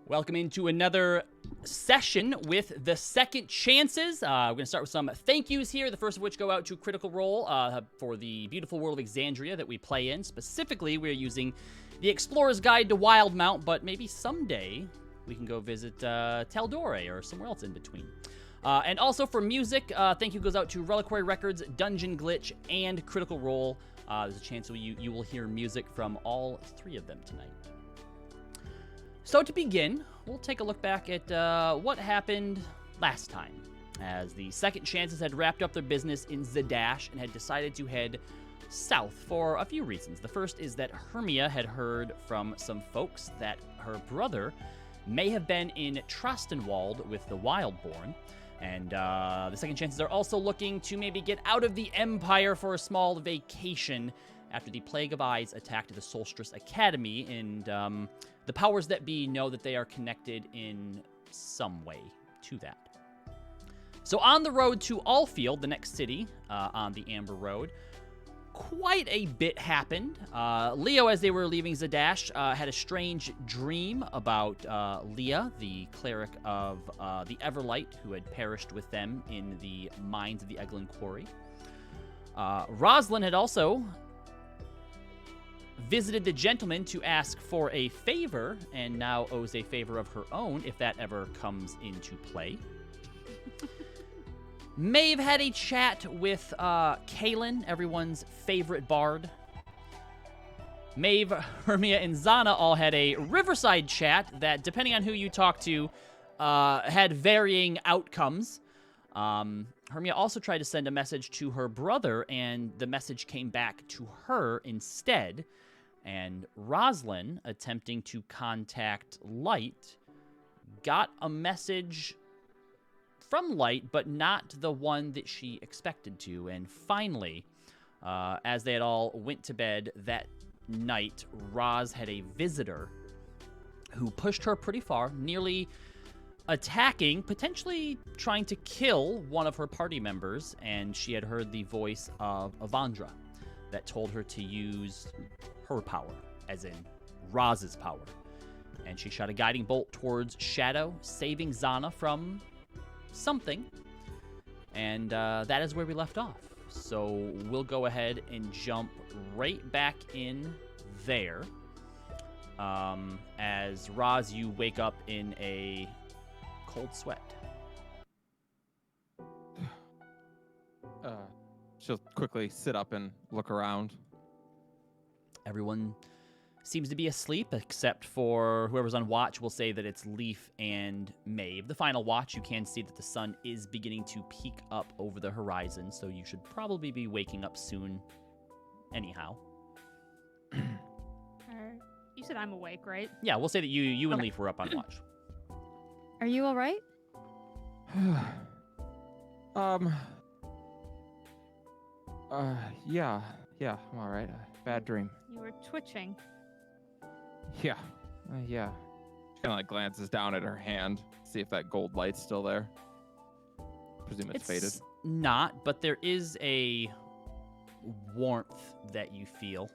Welcome into another session with the Second Chances. We're going to start with some thank yous here, the first of which go out to Critical Role for the beautiful world of Exandria that we play in. Specifically, we're using the Explorer's Guide to Wildemount, but maybe someday we can go visit Taldore or somewhere else in between. And also for music, thank you goes out to Reliquary Records, Dungeon Glitch, and Critical Role. There's a chance you will hear music from all three of them tonight. So to begin, we'll take a look back at what happened last time, as the Second Chances had wrapped up their business in Zadash and had decided to head south for a few reasons. The first is that Hermia had heard from some folks that her brother may have been in Trostenwald with the Wildborn, and the Second Chances are also looking to maybe get out of the Empire for a small vacation after the Plague of Eyes attacked the Solstice Academy, and the powers that be know that they are connected in some way to that. So on the road to Alfield, the next city on the Amber Road, quite a bit happened. Leo, as they were leaving Zadash, had a strange dream about Leah, the cleric of the Everlight, who had perished with them in the mines of the Eglin Quarry. Rosalind had also visited the gentleman to ask for a favor, and now owes a favor of her own if that ever comes into play. Maeve had a chat with Kaelin, everyone's favorite bard. Maeve, Hermia, and Zana all had a riverside chat that, depending on who you talk to, had varying outcomes. Hermia also tried to send a message to her brother, and the message came back to her instead. And Rosalind, attempting to contact Light, got a message from Light, but not the one that she expected to. And finally, as they had all went to bed that night, Roz had a visitor who pushed her pretty far, nearly attacking, potentially trying to kill one of her party members, and she had heard the voice of Avandra that told her to use her power, as in Roz's power. And she shot a guiding bolt towards Shadow, saving Zana from something. And that is where we left off. So we'll go ahead and jump right back in there. As Roz, you wake up in a cold sweat. She'll quickly sit up and look around. Everyone seems to be asleep, except for whoever's on watch will say that it's Leaf and Maeve. The final watch, you can see that the sun is beginning to peek up over the horizon, so you should probably be waking up soon anyhow. You said I'm awake, right? Yeah, we'll say that you and Leaf were up on watch. Are you all right? Yeah, I'm all right. Bad dream. You were twitching. Yeah. She kind of like glances down at her hand, see if that gold light's still there. Presume it's faded. Not, but there is a warmth that you feel.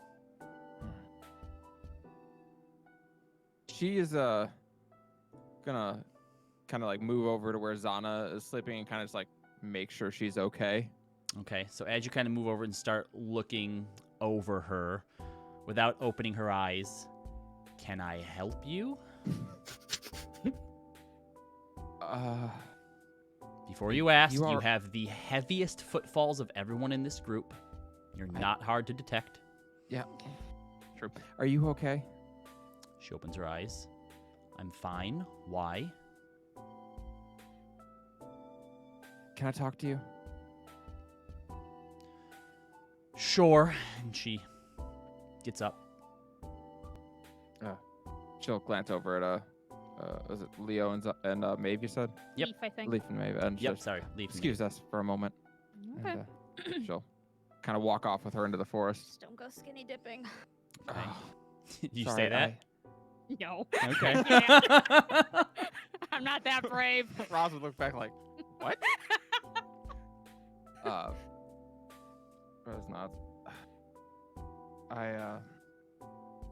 She is gonna kind of like move over to where Zana is sleeping and kind of just like make sure she's okay. Okay, so as you kind of move over and start looking over her without opening her eyes, can I help you? Before you ask, you have the heaviest footfalls of everyone in this group. You're not hard to detect. Yeah, true. Are you okay? She opens her eyes. I'm fine. Why? Can I talk to you? Sure. And she gets up. She'll glance over at was it Leo and Maeve, you said? Yep. Leaf, I think. Leaf and Maeve. And Yep, sorry. Leaf. Excuse us for a moment. Okay. And, she'll kind of walk off with her into the forest. Just don't go skinny dipping. Okay. Did you Sorry, say that? No. Okay. I'm not that brave. Roz would look back like, what? Roz nods.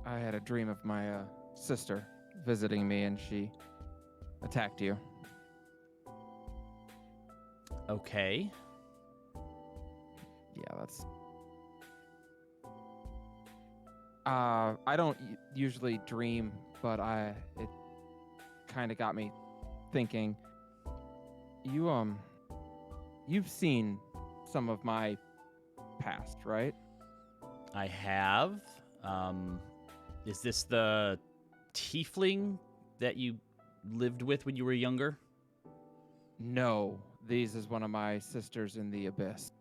I had a dream of my sister visiting me, and she attacked you. Okay. Yeah, that's. I don't usually dream, but it kind of got me thinking. You've seen some of my past, right? I have. Is this the tiefling that you lived with when you were younger? No, these is one of my sisters in the abyss.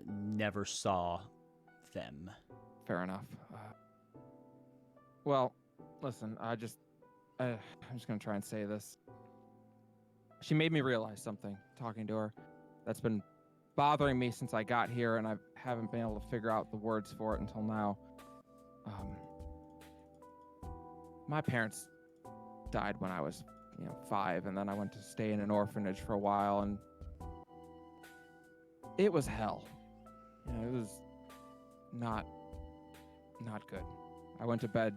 Never saw them. Fair enough. Well, listen, I'm just gonna try and say this. She made me realize something talking to her that's been bothering me since I got here, and I haven't been able to figure out the words for it until now. My parents died when I was, 5, and then I went to stay in an orphanage for a while, and it was hell. It was not good. I went to bed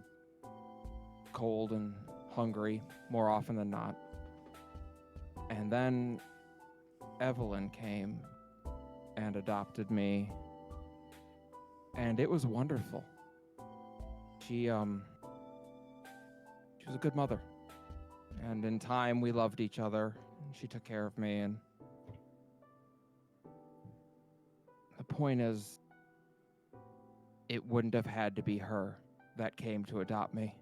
cold and hungry more often than not. And then Evelyn came and adopted me, and it was wonderful. She was a good mother, and in time we loved each other, and she took care of me, and the point is, it wouldn't have had to be her that came to adopt me.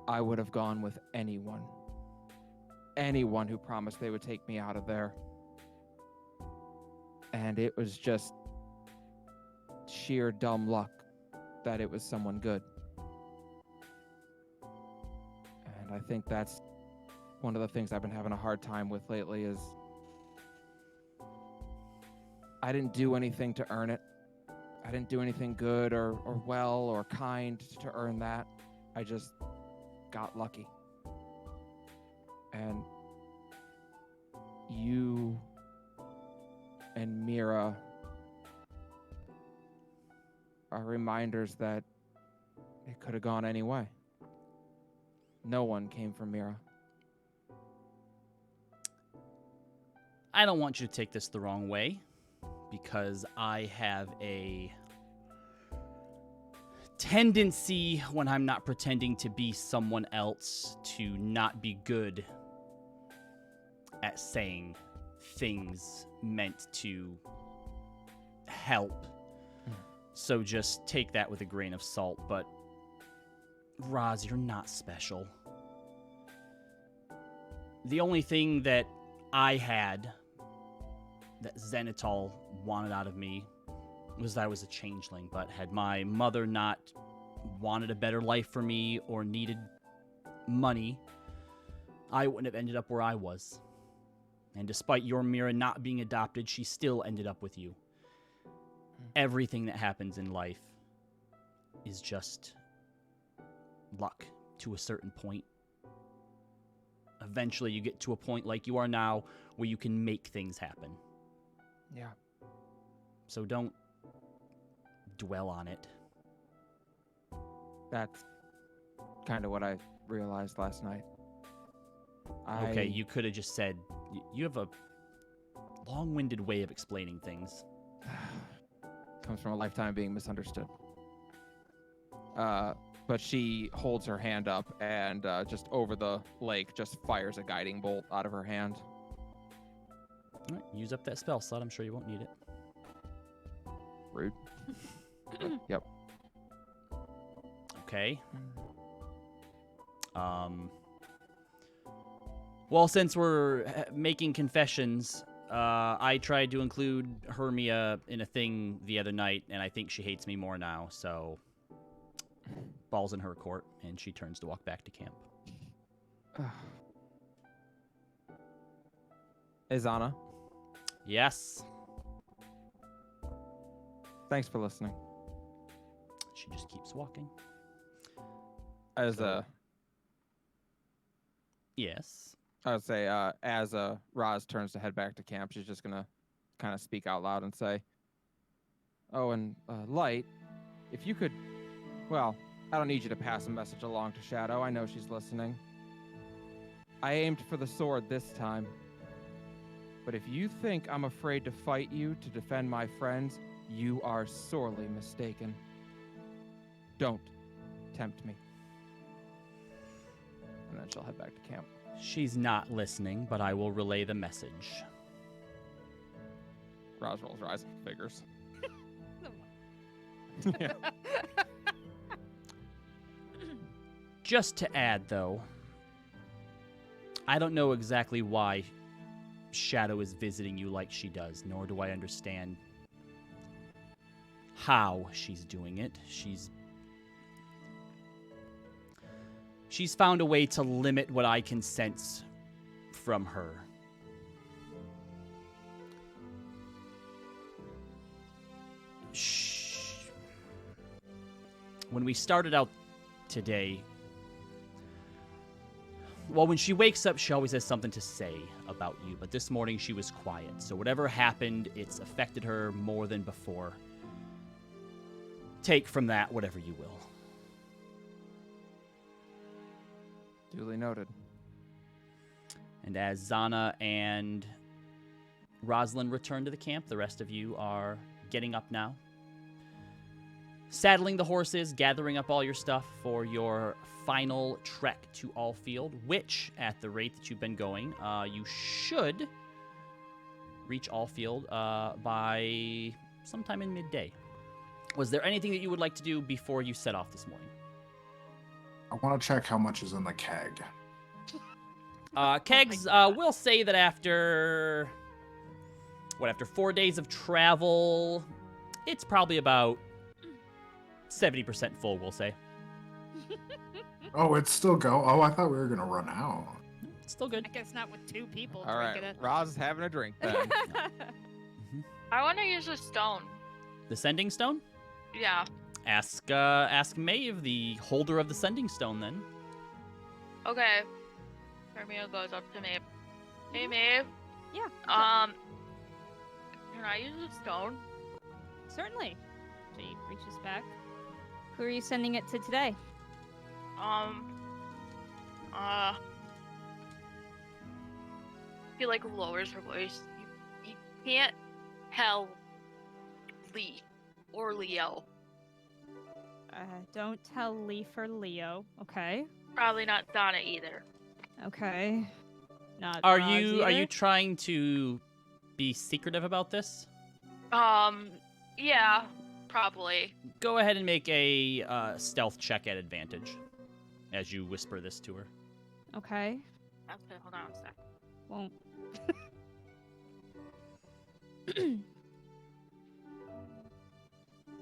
I would have gone with anyone who promised they would take me out of there. And it was just sheer dumb luck that it was someone good. And I think that's one of the things I've been having a hard time with lately is I didn't do anything to earn it. I didn't do anything good or well or kind to earn that. I just got lucky. And you and Mira are reminders that it could have gone any way. No one came from Mira. I don't want you to take this the wrong way, because I have a tendency when I'm not pretending to be someone else to not be good at saying things meant to help. So just take that with a grain of salt. But Roz, you're not special. The only thing that I had that Zenithal wanted out of me was that I was a changeling. But had my mother not wanted a better life for me or needed money, I wouldn't have ended up where I was. And despite your Mira not being adopted, she still ended up with you. Everything that happens in life is just luck to a certain point. Eventually you get to a point like you are now where you can make things happen. Yeah. So don't dwell on it. That's kind of what I realized last night. Okay, you could have just said, you have a long-winded way of explaining things. Comes from a lifetime being misunderstood. But she holds her hand up and just over the lake just fires a guiding bolt out of her hand. All right, use up that spell slot. I'm sure you won't need it. Rude. Yep. Okay. Well, since we're making confessions, I tried to include Hermia in a thing the other night, and I think she hates me more now, so ball's in her court, and she turns to walk back to camp. Izana, Yes. thanks for listening. She just keeps walking. As So- Yes. I would say, as Roz turns to head back to camp, she's just gonna kind of speak out loud and say, "Oh, and Light, if you could, well, I don't need you to pass a message along to Shadow. I know she's listening. I aimed for the sword this time. But if you think I'm afraid to fight you to defend my friends, you are sorely mistaken. Don't tempt me. And then she'll head back to camp. She's not listening, but I will relay the message. Roswell's rising figures. Yeah. Just to add, though, I don't know exactly why Shadow is visiting you like she does, nor do I understand how she's doing it. She's found a way to limit what I can sense from her. When we started out today, well, when she wakes up, she always has something to say about you, but this morning she was quiet. So whatever happened, it's affected her more than before. Take from that whatever you will. Duly noted. And as Zana and Rosalind return to the camp, the rest of you are getting up now. Saddling the horses, gathering up all your stuff for your final trek to Allfield, which, at the rate that you've been going, you should reach Allfield by sometime in midday. Was there anything that you would like to do before you set off this morning? I want to check how much is in the keg. Kegs, we'll say that after 4 days of travel, it's probably about 70% full, we'll say. Oh, it's still go. Oh, I thought we were gonna run out. It's still good. I guess not with 2 people All right, drinking it. Roz is having a drink then. I want to use a stone. The sending stone? Yeah. Ask Maeve, the holder of the sending stone, then. Okay. Hermia goes up to Maeve. Hey, Maeve. Yeah. Can I use a stone? Certainly. She reaches back. Who are you sending it to today? I feel like lowers her voice. You can't tell Lee or Leo. Don't tell Leaf or Leo. Okay. Probably not Donna either. Okay. Not Are Roz you either? trying to be secretive about this? Yeah, probably. Go ahead and make a stealth check at advantage as you whisper this to her. Okay. Okay, hold on a sec. Won't.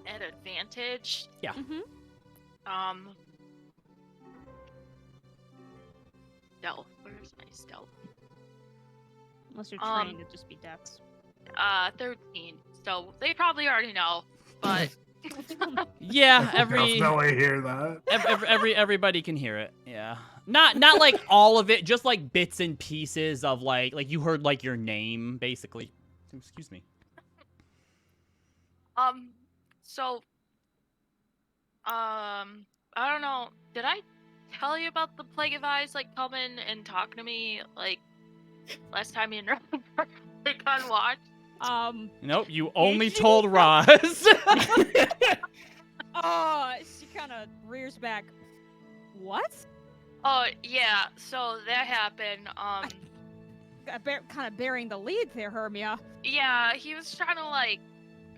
At advantage. Yeah. Mm-hmm. Stealth. Where's my stealth? Unless you're trained, it'd just be dex. 13. So they probably already know, but Yeah, every Definitely hear that. everybody can hear it. Yeah. Not like all of it, just like bits and pieces of like you heard like your name basically. Excuse me. so I don't know. Did I tell you about the Plague of Eyes like coming and talking to me like last time you interrupted like on watch? Nope, you only you? told Roz. Oh, she kind of rears back. What? Oh yeah, so that happened. Kind of bearing the lead there, Hermia. Yeah, he was trying to like,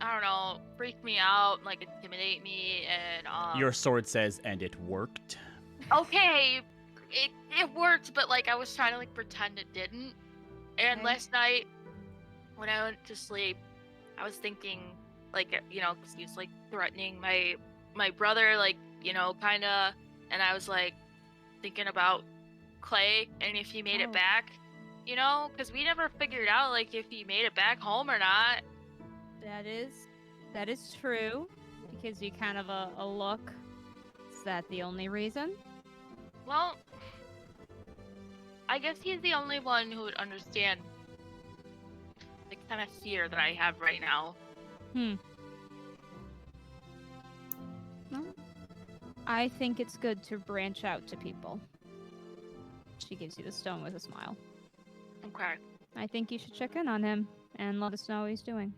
I don't know, freak me out, like intimidate me, and Your sword says, and it worked. Okay, it worked, but like I was trying to like pretend it didn't. And Okay. last night, when I went to sleep, I was thinking, like, you know, 'cause he was like threatening my brother, like, you know, kind of, and I was like thinking about Clay and if he made Oh. it back, you know, because we never figured out like if he made it back home or not. That is true. He gives you kind of a look. Is that the only reason? Well, I guess he's the only one who would understand the kind of fear that I have right now. Well, I think it's good to branch out to people. She gives you the stone with a smile. Okay. I think you should check in on him and let us know how he's doing.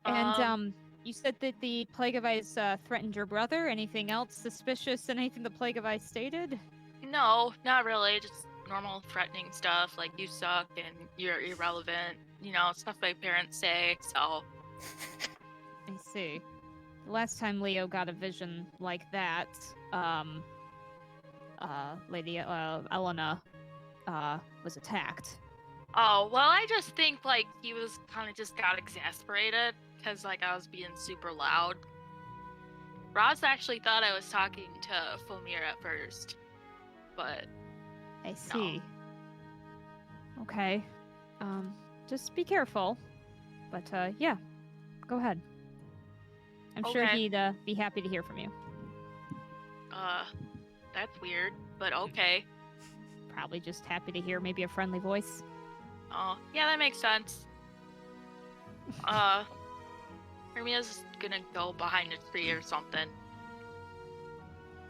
And you said that the Plague of Ice threatened your brother. Anything else suspicious in anything the Plague of Ice stated? No, not really. Just normal threatening stuff like you suck and you're irrelevant. You know, stuff my parents say. So. I see. The last time Leo got a vision like that, Lady Elena was attacked. Oh, well, I just think, like, he was kind of just got exasperated because, like, I was being super loud. Roz actually thought I was talking to Fomir at first, but I see. Okay. Just be careful. But, yeah. Go ahead. I'm sure Okay. he'd be happy to hear from you. That's weird, but okay. Probably just happy to hear maybe a friendly voice. Oh, yeah, that makes sense. Hermia's gonna go behind a tree or something.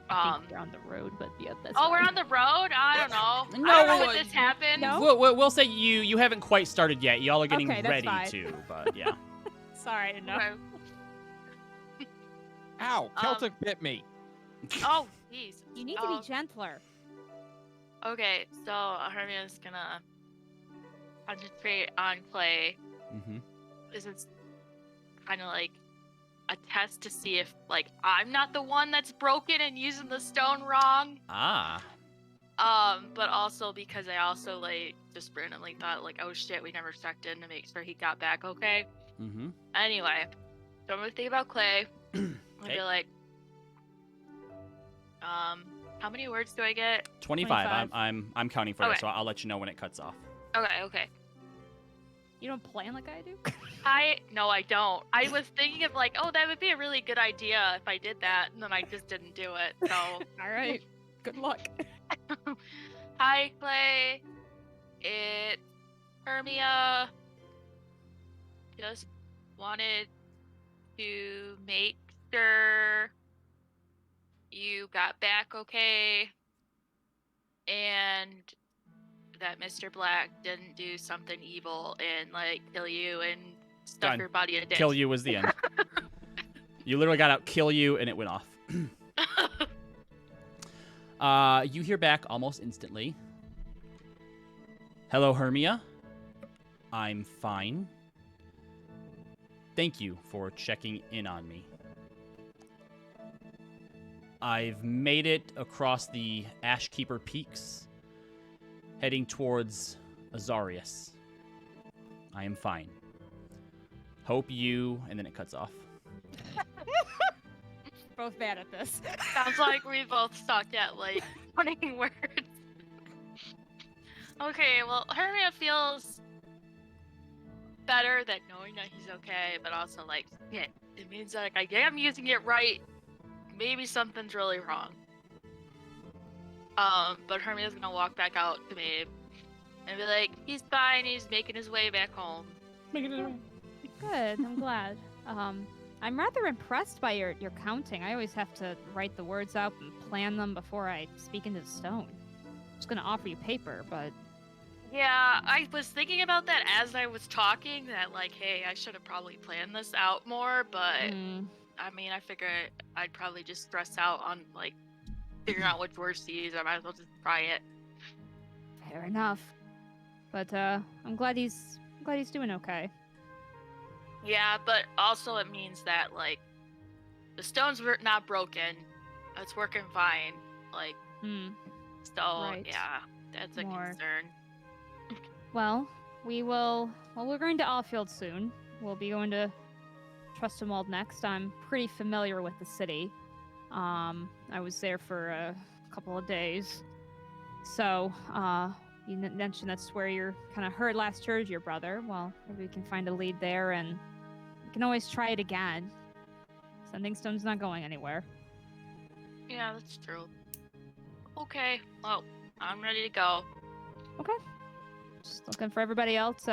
I think we're on the road, but yeah, that's Oh, fine. we're on the road? I don't know. No, I don't know well, when this happened. No? We'll say you haven't quite started yet. Y'all are getting Okay, that's ready fine. to, but yeah. Sorry, I didn't know. Okay. Ow! Celtic bit me. Oh, jeez. You need to be gentler. Okay, so Hermia's gonna concentrate on Clay. Mm-hmm. This is kind of like a test to see if, like, I'm not the one that's broken and using the stone wrong. Ah. But also because I also, like, just randomly thought, like, oh shit, we never checked in to make sure he got back okay. Mm-hmm. Anyway, so I'm gonna think about Clay. I'm gonna be like, how many words do I get? 25. I'm counting for you, Okay. so I'll let you know when it cuts off. Okay. You don't plan like I do? No, I don't. I was thinking of, like, oh, that would be a really good idea if I did that, and then I just didn't do it, so. Alright. Good luck. Hi, Clay. It's Hermia. Just wanted to make sure you got back okay, and that Mr. Black didn't do something evil and, like, kill you and stuff Done. your body in a ditch. Kill you was the end. You literally got out, kill you, and it went off. You hear back almost instantly. Hello, Hermia. I'm fine. Thank you for checking in on me. I've made it across the Ashkeeper Peaks, heading towards Azarius. I am fine. Hope you... And then it cuts off. Both bad at this. Sounds like we both suck at, like, putting words. Okay, well, Hermia feels better that knowing that he's okay, but also, like, shit, it means, like, I am using it right. Maybe something's really wrong. But Hermia's gonna walk back out to me and be like, he's fine, he's making his way back home. Good, I'm glad. I'm rather impressed by your counting. I always have to write the words out and plan them before I speak into the stone. I was gonna offer you paper, but... Yeah, I was thinking about that as I was talking, that, like, hey, I should have probably planned this out more, but, I mean, I figured I'd probably just stress out on, like, figuring out which words to use. I might as well just try it. Fair enough. But, I'm glad he's doing okay. Yeah, but also it means that, like, the stone's not broken. It's working fine. Like, so, Right. yeah, that's a More. concern. Well, we're going to Allfield soon. We'll be going to Trustumwald next. I'm pretty familiar with the city. I was there for a couple of days. So, you mentioned that's where you're kind of last heard your brother. Well, maybe we can find a lead there, and we can always try it again. Sending Stone's not going anywhere. Yeah, that's true. Okay, well, I'm ready to go. Okay. Just looking for everybody else.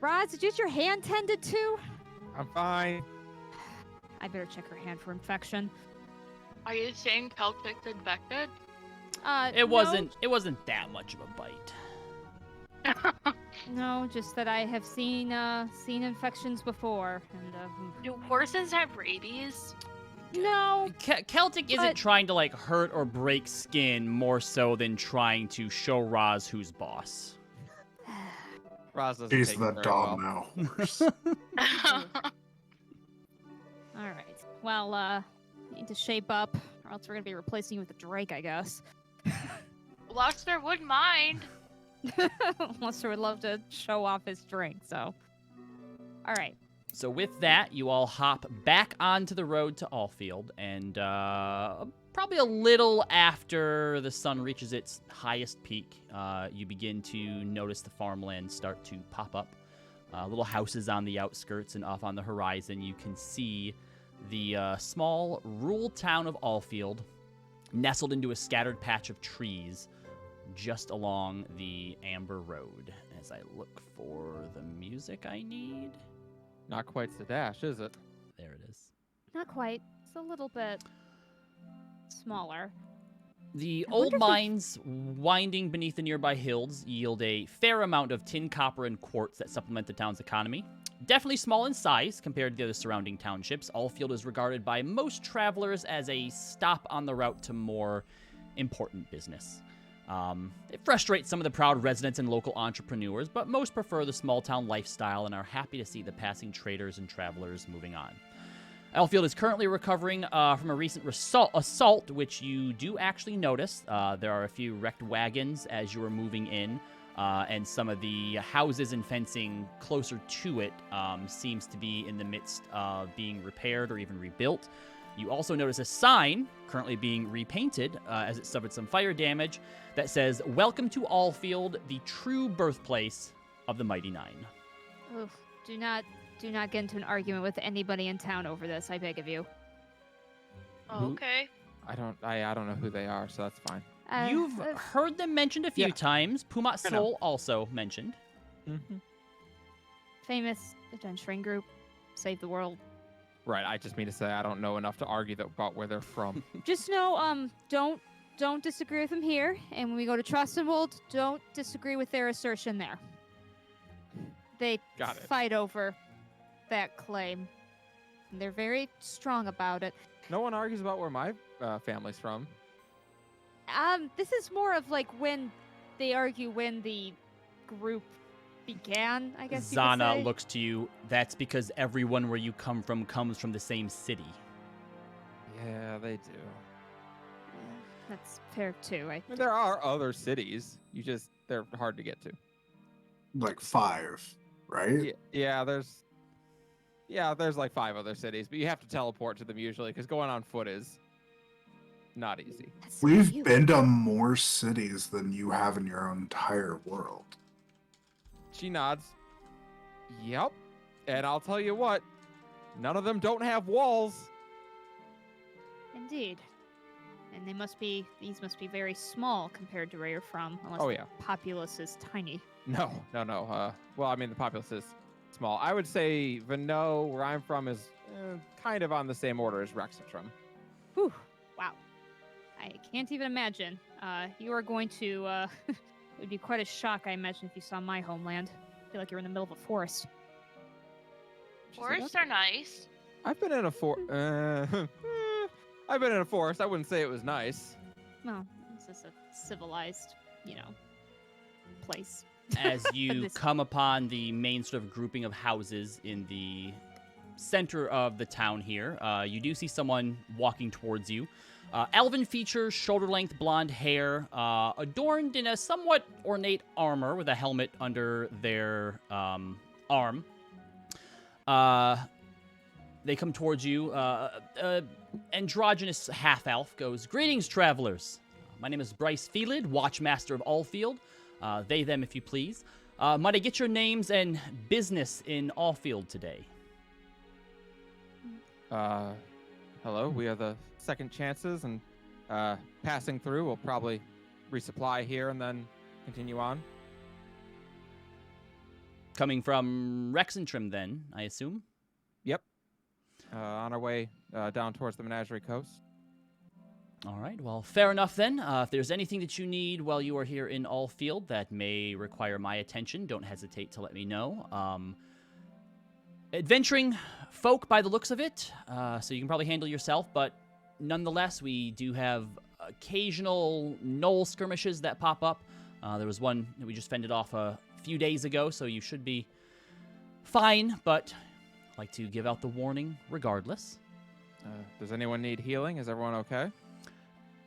Roz, did you get your hand tended to? I'm fine. I better check her hand for infection. Are you saying Celtic's infected? It wasn't that much of a bite. No, just that I have seen infections before, and Do horses have rabies? no. Celtic isn't But- trying to like hurt or break skin more so than trying to show Roz who's boss. Roz doesn't He's take the it very dog well. now. Horse. All right. Well, need to shape up, or else we're gonna be replacing you with a Drake, I guess. Luster wouldn't mind. Lester would love to show off his drink. So, all right. So with that, you all hop back onto the road to Allfield, and probably a little after the sun reaches its highest peak, you begin to notice the farmland start to pop up. Little houses on the outskirts, and off on the horizon, you can see the small rural town of Allfield, nestled into a scattered patch of trees just along the Amber Road. As I look for the music I need. Not quite the dash, is it? There it is. Not quite. It's a little bit smaller. The I wonder old if mines winding beneath the nearby hills yield a fair amount of tin, copper, and quartz that supplement the town's economy. Definitely small in size compared to the other surrounding townships, Allfield is regarded by most travelers as a stop on the route to more important business. It frustrates some of the proud residents and local entrepreneurs, but most prefer the small-town lifestyle and are happy to see the passing traders and travelers moving on. Allfield is currently recovering from a recent assault, which you do actually notice. There are a few wrecked wagons as you are moving in, and some of the houses and fencing closer to it seems to be in the midst of being repaired or even rebuilt. You also notice a sign, currently being repainted as it suffered some fire damage, that says, "Welcome to Allfield, the true birthplace of the Mighty Nine." Oof. Do not get into an argument with anybody in town over this, I beg of you. Oh, okay. I don't know who they are, so that's fine. You've heard them mentioned a few Yeah. times. Pumat I know. Sol also mentioned. Mm-hmm. famous adventuring group, save the world. Right, I just mean to say I don't know enough to argue about where they're from. Just know, don't disagree with them here, and when we go to Trustenwald, don't disagree with their assertion there. They Got it. fight over that claim. And they're very strong about it. No one argues about where my family's from. This is more of like when they argue when the group began, I guess you could Zana say. looks to you. That's because everyone where you come from comes from the same city. Yeah, they do. That's fair too. I mean, there are other cities. They're hard to get to. Like 5, right? Yeah, there's like 5 other cities, but you have to teleport to them usually because going on foot is not easy. That's We've cute. been to more cities than you have in your entire world. She nods. Yep. And I'll tell you what, none of them don't have walls. Indeed. And these must be very small compared to where you're from, unless Oh, the yeah. populace is tiny. No. Well, I mean, the populace is small. I would say Vano, where I'm from, is kind of on the same order as Rexitrum. Whew. Wow. I can't even imagine. You are going to, it would be quite a shock, I imagine, if you saw my homeland. I feel like you're in the middle of a forest. Forests are nice. I've been in a I've been in a forest. I wouldn't say it was nice. Well, this is a civilized, place. As you this- come upon the main sort of grouping of houses in the center of the town here, you do see someone walking towards you. Elven features, shoulder-length blonde hair, adorned in a somewhat ornate armor with a helmet under their arm. They come towards you. Androgynous half-elf goes, "Greetings, travelers. My name is Bryce Felid, Watchmaster of Allfield. They, them, if you please. Might I get your names and business in Allfield today?" Hello, we are the Second Chances, and passing through, we'll probably resupply here and then continue on. Coming from Rexentrim, then, I assume? Yep. On our way down towards the Menagerie Coast. All right, well, fair enough then. If there's anything that you need while you are here in Allfield that may require my attention, don't hesitate to let me know. Adventuring folk by the looks of it, so you can probably handle yourself, but nonetheless, we do have occasional knoll skirmishes that pop up. There was one that we just fended off a few days ago, so you should be fine, but I'd like to give out the warning regardless. Does anyone need healing? Is everyone okay?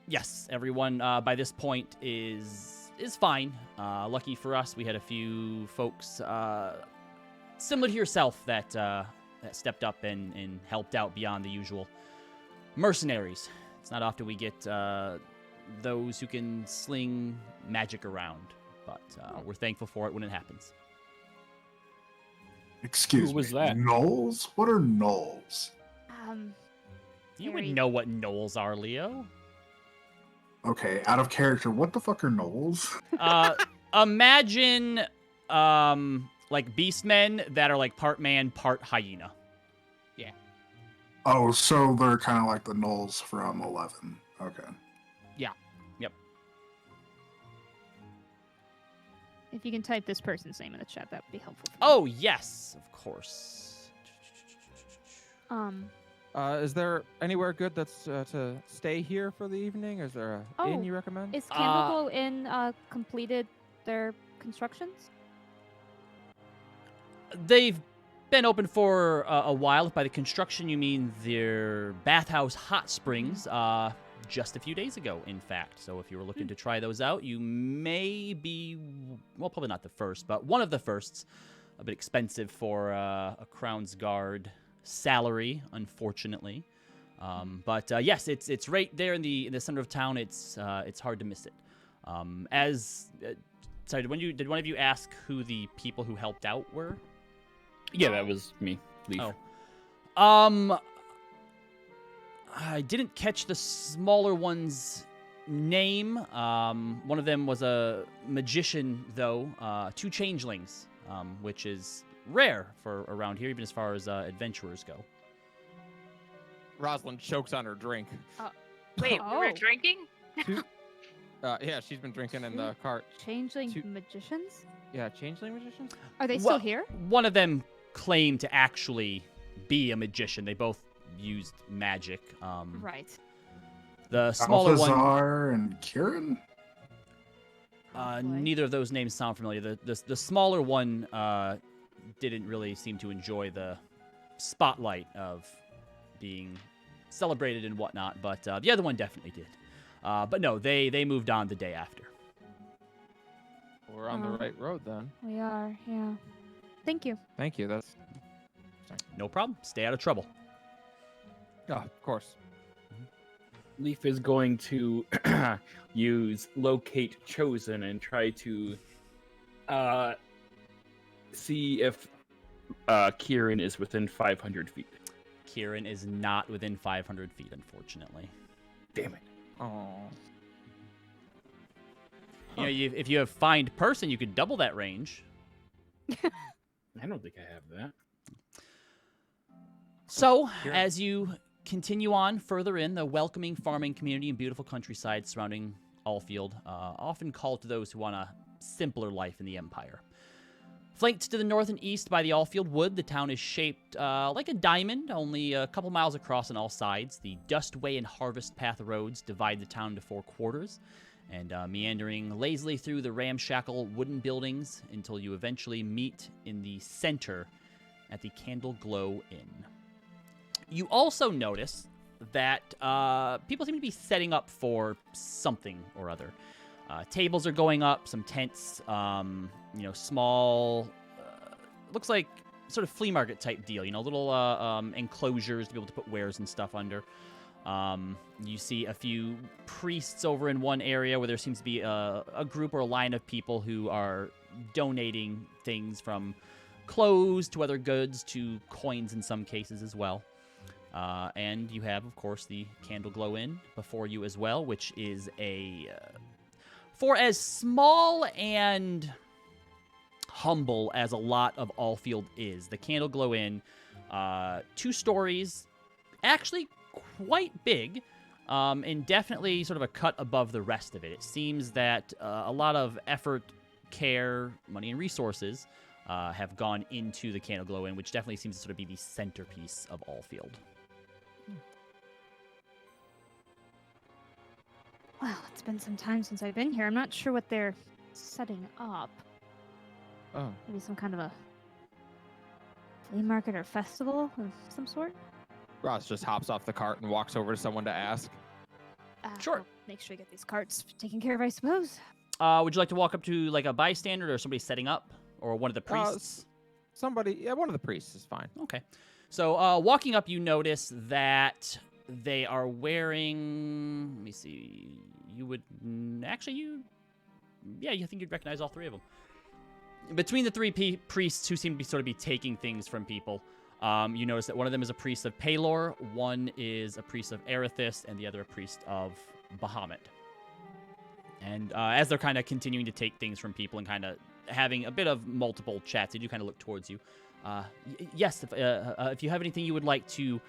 Yes, everyone by this point is fine. Lucky for us, we had a few folks similar to yourself that stepped up and helped out beyond the usual mercenaries. It's not often we get those who can sling magic around, but we're thankful for it when it happens. Excuse Who was me. that? Gnolls? What are gnolls? You would Harry. know what gnolls are, Leo. Okay, out of character, what the fuck are gnolls? Imagine like beastmen that are like part man, part hyena. Oh, so they're kind of like the gnolls from 11. Okay. Yep. If you can type this person's name in the chat, that would be helpful. For me. Oh, yes, of course. Is there anywhere good that's to stay here for the evening? Is there a Oh, inn you recommend? Is Candleglow Inn completed their constructions? They've been open for a while. If by the construction you mean their bathhouse hot springs, just a few days ago, in fact. So if you were looking to try those out, you may be, well, probably not the first, but one of the firsts. A bit expensive for a Crown's Guard salary, unfortunately. But yes, it's right there in the center of town. It's hard to miss it. Sorry, did one of you ask who the people who helped out were? Yeah, that was me. Leaf. Oh. I didn't catch the smaller one's name. One of them was a magician, though. 2 changelings, which is rare for around here, even as far as adventurers go. Rosalind chokes on her drink. Wait, we were Oh. drinking? Yeah, she's been drinking in the cart. Changeling Two- magicians? Yeah, changeling magicians? Are they Well, still here? One of them claimed to actually be a magician. They both used magic. Right. The smaller one, Balthazar and Kieran? Boy. neither of those names sound familiar. The smaller one didn't really seem to enjoy the spotlight of being celebrated and whatnot, but the other one definitely did. But no, they moved on the day after. We're on the right road then. We are, yeah. Thank you. Thank you. That's. No problem. Stay out of trouble. Oh, of course. Leaf is going to use locate chosen and try to see if Kieran is within 500 feet. Kieran is not within 500 feet, unfortunately. Damn it. Oh. You know, if you have find person, you could double that range. I don't think I have that. So, Kieran. as you continue on further in the welcoming farming community and beautiful countryside surrounding Allfield, often called to those who want a simpler life in the Empire. Flanked to the north and east by the Allfield Wood, the town is shaped like a diamond, only a couple miles across on all sides. The Dustway and Harvest Path roads divide the town into 4 quarters, and meandering lazily through the ramshackle wooden buildings until you eventually meet in the center at the Candle Glow Inn. You also notice that people seem to be setting up for something or other. Tables are going up, some tents, small, looks like sort of flea market type deal, little enclosures to be able to put wares and stuff under. You see a few priests over in one area where there seems to be a group or a line of people who are donating things from clothes to other goods to coins in some cases as well. And you have, of course, the Candle Glow Inn before you as well, which is for as small and humble as a lot of Allfield is, the Candle Glow Inn, 2 stories, actually quite big, and definitely sort of a cut above the rest of it. It seems that a lot of effort, care, money, and resources have gone into the Candle Glow Inn, which definitely seems to sort of be the centerpiece of Allfield. Well, it's been some time since I've been here. I'm not sure what they're setting up. Oh, Maybe some kind of a flea market or festival of some sort? Ross just hops off the cart and walks over to someone to ask. Sure. I'll make sure you get these carts taken care of, I suppose. Would you like to walk up to like a bystander or somebody setting up, or one of the priests? Somebody, yeah, one of the priests is fine. Okay. So walking up, you notice that they are wearing. Let me see. You would actually you think you'd recognize all three of them. Between the three priests who seem to be sort of be taking things from people, you notice that one of them is a priest of Palor, one is a priest of Erithis, and the other a priest of Bahamut. And as they're kind of continuing to take things from people and kind of having a bit of multiple chats, they do kind of look towards you. Yes, if you have anything you would like to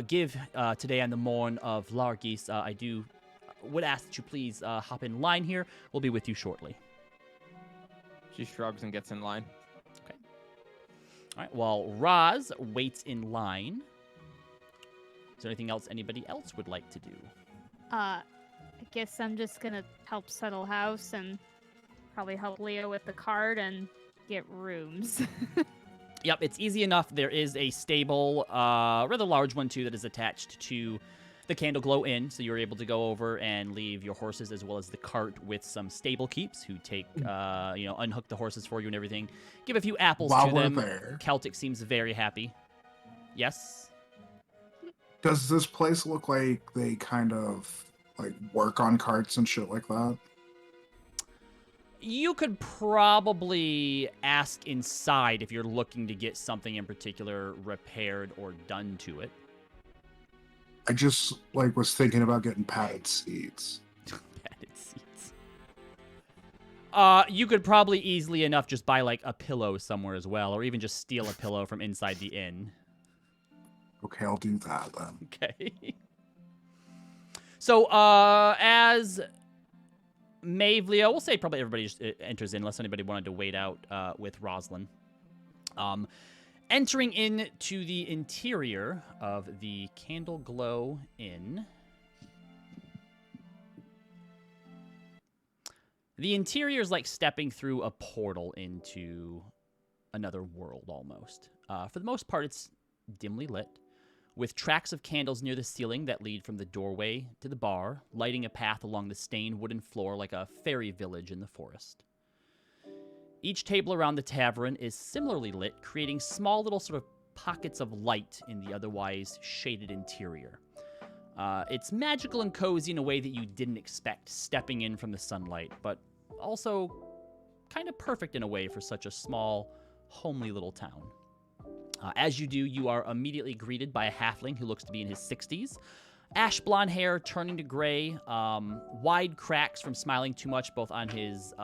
give today on the morn of Largis, I would ask that you please hop in line here. We'll be with you shortly. She shrugs and gets in line. Okay. All right. While Roz waits in line, is there anything else anybody else would like to do? I guess I'm just gonna help settle house and probably help Leo with the cart and get rooms. Yep, it's easy enough. There is a stable, rather large one too, that is attached to the Candle Glow Inn, so you're able to go over and leave your horses as well as the cart with some stable keeps who take, unhook the horses for you and everything. Give a few apples While to we're them. there. Celtic seems very happy. Yes? Does this place look like they kind of like work on carts and shit like that? You could probably ask inside if you're looking to get something in particular repaired or done to it. I just was thinking about getting padded seats. Padded seats. You could probably easily enough just buy like a pillow somewhere as well, or even just steal a pillow from inside the inn. Okay, I'll do that then. Okay. So, as Mavlio, we'll say probably everybody just enters in, unless anybody wanted to wait out with Roslyn. Entering into the interior of the Candle Glow Inn. The interior is like stepping through a portal into another world almost. For the most part, it's dimly lit, with tracks of candles near the ceiling that lead from the doorway to the bar, lighting a path along the stained wooden floor like a fairy village in the forest. Each table around the tavern is similarly lit, creating small little sort of pockets of light in the otherwise shaded interior. It's magical and cozy in a way that you didn't expect, stepping in from the sunlight, but also kind of perfect in a way for such a small, homely little town. As you do, you are immediately greeted by a halfling who looks to be in his 60s. Ash blonde hair turning to gray, wide cracks from smiling too much, both on his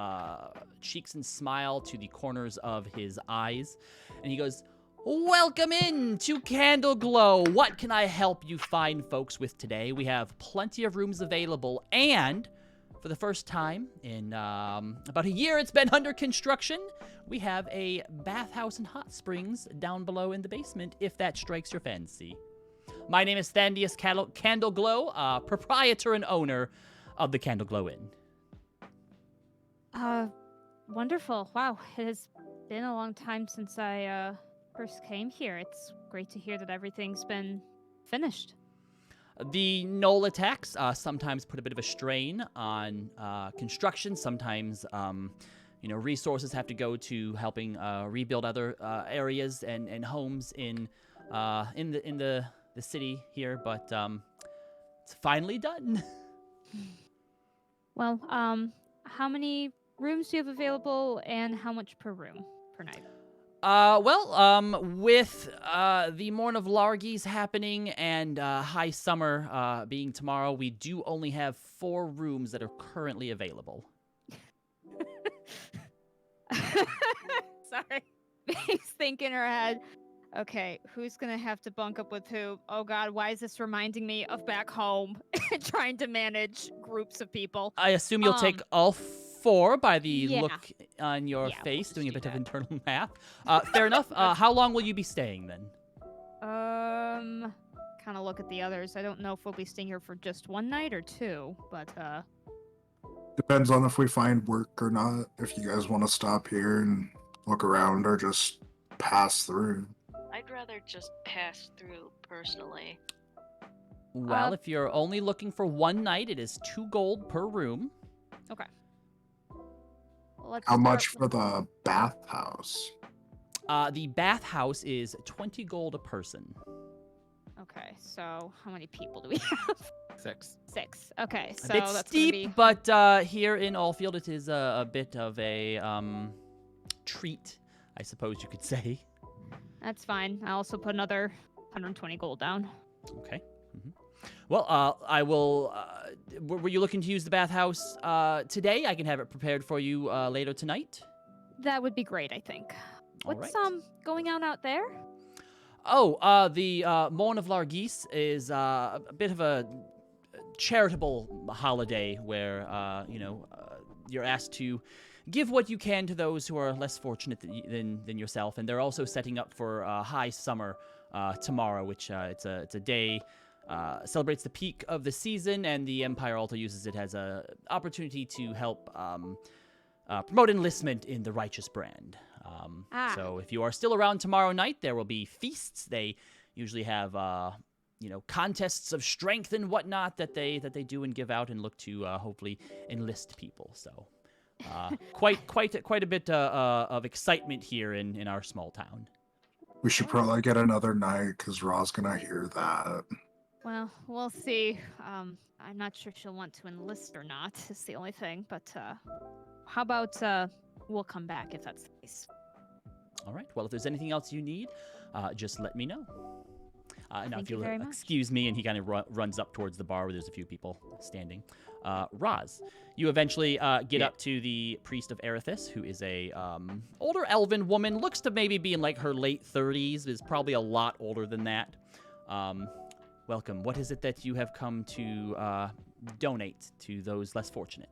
cheeks and smile to the corners of his eyes. And he goes, "Welcome in to Candle Glow. What can I help you fine folks with today? We have plenty of rooms available, and for the first time in about a year it's been under construction, we have a bathhouse and hot springs down below in the basement, if that strikes your fancy. My name is Thandius Candle Glow, proprietor and owner of the Candle Glow Inn." Wonderful. Wow, it has been a long time since I first came here. It's great to hear that everything's been finished. The Knoll attacks sometimes put a bit of a strain on construction. Sometimes, resources have to go to helping rebuild other areas and homes in the city here, but it's finally done. Well, how many rooms do you have available, and how much per room per night? With the Morn of Largis happening and High Summer being tomorrow, we do only have 4 rooms that are currently available. Sorry. He's thinking in her head, Okay, who's gonna have to bunk up with who? Oh God, why is this reminding me of back home trying to manage groups of people? I assume you'll take all 4 by the Yeah. look on your Yeah, we'll face, just doing a do bit of that. internal math. Fair enough. How long will you be staying then? Kind of look at the others. I don't know if we'll be staying here for just 1 night or 2, but Depends on if we find work or not. If you guys want to stop here and look around or just pass through. I'd rather just pass through personally. Well, if you're only looking for 1 night, it is 2 gold per room. okay. Let's How start much with- for the bathhouse? The bathhouse is 20 gold a person. Okay, so how many people do we have? 6. 6. Okay, so A bit that's steep, gonna be... but here in Allfield, it is a bit of a treat, I suppose you could say. That's fine. I also put another 120 gold down. Okay. Well, I will. Were you looking to use the bathhouse today? I can have it prepared for you later tonight. That would be great, I think. All What's right. going on out there? Oh, the Morn of Largis is a bit of a charitable holiday where you're asked to give what you can to those who are less fortunate than yourself, and they're also setting up for high summer tomorrow, which it's a day. Celebrates the peak of the season, and the Empire also uses it as a opportunity to help promote enlistment in the righteous brand. So if you are still around tomorrow night, there will be feasts. They usually have contests of strength and whatnot that they do and give out and look to hopefully enlist people. So quite a bit of excitement here in our small town. We should probably get another night because Ra's gonna hear that. Well, we'll see. I'm not sure she'll want to enlist or not, is the only thing. But how about we'll come back if that's the case. All right. Well, if there's anything else you need, just let me know. Now, Thank if you you'll very much. excuse me, and he kind of runs up towards the bar where there's a few people standing. Roz, you eventually get up to the priest of Erithus, who is a older elven woman. Looks to maybe be in like her late 30s. Is probably a lot older than that. Welcome. What is it that you have come to donate to those less fortunate?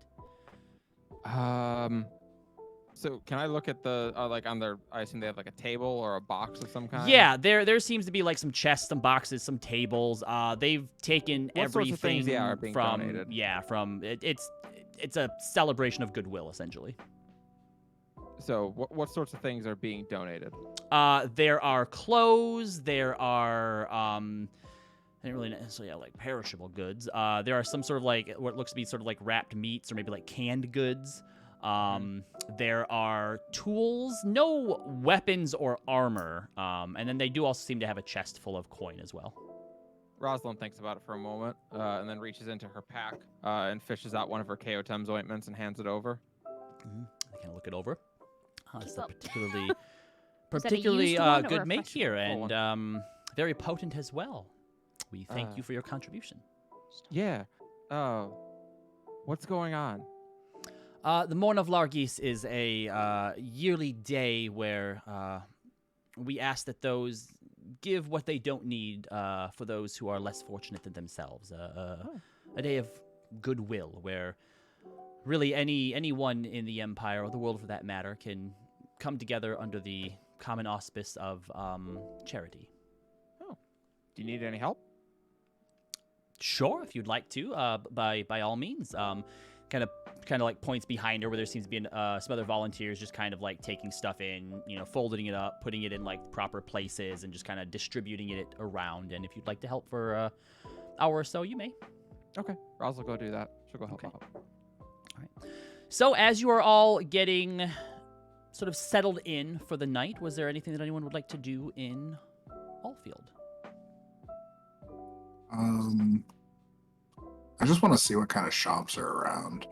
So can I look at the on their? I assume they have like a table or a box of some kind. Yeah, there seems to be like some chests, some boxes, some tables. They've taken What sorts everything of things, are being from donated? it's a celebration of goodwill essentially. So what sorts of things are being donated? There are clothes. There are I didn't really necessarily have like perishable goods. There are some sort of like what looks to be sort of like wrapped meats or maybe like canned goods. There are tools, no weapons or armor. And then they do also seem to have a chest full of coin as well. Rosalind thinks about it for a moment, and then reaches into her pack and fishes out one of her Chaotem's ointments and hands it over. I can look it over. It's a up. particularly used one or good a make fresh here, one? and very potent as well. We thank you for your contribution. Yeah. What's going on? The Morn of Largis is a yearly day where we ask that those give what they don't need for those who are less fortunate than themselves. A day of goodwill where really anyone in the Empire, or the world for that matter, can come together under the common auspice of charity. Oh. Do you need any help? Sure, if you'd like to, by all means. Kind of like points behind her where there seems to be some other volunteers just kind of like taking stuff in, folding it up, putting it in like proper places, and just kind of distributing it around. And if you'd like to help for an hour or so, you may. Okay. Roz will go do that. She'll go help Okay. out. All right. So as you are all getting sort of settled in for the night, was there anything that anyone would like to do in Allfield? I just want to see what kind of shops are around.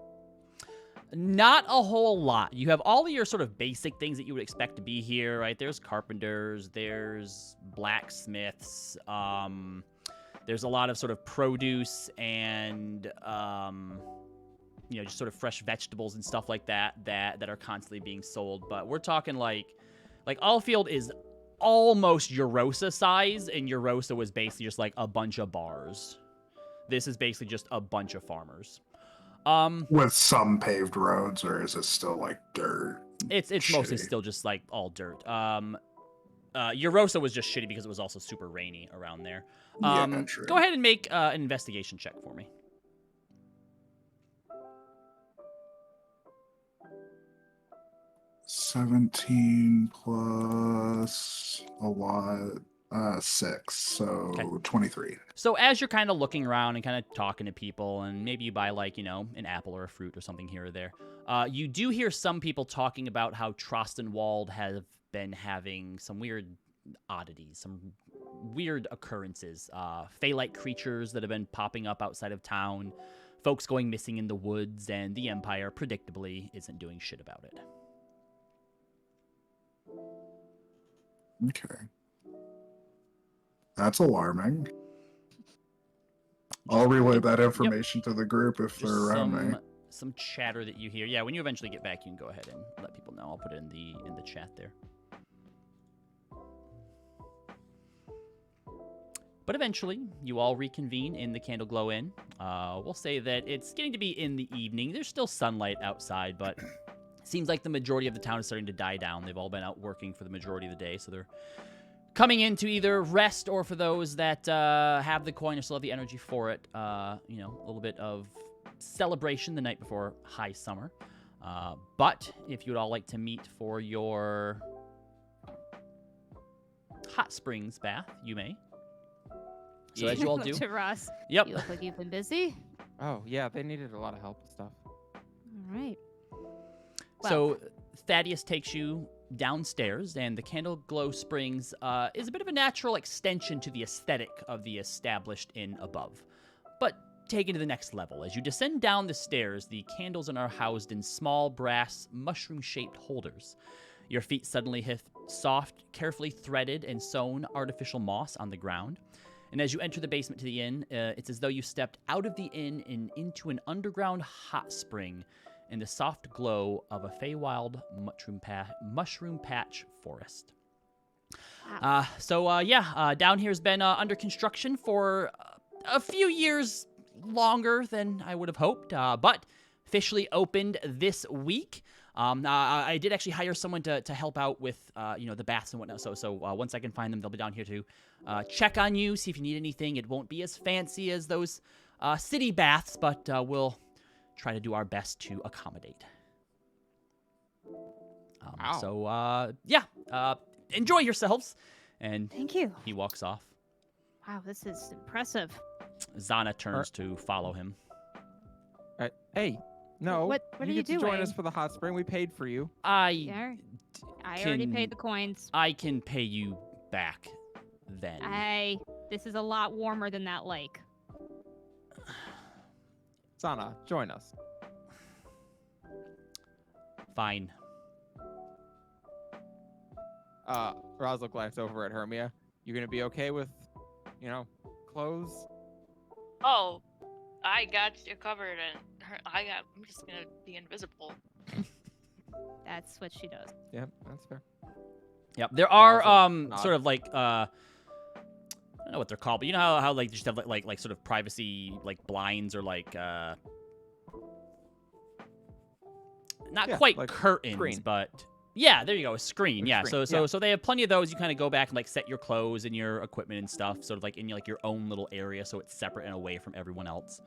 Not a whole lot. You have all of your sort of basic things that you would expect to be here, right? There's carpenters, there's blacksmiths, there's a lot of sort of produce and just sort of fresh vegetables and stuff like that are constantly being sold. But we're talking like Allfield is almost Eurosa size, and Eurosa was basically just like a bunch of bars. This is basically just a bunch of farmers. With some paved roads, or is it still like dirt? It's mostly Shitty. still just like all dirt. Eurosa was just shitty because it was also super rainy around there. Yeah, true. Go ahead and make an investigation check for me. 17 plus a lot, 6, so Okay. 23. So as you're kind of looking around and kind of talking to people, and maybe you buy like, an apple or a fruit or something here or there, you do hear some people talking about how Trostenwald have been having some weird oddities, some weird occurrences, Fey-like creatures that have been popping up outside of town, folks going missing in the woods, and the Empire, predictably, isn't doing shit about it. Okay. That's alarming. I'll relay that information to the group if they're Just around me. some chatter that you hear. Yeah, when you eventually get back, you can go ahead and let people know. I'll put it in the chat there. But eventually, you all reconvene in the Candle Glow Inn. We'll say that it's getting to be in the evening. There's still sunlight outside, but it seems like the majority of the town is starting to die down. They've all been out working for the majority of the day, so they're coming in to either rest, or for those that have the coin or still have the energy for it, a little bit of celebration the night before high summer. But if you'd all like to meet for your hot springs bath, you may. So as you all do. To Ross. Yep. You look like you've been busy. Oh, yeah, they needed a lot of help and stuff. All right. So Thaddeus takes you downstairs, and the Candle Glow Springs is a bit of a natural extension to the aesthetic of the established inn above, but taken to the next level. As you descend down the stairs, the candles are housed in small brass mushroom-shaped holders. Your feet suddenly hit soft, carefully threaded and sewn artificial moss on the ground. And as you enter the basement to the inn, it's as though you stepped out of the inn and into an underground hot spring in the soft glow of a Feywild mushroom patch forest. Wow. Down here has been under construction for a few years longer than I would have hoped, but officially opened this week. I did actually hire someone to help out with, the baths and whatnot. So once I can find them, they'll be down here to check on you, see if you need anything. It won't be as fancy as those city baths, but we'll try to do our best to accommodate. Wow. Enjoy yourselves. And Thank you. he walks off. Wow, this is impressive. Zana turns to follow him. Hey, no. What are you you get to join doing? us for the hot spring. We paid for you. Yeah, I already Can- paid the coins. I can pay you back then. Hey, this is a lot warmer than that lake. Sana, join us. Fine. Raz will glance over at Hermia. You gonna be okay with, clothes? Oh, I got you covered, and I'm just gonna be invisible. That's what she does. Yep, that's fair. Yep. There are Also sort of like I don't know what they're called, but you know how like you just have like sort of privacy like blinds or like not Yeah, quite like curtains, screen. but yeah, there you go, a screen. Like a Yeah. screen, So they have plenty of those. You kind of go back and like set your clothes and your equipment and stuff, sort of like in your own little area, so it's separate and away from everyone else.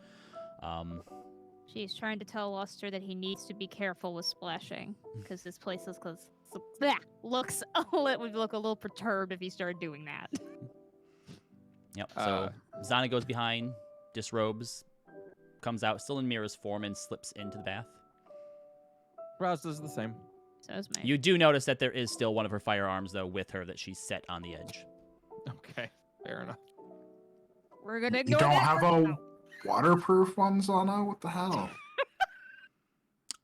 She's trying to tell Luster that he needs to be careful with splashing because this place would look a little perturbed if he started doing that. Yep. So Zana goes behind, disrobes, comes out still in Mira's form, and slips into the bath. Raz does the same. So is my. You do notice that there is still one of her firearms, though, with her that she's set on the edge. Okay, fair enough. We're gonna You ignore don't that have for a now. waterproof one, Zana? What the hell?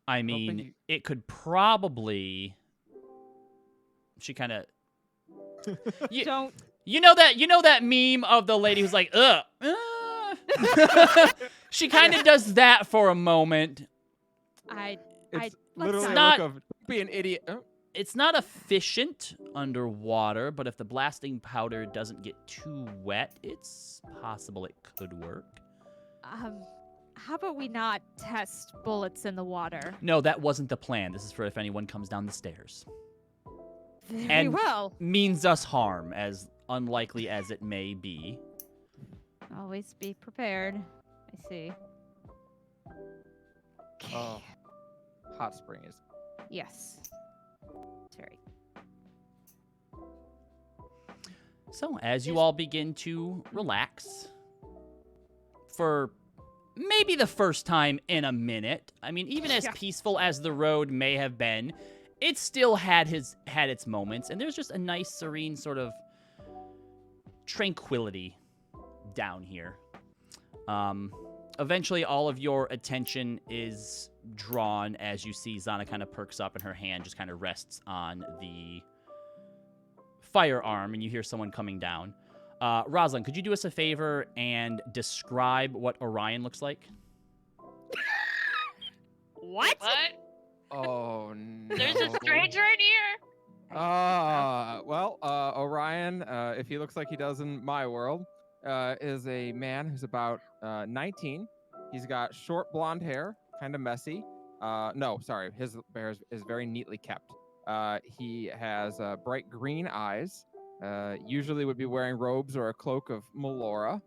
I think mean, you- it could probably. She kind of. Don't. You know that meme of the lady who's like, ugh. She kind of does that for a moment. I. It's let's literally a not- look of, don't be an idiot. Oh, It's not efficient underwater, but if the blasting powder doesn't get too wet, it's possible it could work. How about we not test bullets in the water? No, that wasn't the plan. This is for if anyone comes down the stairs. Very And well. means us harm, as unlikely as it may be. Always be prepared. I see. Oh, hot spring is. Yes. Very. So, as you all begin to relax, for maybe the first time in a minute, I mean, even as Yeah. peaceful as the road may have been, it still had its moments, and there's just a nice, serene sort of tranquility down here. Eventually, all of your attention is drawn as you see Zana kind of perks up and her hand just kind of rests on the firearm, and you hear someone coming down. Rosalind, could you do us a favor and describe what Orion looks like? What? What? Oh no. There's a stranger in here. Well, Orion, if he looks like he does in my world, is a man who's about 19. He's got short blonde hair, kind of messy. No, sorry, his hair is very neatly kept. He has bright green eyes. Usually would be wearing robes or a cloak of Melora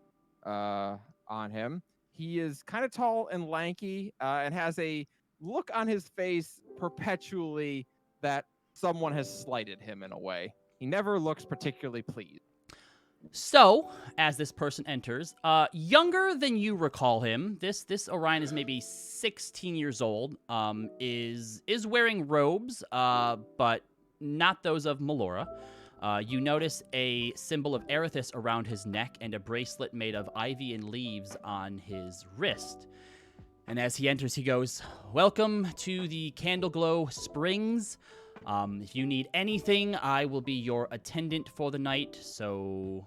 on him. He is kind of tall and lanky and has a look on his face perpetually that someone has slighted him in a way. He never looks particularly pleased. So, as this person enters, younger than you recall him, this Orion is maybe 16 years old, is wearing robes, but not those of Melora. You notice a symbol of Erithus around his neck and a bracelet made of ivy and leaves on his wrist. And as he enters, he goes, "Welcome to the Candleglow Springs. If you need anything, I will be your attendant for the night, so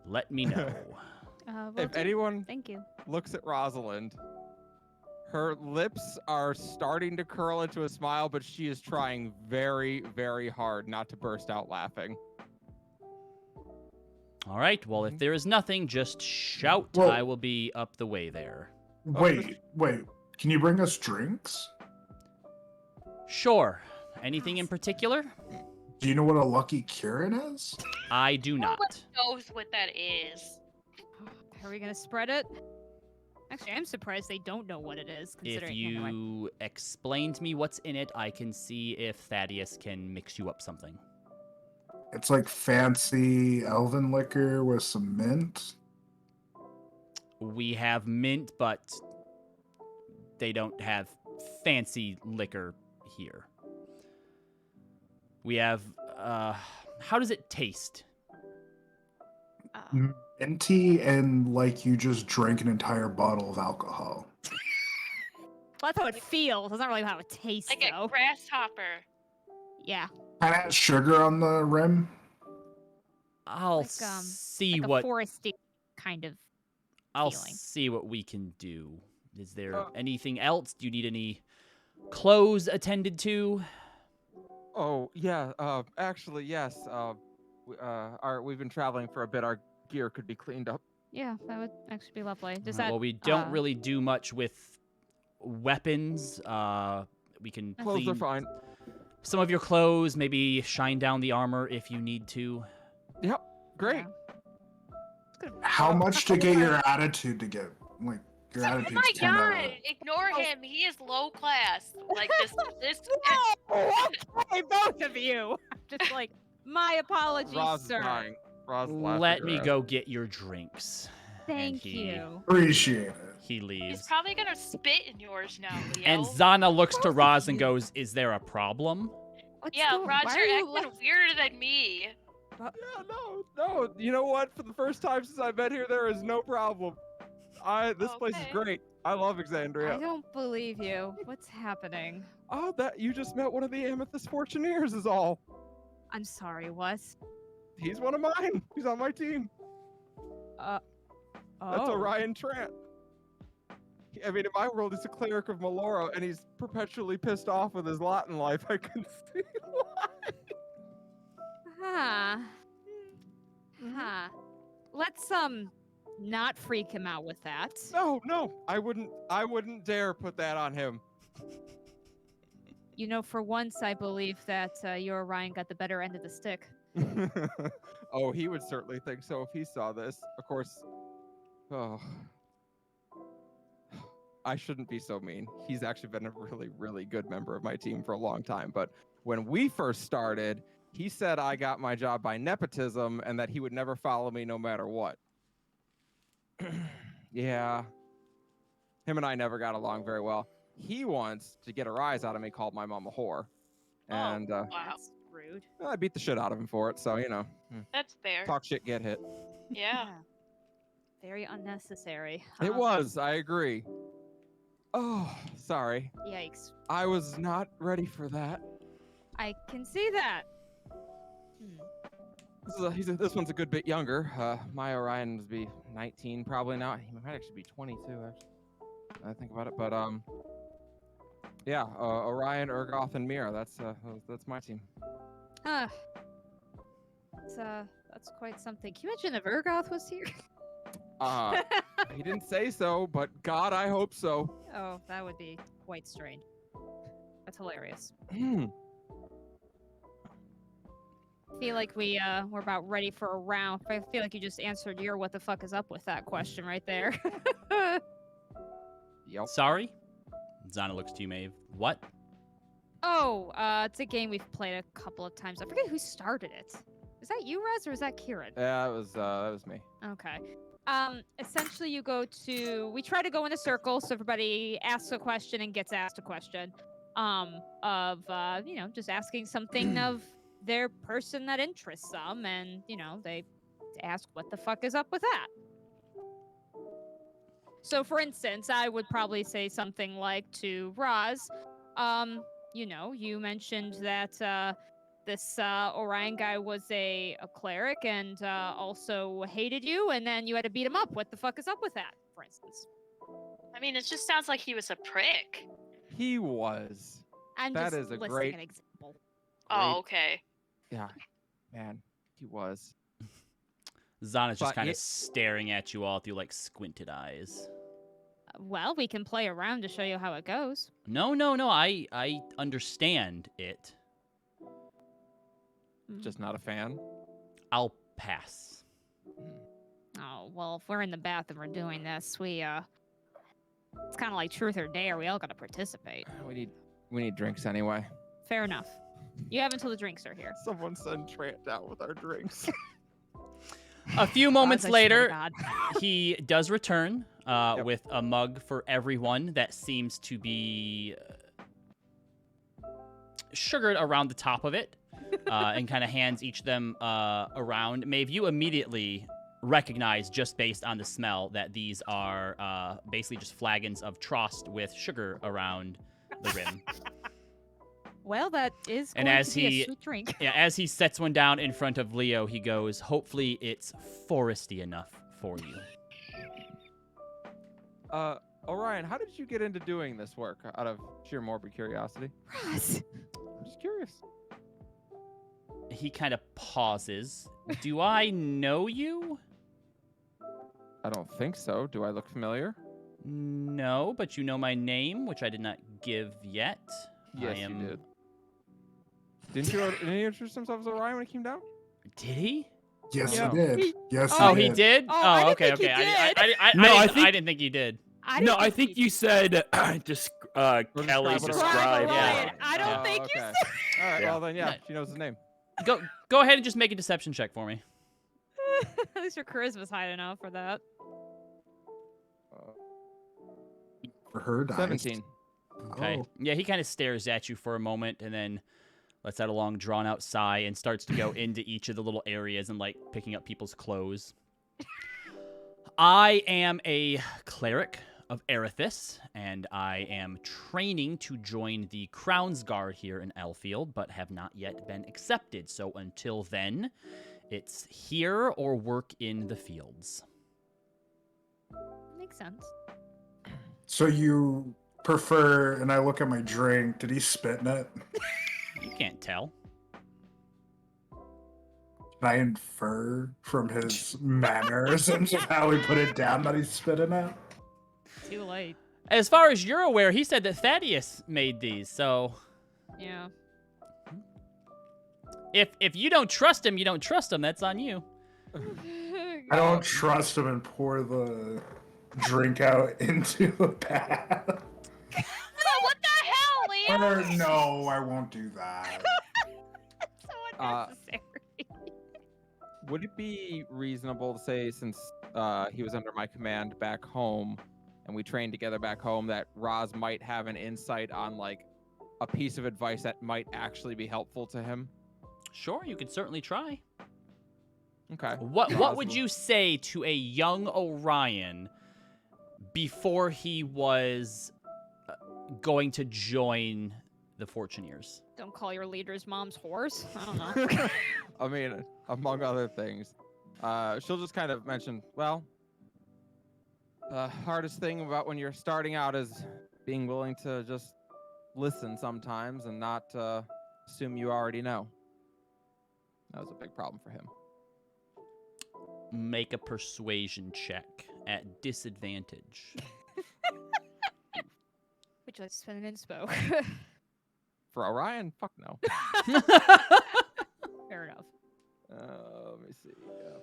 let me know." If anyone Thank you. looks at Rosalind, her lips are starting to curl into a smile, but she is trying very, very hard not to burst out laughing. All right, well, if there is nothing, just shout. Well- I will be up the way there. Wait. Can you bring us drinks? Sure. Anything in particular? Do you know what a Lucky Kieran is? I do not. Knows what that is. Are we gonna spread it? Actually, I'm surprised they don't know what it is. If Considering anyway. you explain to me what's in it, I can see if Thaddeus can mix you up something. It's like fancy elven liquor with some mint. We have mint, but they don't have fancy liquor here. We have, how does it taste? Minty and like you just drank an entire bottle of alcohol. Well, that's how it feels. That's not really how it tastes, Like though. a grasshopper. Yeah. Kind of has sugar on the rim. I'll Like, see like what a foresty kind of I'll feeling. see what we can do. Is there anything else? Do you need any clothes attended to? Oh yeah, actually yes. We've been traveling for a bit. Our gear could be cleaned up. Yeah, that would actually be lovely. Does Well, that? we don't really do much with weapons. We can Clothes are clean fine. some of your clothes, maybe shine down the armor if you need to. Yep, great. Yeah. How much to get your attitude to get like your Oh attitude's my 10 out of god! Ignore him. He is low class. Like this. Okay, both of you. Just like my apologies, Roz is sir. dying. Roz laughing Let her me ass. go get your drinks. Thank he- you. Appreciate it. He He's leaves. probably gonna spit in yours now, Leo. And Zana looks to Roz and goes, "Is there a problem?" What's yeah, going- why Roger are you acting weirder than me. Yeah, no. You know what? For the first time since I've been here, there is no problem. This place is Okay. great. I love I Exandria. don't believe you. What's happening? Oh, that you just met one of the Amethyst Fortuneers is all. I'm sorry, what? He's one of mine. He's on my team. Oh. That's Orion Trant. I mean, in my world, he's a cleric of Melora, and he's perpetually pissed off with his lot in life. I can see why. Huh. Huh. Let's not freak him out with that. No, I wouldn't dare put that on him. You know, for once, I believe that your Orion got the better end of the stick. Oh, he would certainly think so if he saw this. Of course. Oh. I shouldn't be so mean. He's actually been a really, really good member of my team for a long time. But when we first started, he said I got my job by nepotism and that he would never follow me no matter what. Yeah. Him and I never got along very well. He wants to get a rise out of me, called my mom a whore. And Wow. That's rude. I beat the shit out of him for it. So, you know, That's fair. talk shit, get hit. Yeah. Very unnecessary. It was, I agree. Oh, sorry. Yikes. I was not ready for that. I can see that. This one's a good bit younger. My Orion would be 19 probably now. He might actually be 22 actually. I think about it, but yeah, Orion, Urgoth, and Mira. That's my team. Huh. That's quite something. Can you imagine if Urgoth was here? He didn't say so, but God, I hope so. Oh, that would be quite strange. That's hilarious. Hmm. I feel like we're about ready for a round. I feel like you just answered your "what the fuck is up" with that question right there. Yep. Sorry? Zana looks to you, Maeve. What? Oh, it's a game we've played a couple of times. I forget who started it. Is that you, Rez, or is that Kieran? Yeah, that was me. Okay. Essentially we try to go in a circle so everybody asks a question and gets asked a question. Just asking something of their person that interests them, and, they ask what the fuck is up with that. So, for instance, I would probably say something like to Roz, you mentioned that this Orion guy was a cleric and also hated you, and then you had to beat him up. What the fuck is up with that, for instance? I mean, it just sounds like he was a prick. He was. I'm That just is a listing great- an example. Oh, okay. Yeah, man, he was. Zana's just But kind it- of staring at you all through like squinted eyes. Well, we can play around to show you how it goes. No, I understand it. Just not a fan. I'll pass. Oh, well, if we're in the bathroom, we're doing this. It's kind of like truth or dare. We all got to participate. We need drinks anyway. Fair enough. You have until the drinks are here. Someone send Trant out with our drinks. A few moments Roz, I swear to later, God. he does return Yep. with a mug for everyone that seems to be sugared around the top of it, and kind of hands each of them around. Maeve, you immediately recognize, just based on the smell, that these are basically just flagons of Trost with sugar around the rim. Well, that is And going as to be he- a sweet drink. Yeah, as he sets one down in front of Leo, he goes, "Hopefully it's foresty enough for you." Orion, how did you get into doing this work? Out of sheer morbid curiosity. Roz. I'm just curious. He kind of pauses. Do I know you? I don't think so. Do I look familiar? No, but you know my name, which I did not give yet. Yes, I am... you did. Didn't he introduce himself as Orion when he came down? Did he? Yes, Yeah. he did. Yes, Oh, he he did? Oh, I didn't okay, think he okay. did. No, I I think- didn't think you did. No, I think you said Kelly describe what Describe described. Orion. Yeah. I don't Oh, think you okay. said. All right, Yeah. well then, yeah, No. she knows his name. Go ahead and just make a deception check for me. At least your charisma's high enough for that. For her dice. 17. Okay. Oh, Yeah, he kind of stares at you for a moment and then lets out a long, drawn-out sigh and starts to go into each of the little areas and, like, picking up people's clothes. I am a cleric of Erithus, and I am training to join the Crown's Guard here in Elfield, but have not yet been accepted. So until then, it's here or work in the fields. Makes sense. So you prefer, and I look at my drink, did he spit in it? You can't tell. Can I infer from his mannerisms of how he put it down that he spit in it? Too late. As far as you're aware, he said that Thaddeus made these, so Yeah. if you don't trust him, you don't trust him. That's on you. I don't trust him and pour the drink out into the bath. What the hell, Leo? Or, no, I won't do that. So unnecessary. Would it be reasonable to say, since he was under my command back home, and we trained together back home, that Roz might have an insight on like a piece of advice that might actually be helpful to him? Sure, you could certainly try. Okay. What would you say to a young Orion before he was going to join the Fortuneers? Don't call your leader's mom's horse. I don't know. I mean, among other things, she'll just kind of mention, well, the hardest thing about when you're starting out is being willing to just listen sometimes and not assume you already know. That was a big problem for him. Make a persuasion check at disadvantage. Would you like to spend an inspo? For Orion? Fuck no. Fair enough. Let me see.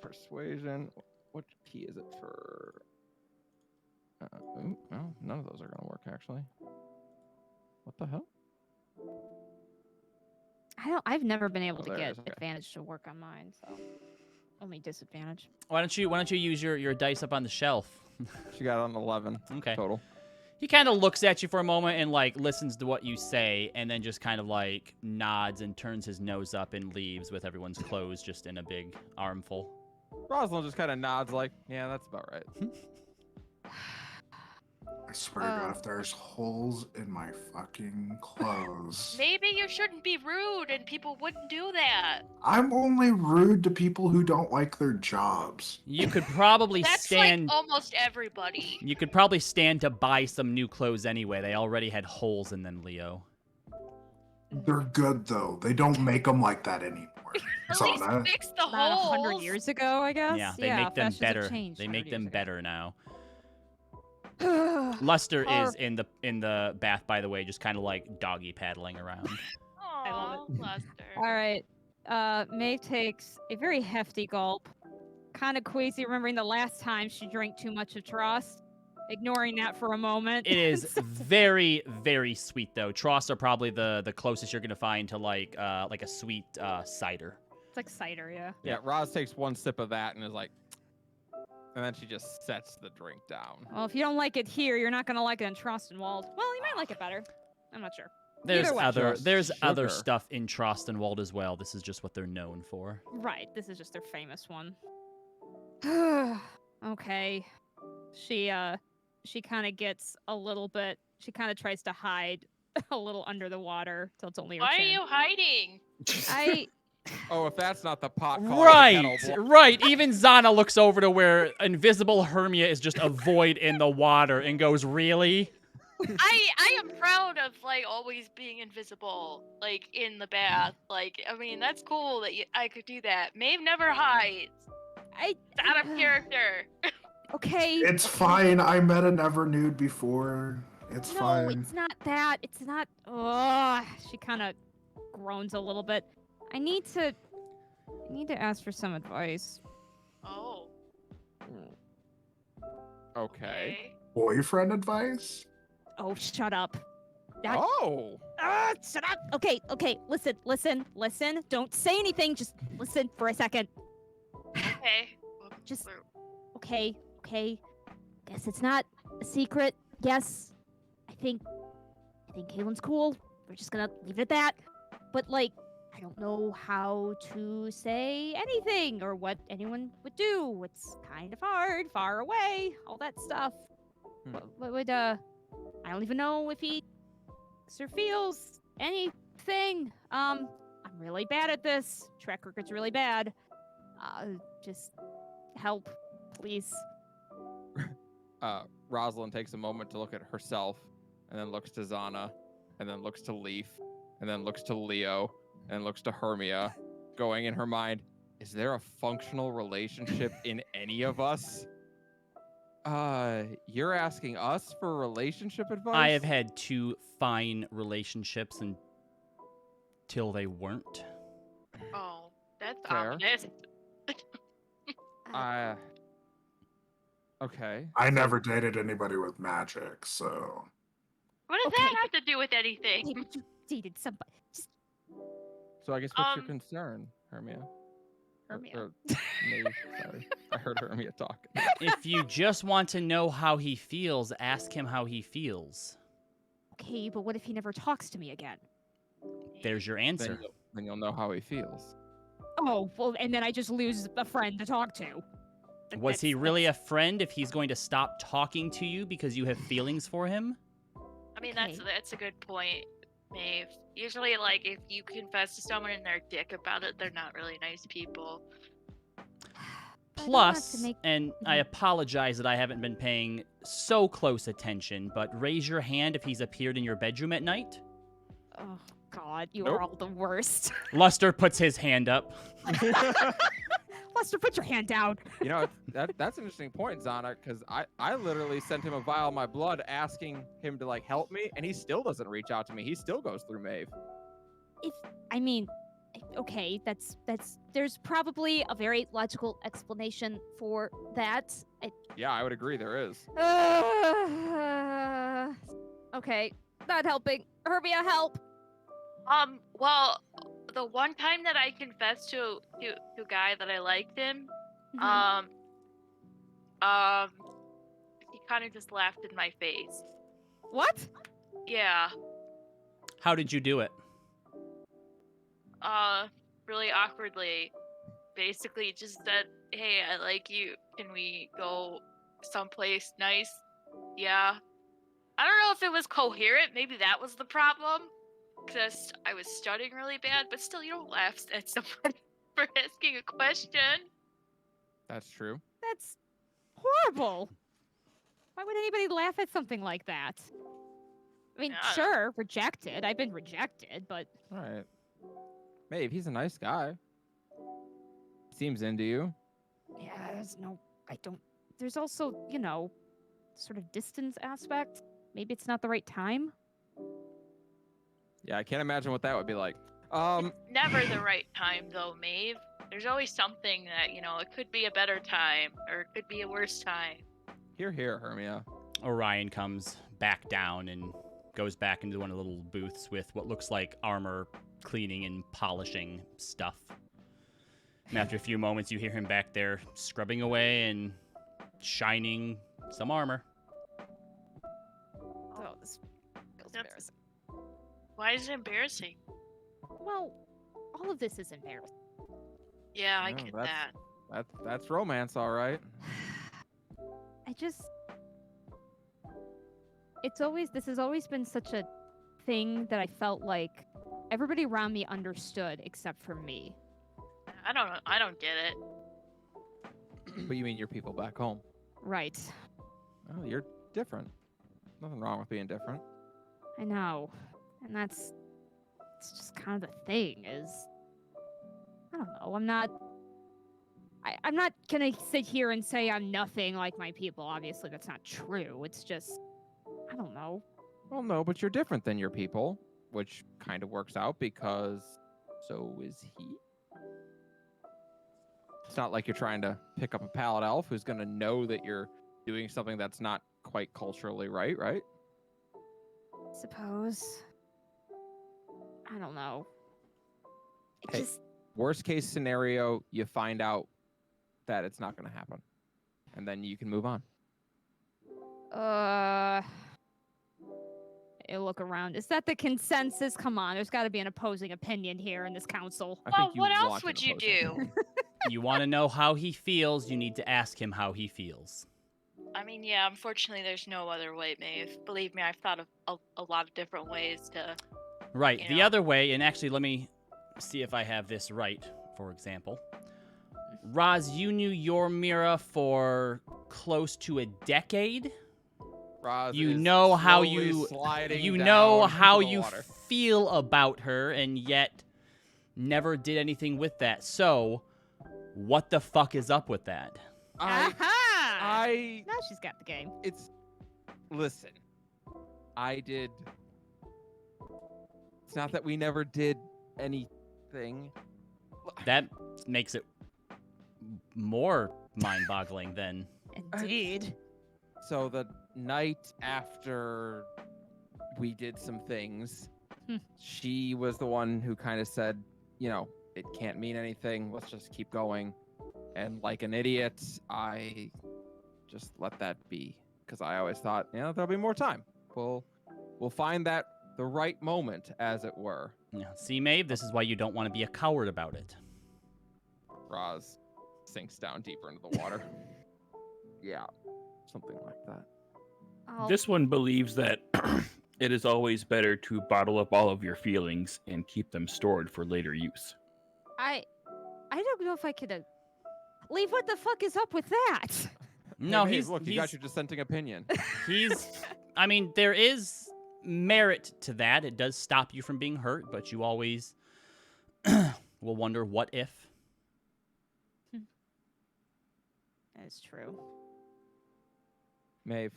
Persuasion. What key is it for? No, none of those are going to work, actually. What the hell? I've never been able to there it get is, okay. advantage to work on mine, so only disadvantage. Why don't you use your dice up on the shelf? She got an 11 Okay. total. He kind of looks at you for a moment and like listens to what you say, and then just kind of like nods and turns his nose up and leaves with everyone's clothes just in a big armful. Rosalind just kind of nods like, yeah, that's about right. I swear to God, if there's holes in my fucking clothes. Maybe you shouldn't be rude and people wouldn't do that. I'm only rude to people who don't like their jobs. You could probably That's stand. like almost everybody. You could probably stand to buy some new clothes anyway. They already had holes in them, Leo. They're good, though. They don't make them like that anymore. At least Zana. fix the About holes. 100 years ago, I guess. Yeah, they make them fashions have better. changed They 100 make them years ago. better now. Luster is in the bath, by the way, just kind of like doggy paddling around. I love Aw, Lester. All right. Maeve takes a very hefty gulp, kind of queasy, remembering the last time she drank too much of Trost. Ignoring that for a moment. It is very, very sweet though. Tross are probably the closest you're gonna find to like a sweet cider. It's like cider, yeah. Yeah, Roz takes one sip of that and is like, and then she just sets the drink down. Well, if you don't like it here, you're not gonna like it in Trostenwald. Well, you might like it better. I'm not sure. There's Either way. there's Just other sugar. stuff in Trostenwald as well. This is just what they're known for. Right, this is just their famous one. Okay. She kind of gets a little bit. She kind of tries to hide a little under the water till it's only her Why are chin. you hiding? Oh, if that's not the pot calling the Right, kettle black. right. Even Zana looks over to where invisible Hermia is just a void in the water and goes, "Really?" I am proud of like always being invisible, like in the bath. Like I mean that's cool that I could do that. Maeve never hides. It's out of character. Okay. It's fine. I met a never nude before. It's No, fine. it's not that. It's not. Ugh. She kind of groans a little bit. I need to ask for some advice. Oh. Okay. Boyfriend advice? Oh, shut up. That- Oh! Shut up. Okay. Listen. Don't say anything. Just listen for a second. Okay. Just- Okay. Guess it's not a secret. Yes. I think Caitlin's cool. We're just gonna leave it at that. But like, I don't know how to say anything or what anyone would do. It's kind of hard, far away, all that stuff. What would I don't even know if he thinks or feels anything. I'm really bad at this. Track record's really bad. Just help, please. Rosalind takes a moment to look at herself, and then looks to Zana, and then looks to Leaf, and then looks to Leo, and then looks to Hermia, going in her mind, is there a functional relationship in any of us? You're asking us for relationship advice? I have had 2 fine relationships until they weren't. Oh, that's Fair. ominous. Okay. I never dated anybody with magic, so What does Okay, that have to do with anything? Hey, but you dated somebody. Just So I guess what's your Um, concern, Hermia? Hermia. Maeve, sorry. I heard Hermia talking. If you just want to know how he feels, ask him how he feels. Okay, but what if he never talks to me again? There's your Then answer. you'll know how he feels. Oh, well, and then I just lose a friend to talk to. Was he really a friend if he's going to stop talking to you because you have feelings for him? I mean, Okay. that's a good point, Maeve. Usually, like, if you confess to someone and they're a dick about it, they're not really nice people. I don't want to Plus, make- and I apologize that I haven't been paying so close attention, but raise your hand if he's appeared in your bedroom at night. Oh, God, you Nope. are all the worst. Luster puts his hand up. Lester, put your hand down. You know, that's an interesting point, Zana, because I literally sent him a vial of my blood asking him to, like, help me, and he still doesn't reach out to me. He still goes through Maeve. I mean, okay, there's probably a very logical explanation for that. Yeah, I would agree there is. Okay, not helping. Hermia, help. Well, the one time that I confessed to a guy that I liked him, Mhm. he kind of just laughed in my face. What? Yeah. How did you do it? Really awkwardly. Basically just said, hey, I like you. Can we go someplace nice? Yeah. I don't know if it was coherent. Maybe that was the problem. Because I was studying really bad, but still, you don't laugh at someone for asking a question. That's true. That's horrible. Why would anybody laugh at something like that? I mean, Yeah. sure, rejected. I've been rejected, but All right. Maeve, he's a nice guy. Seems into you. yeah, I don't. There's also, sort of distance aspect. Maybe it's not the right time. Yeah, I can't imagine what that would be like. It's never the right time, though, Maeve. There's always something that, it could be a better time, or it could be a worse time. Here, Hermia. Orion comes back down and goes back into one of the little booths with what looks like armor cleaning and polishing stuff. And after a few moments, you hear him back there scrubbing away and shining some armor. Oh, this feels That's- embarrassing. Why is it embarrassing? Well, all of this is embarrassing. Yeah, I No, get that's- that. That's romance, all right. This has always been such a thing that I felt like everybody around me understood except for me. I don't get it. But you mean your people back home? Right. Oh, you're different. Nothing wrong with being different. I know. And it's just kind of the thing is, I don't know. I'm not gonna sit here and say I'm nothing like my people. Obviously, that's not true. It's just, I don't know. Well, no, but you're different than your people, which kind of works out because so is he. It's not like you're trying to pick up a pallet elf who's going to know that you're doing something that's not quite culturally right? Suppose. I don't know. It Hey. just, Worst case scenario, you find out that it's not going to happen. And then you can move on. I look around. Is that the consensus? Come on, there's got to be an opposing opinion here in this council. I Well, think you what else want would an you opposing. do? You want to know how he feels, you need to ask him how he feels. I mean, yeah, unfortunately, there's no other way, Maeve. Believe me, I've thought of a lot of different ways to. Right, You the know. other way, and actually let me see if I have this right, for example. Roz, you knew your Mira for close to a decade. Roz You is know how slowly you sliding know down how into the you water. feel about her, and yet never did anything with that. So, what the fuck is up with that? I Now she's got the game. listen. It's not that we never did anything. That makes it more mind-boggling than. Indeed. So the night after we did some things, she was the one who kind of said, it can't mean anything. Let's just keep going. And like an idiot, I just let that be because I always thought, there'll be more time. We'll find the right moment, as it were. Yeah. See, Maeve, this is why you don't want to be a coward about it. Roz sinks down deeper into the water. Yeah, something like that. This one believes that it is always better to bottle up all of your feelings and keep them stored for later use. I don't know if I could. Leave. What the fuck is up with that? No, Hey, Maeve, he's look. You got your dissenting opinion. I mean, there is merit to that. It does stop you from being hurt, but you always will wonder what if. That is true. Maeve,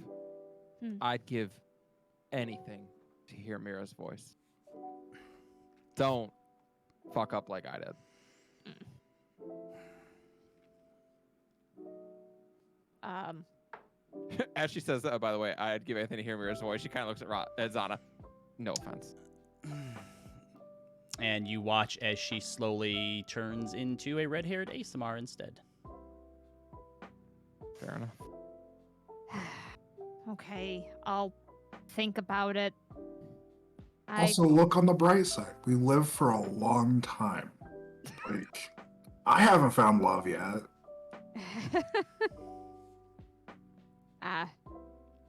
Hmm. I'd give anything to hear Mira's voice. Don't fuck up like I did. As she says that, by the way, I'd give anything to hear Mira's voice. She kind of looks at Zana. No offense. And you watch as she slowly turns into a red-haired ASMR instead. Fair enough. Okay, I'll think about it. Also, look on the bright side. We live for a long time. Like, I haven't found love yet.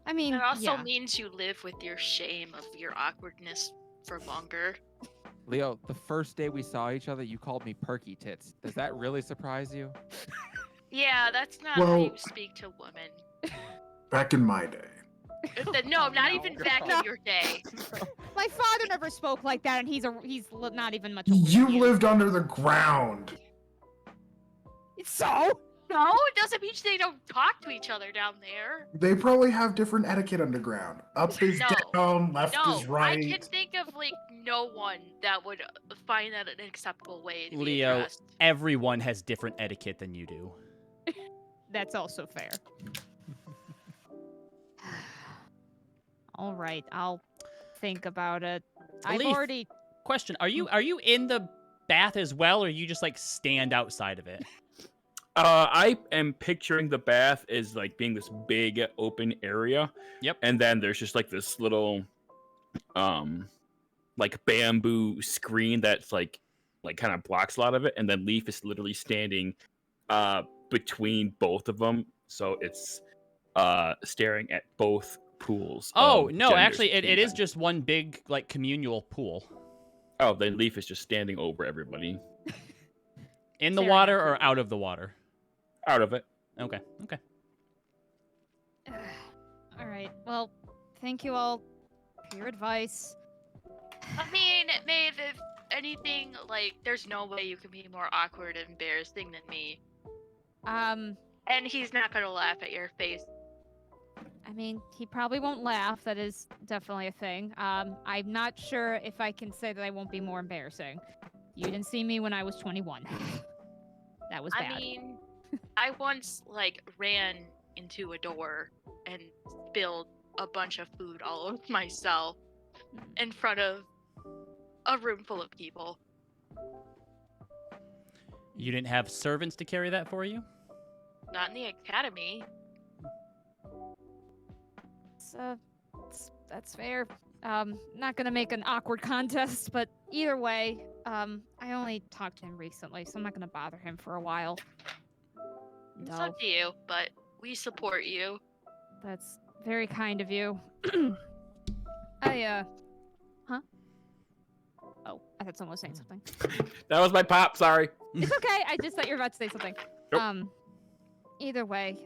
I mean, It also yeah. means you live with your shame of your awkwardness for longer. Leo, the first day we saw each other, you called me perky tits. Does that really surprise you? Yeah, that's not how you Well- speak to women. Back in my day. No, not even back No. in your day. My father never spoke like that, and he's not even much. You lived under the ground. So? No, it doesn't mean they don't talk to each other down there. They probably have different etiquette underground. Up is No. down, left No, is right. I can think of no one that would find that an acceptable way to be Leo, addressed. everyone has different etiquette than you do. That's also fair. All right, I'll think about it. I've Leaf. already. Question: Are you in the bath as well, or you just stand outside of it? I am picturing the bath as being this big open area. Yep. And then there's just this little bamboo screen that's kind of blocks a lot of it, and then Leaf is literally standing between both of them, so it's staring at both pools. Oh of no, genders actually, it between is them. just one big communal pool. Oh, then Leaf is just standing over everybody. In the Staring water at or people. out of the water? Out of it. Okay. All right. Well, thank you all for your advice. I mean, Maeve, if anything, there's no way you can be more awkward and embarrassing than me. And he's not gonna laugh at your face. I mean, he probably won't laugh. That is definitely a thing. I'm not sure if I can say that I won't be more embarrassing. You didn't see me when I was 21. That was bad. I mean, I once ran into a door and spilled a bunch of food all over myself in front of a room full of people. You didn't have servants to carry that for you? Not in the academy. That's fair. Not gonna make an awkward contest, but either way, I only talked to him recently, so I'm not gonna bother him for a while. It's No, up to you, but we support you. that's very kind of you. Huh? Oh, I thought someone was saying something. That was my pop. Sorry. It's okay. I just thought you were about to say something. Nope. Either way,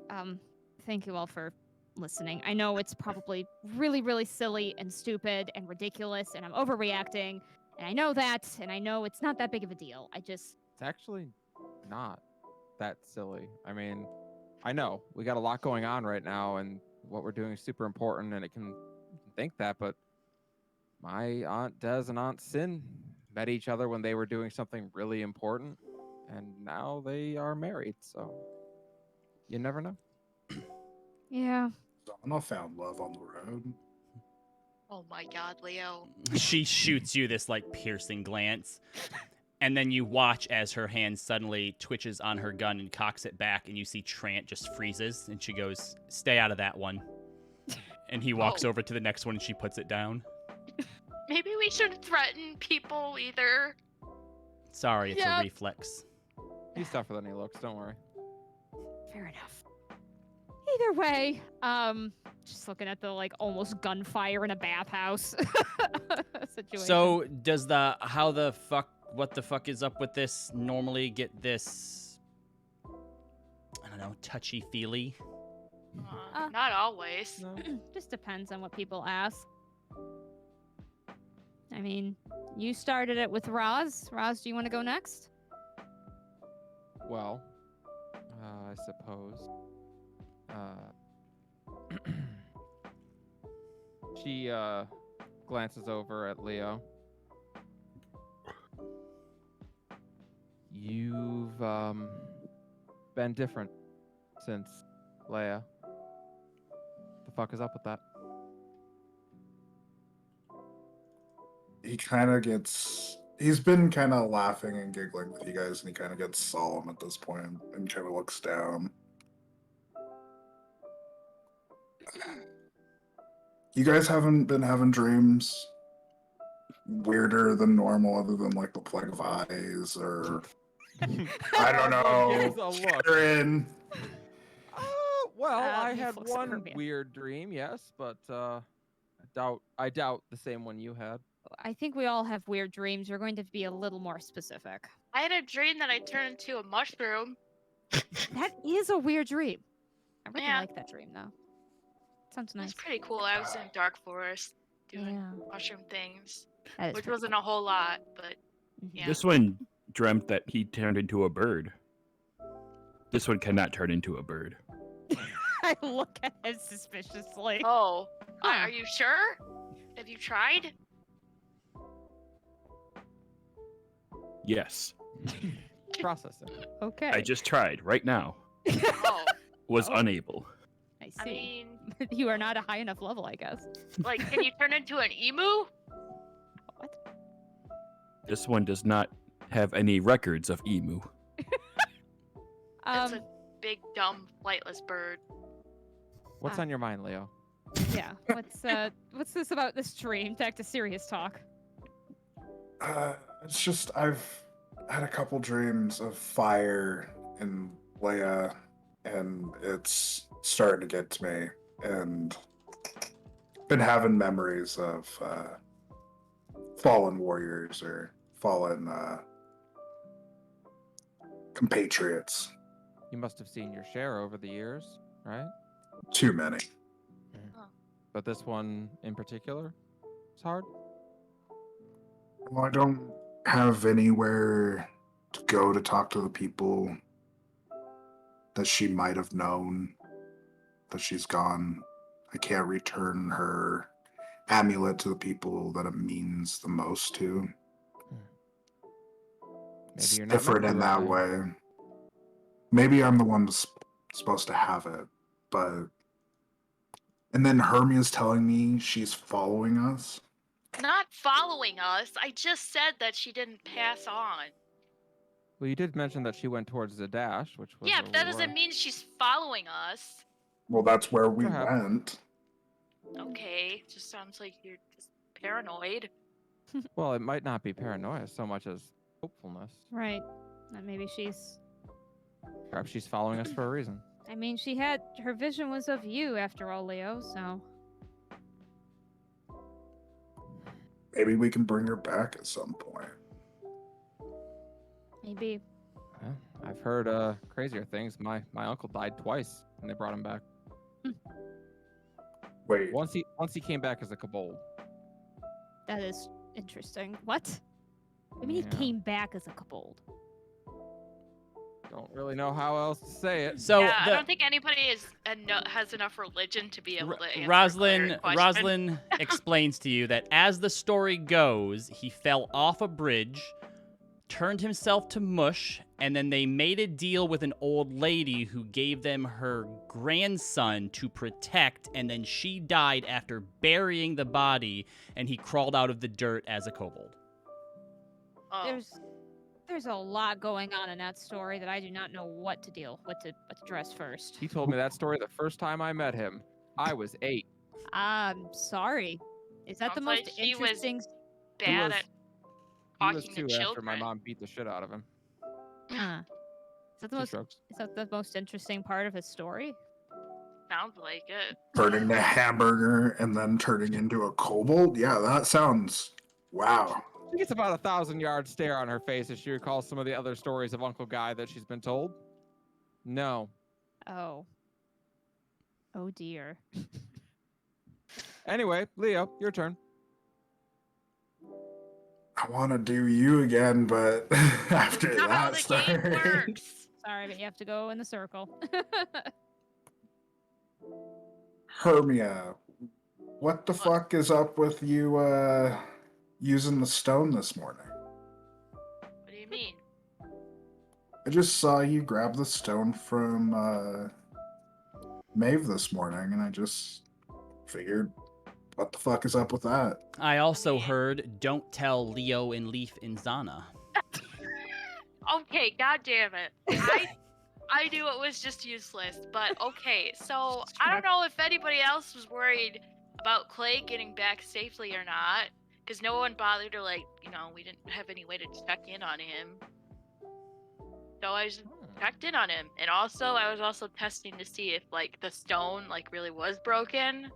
thank you all for listening. I know it's probably really, really silly and stupid and ridiculous, and I'm overreacting, and I know that, and I know it's not that big of a deal. It's actually not that silly. I mean, I know we got a lot going on right now, and what we're doing is super important, and you can think that, but my Aunt Des and Aunt Sin met each other when they were doing something really important, and now they are married, so you never know. Yeah. Zana found love on the road. Oh my God, Leo. She shoots you this like piercing glance, and then you watch as her hand suddenly twitches on her gun and cocks it back, and you see Trant just freezes, and she goes, "Stay out of that one." And he walks over to the next one, and she puts it down. Maybe we shouldn't threaten people either. Sorry, it's a reflex. He's tougher than he looks. Don't worry. Fair enough. Either way, just looking at the like almost gunfire in a bathhouse situation. So does what the fuck is up with this normally get this, I don't know, touchy-feely? Not always. No. just depends on what people ask. I mean, you started it with Roz. Roz, do you want to go next? Well, I suppose. She glances over at Leo. You've been different since Leia. The fuck is up with that? He's been kind of laughing and giggling with you guys, and he kind of gets solemn at this point and kind of looks down. You guys haven't been having dreams weirder than normal, other than like the plague of eyes, or I don't Gives a know, look. Karen. Well, I he had looks at one Hermia. weird dream, yes, but I doubt the same one you had. I think we all have weird dreams. You're going to be a little more specific. I had a dream that I turned into a mushroom. That is a weird dream. I really Yeah. like that dream, though. Sounds It nice. was pretty cool. I was in dark forest doing Yeah, mushroom things, that is which pretty wasn't a whole lot, but cool. yeah. This one dreamt that he turned into a bird. This one cannot turn into a bird. I look at him suspiciously. Oh, Huh. are you sure? Have you tried? Yes, Processing. Okay. I just tried right now. Oh, Was Oh. unable. I see. I mean, You are not a high enough level, I guess. like, can you turn into an emu? What? This one does not have any records of emu. It's a big, dumb, flightless bird. What's on your mind, Leo? Yeah. What's this about this dream? Back to serious talk. It's just I've had a couple dreams of fire and Leia, and it's starting to get to me, and been having memories of fallen warriors or fallen compatriots. You must have seen your share over the years, right? Too many. But this one in particular is hard. Well, I don't have anywhere to go to talk to the people that she might have known that she's gone. I can't return her amulet to the people that it means the most to. It's Maybe you're not different meant in to that rely. way. Maybe I'm the one that's supposed to have it, but... And then Hermia's telling me she's following us. Not following us. I just said that she didn't pass on. Well, you did mention that she went towards the dash, which was Yeah, where but that we doesn't were. mean she's following us. Well, that's where we Perhaps. went. Okay, just sounds like you're just paranoid. Well, it might not be paranoia so much as hopefulness. Right. Maybe she's. Perhaps she's following us for a reason. I mean, her vision was of you after all, Leo. So Maybe we can bring her back at some point. maybe. Yeah, I've heard crazier things. My uncle died twice and they brought him back. Wait, Once he came back as a kobold. That is interesting. What? I mean, Yeah. he came back as a kobold. Don't really know how else to say it. So yeah, I the, don't think anybody has enough religion to be able to answer a Rosalind, cleric question. Rosalind explains to you that as the story goes, he fell off a bridge, turned himself to mush, and then they made a deal with an old lady who gave them her grandson to protect, and then she died after burying the body, and he crawled out of the dirt as a kobold. Oh. There's a lot going on in that story that I do not know what to address first. He told me that story the first time I met him. I was 8. I'm sorry. Is that the Sounds most like he was interesting? Bad was- at He was talking 2 to after children. my mom beat the shit out of him. Huh. Is that the Two most? strokes. Is that the most interesting part of his story? Sounds like it. turning to hamburger and then turning into a kobold? Yeah, that sounds wow. She gets about 1,000-yard stare on her face as she recalls some of the other stories of Uncle Guy that she's been told. No. Oh. Oh dear. Anyway, Leo, your turn. I want to do you again, but after Not how that the game story. works. Sorry, but you have to go in the circle. Hermia, what the fuck is up with you using the stone this morning? What do you mean? I just saw you grab the stone from Maeve this morning, and I just figured, what the fuck is up with that? I also heard, don't tell Leo and Leaf and Zana. Okay, god damn it. I knew it was just useless, but okay. So I don't know if anybody else was worried about Clay getting back safely or not, because no one bothered to we didn't have any way to check in on him. So I just checked in on him, and also I was also testing to see if the stone really was broken,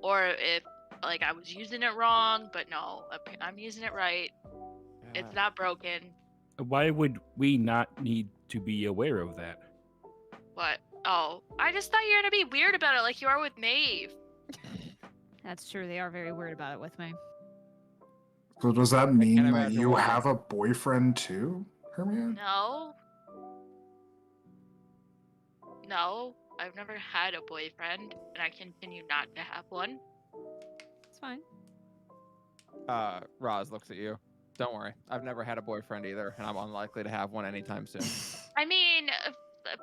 or if I was using it wrong. But no, I'm using it right. It's not broken. Why would we not need to be aware of that? What? Oh, I just thought you were gonna be weird about it like you are with Maeve. That's true. They are very weird about it with me. So does that mean can't that imagine you why. have a boyfriend too, Hermia? No, I've never had a boyfriend, and I continue not to have one. It's fine. Roz looks at you. Don't worry. I've never had a boyfriend either, and I'm unlikely to have one anytime soon. I mean,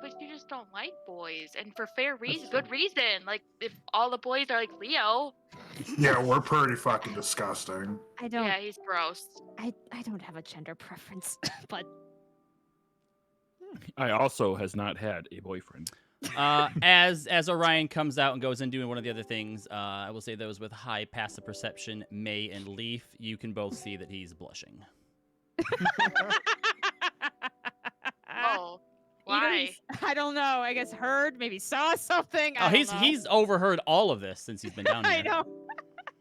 but you just don't like boys, and for fair reason, good reason. If all the boys are like Leo, Yeah, we're pretty fucking disgusting. I don't. yeah, he's gross. I don't have a gender preference, but I also has not had a boyfriend. As Orion comes out and goes in doing one of the other things, I will say those with high passive perception, May and Leaf, you can both see that he's blushing. Oh, Either why? he's- I don't know. I guess heard, maybe saw something. I Oh, don't know. he's overheard all of this since he's been down here. I know.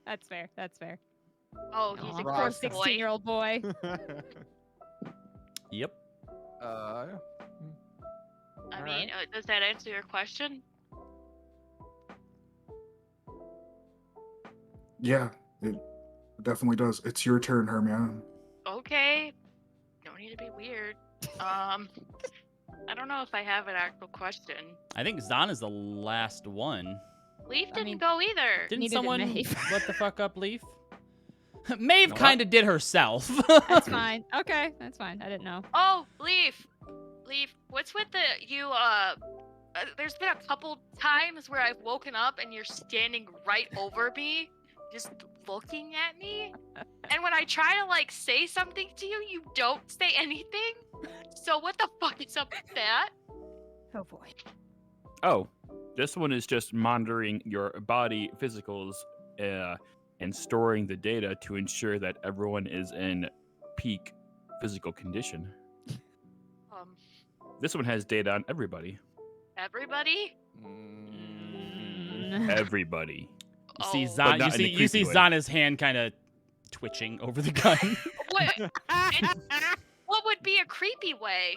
That's fair. That's fair. Oh, he's Aw, a poor gross boy. 16-year-old boy. Yep. Yeah. I All mean, does that answer your question? Yeah, it definitely does. It's your turn, Hermia. Okay. No need to be weird. I don't know if I have an actual question. I think Zana's the last one. Leaf I didn't mean, go either. Didn't Neither did someone Maeve. let the fuck up, Leaf? Maeve What? kind of did herself. That's fine. Okay, that's fine. I didn't know. Oh, Leaf, what's with there's been a couple times where I've woken up and you're standing right over me, just looking at me. And when I try to say something to you, you don't say anything. So what the fuck is up with that? Oh boy. Oh, this one is just monitoring your body physicals and storing the data to ensure that everyone is in peak physical condition. This one has data on everybody. Everybody? Everybody. You see, Oh. But not in a you see creepy way. Zana's hand kind of twitching over the gun. What? What would be a creepy way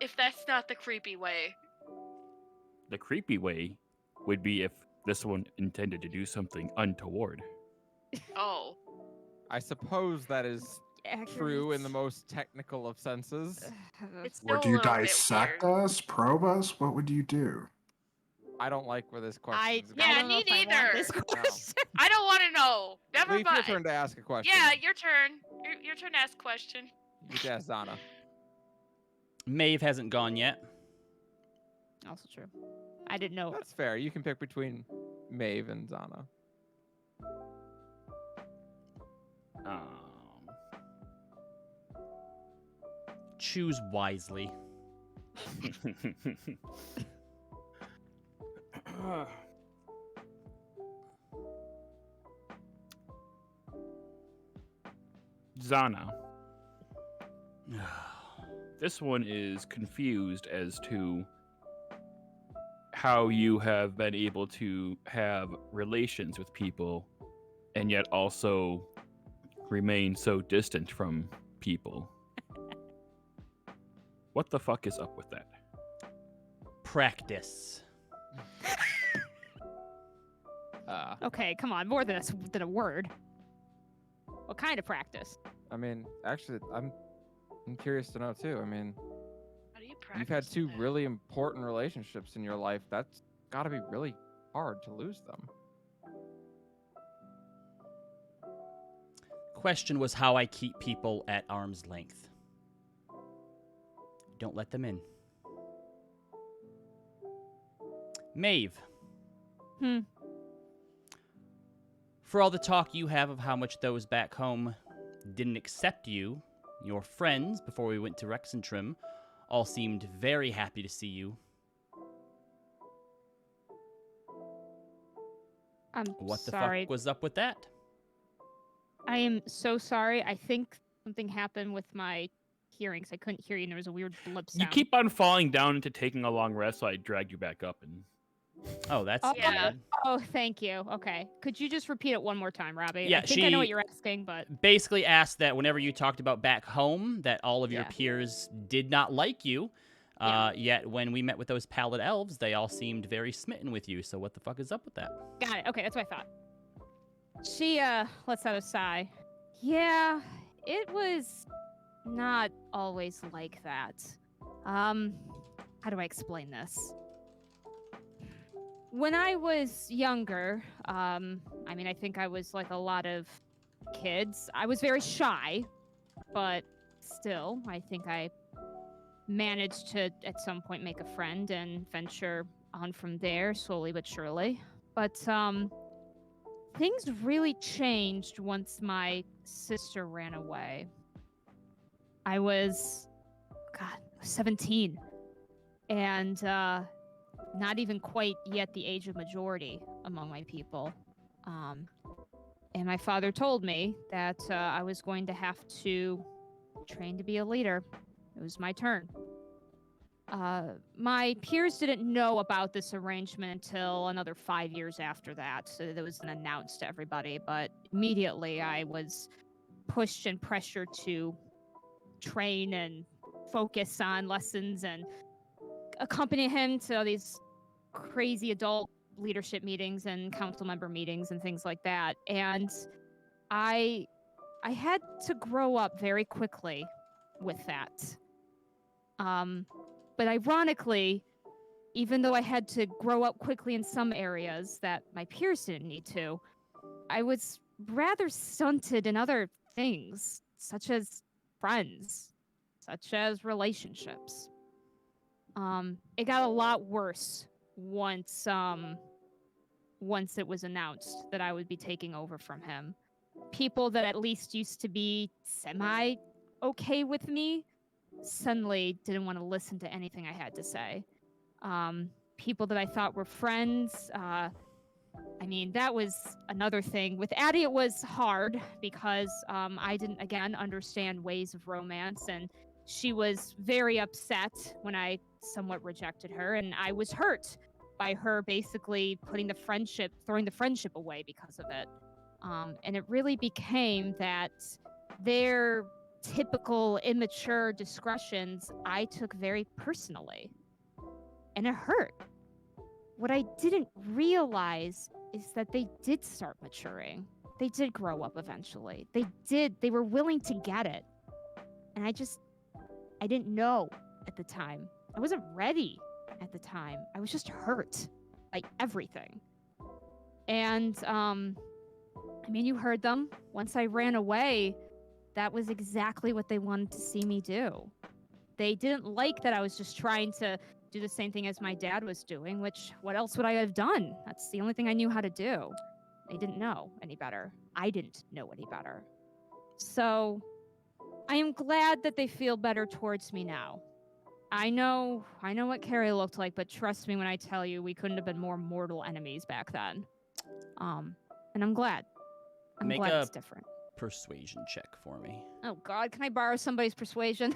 if that's not the creepy way? The creepy way would be if this one intended to do something untoward. Oh. I suppose that is true in the most technical of senses. It's Would still a you little bit dissect weird. us, probe us? What would you do? I don't like where this question is Yeah, I going. don't know me if I want neither. this question. I don't want to know. Never Leaf, your mind. turn to ask a question. Yeah, your turn. Your turn to ask a question. You get to ask Zana. Maeve hasn't gone yet. Also true. I didn't know. That's fair. You can pick between Maeve and Zana. Choose wisely. Zana. This one is confused as to how you have been able to have relations with people and yet also remain so distant from people. What the fuck is up with that? Practice. Okay, come on, more than a word. What kind of practice? I mean, actually, I'm curious to know too. I mean, How do you you've had practice two that? really important relationships in your life. That's got to be really hard to lose them. Question was how I keep people at arm's length. Don't let them in. Maeve. For all the talk you have of how much those back home didn't accept you, your friends, before we went to Exandria, all seemed very happy to see you. I'm What the sorry. fuck was up with that? I am so sorry. I think something happened with my hearing, 'cause I couldn't hear you, and there was a weird blip sound. You keep on falling down into taking a long rest, so I dragged you back up. And Oh, that's Yeah. weird. Oh, thank you. Okay. Could you just repeat it one more time, Robbie? Yeah, I think I know she- what you're asking, but Basically asked that whenever you talked about back home, that all of your Yeah. peers did not like you. Yeah. Yet when we met with those pallid elves, they all seemed very smitten with you. So what the fuck is up with that? got it. Okay, that's what I thought. She lets out a sigh. Yeah, it was not always like that. How do I explain this? When I was younger, I mean, I think I was like a lot of kids. I was very shy, but still, I think I managed to at some point make a friend and venture on from there, slowly but surely. But things really changed once my sister ran away. I was 17, and not even quite yet the age of majority among my people. And my father told me that I was going to have to train to be a leader. It was my turn. My peers didn't know about this arrangement until another 5 years after that, so it was announced to everybody. But immediately I was pushed and pressured to train and focus on lessons and accompany him to these crazy adult leadership meetings and council member meetings and things like that. And I had to grow up very quickly with that. But ironically, even though I had to grow up quickly in some areas that my peers didn't need to, I was rather stunted in other things, such as friends, such as relationships. It got a lot worse once it was announced that I would be taking over from him. People that at least used to be semi okay with me suddenly didn't want to listen to anything I had to say. People that I thought were friends, I mean, that was another thing. With Addie, it was hard because I didn't, again, understand ways of romance, and she was very upset when I somewhat rejected her, and I was hurt by her basically throwing the friendship away because of it. And it really became that their typical immature discretions I took very personally. And it hurt. what I didn't realize is that they did start maturing. They did grow up eventually. They were willing to get it. And I didn't know at the time. I wasn't ready at the time. I was just hurt by everything. And, I mean, you heard them. Once I ran away, that was exactly what they wanted to see me do. They didn't like that I was just trying to do the same thing as my dad was doing, which, what else would I have done? That's the only thing I knew how to do. They didn't know any better. I didn't know any better. So, I am glad that they feel better towards me now. I know what Carrie looked like, but trust me when I tell you, we couldn't have been more mortal enemies back then. And I'm glad. I'm Make glad a it's different. persuasion check for me. Oh God, can I borrow somebody's persuasion?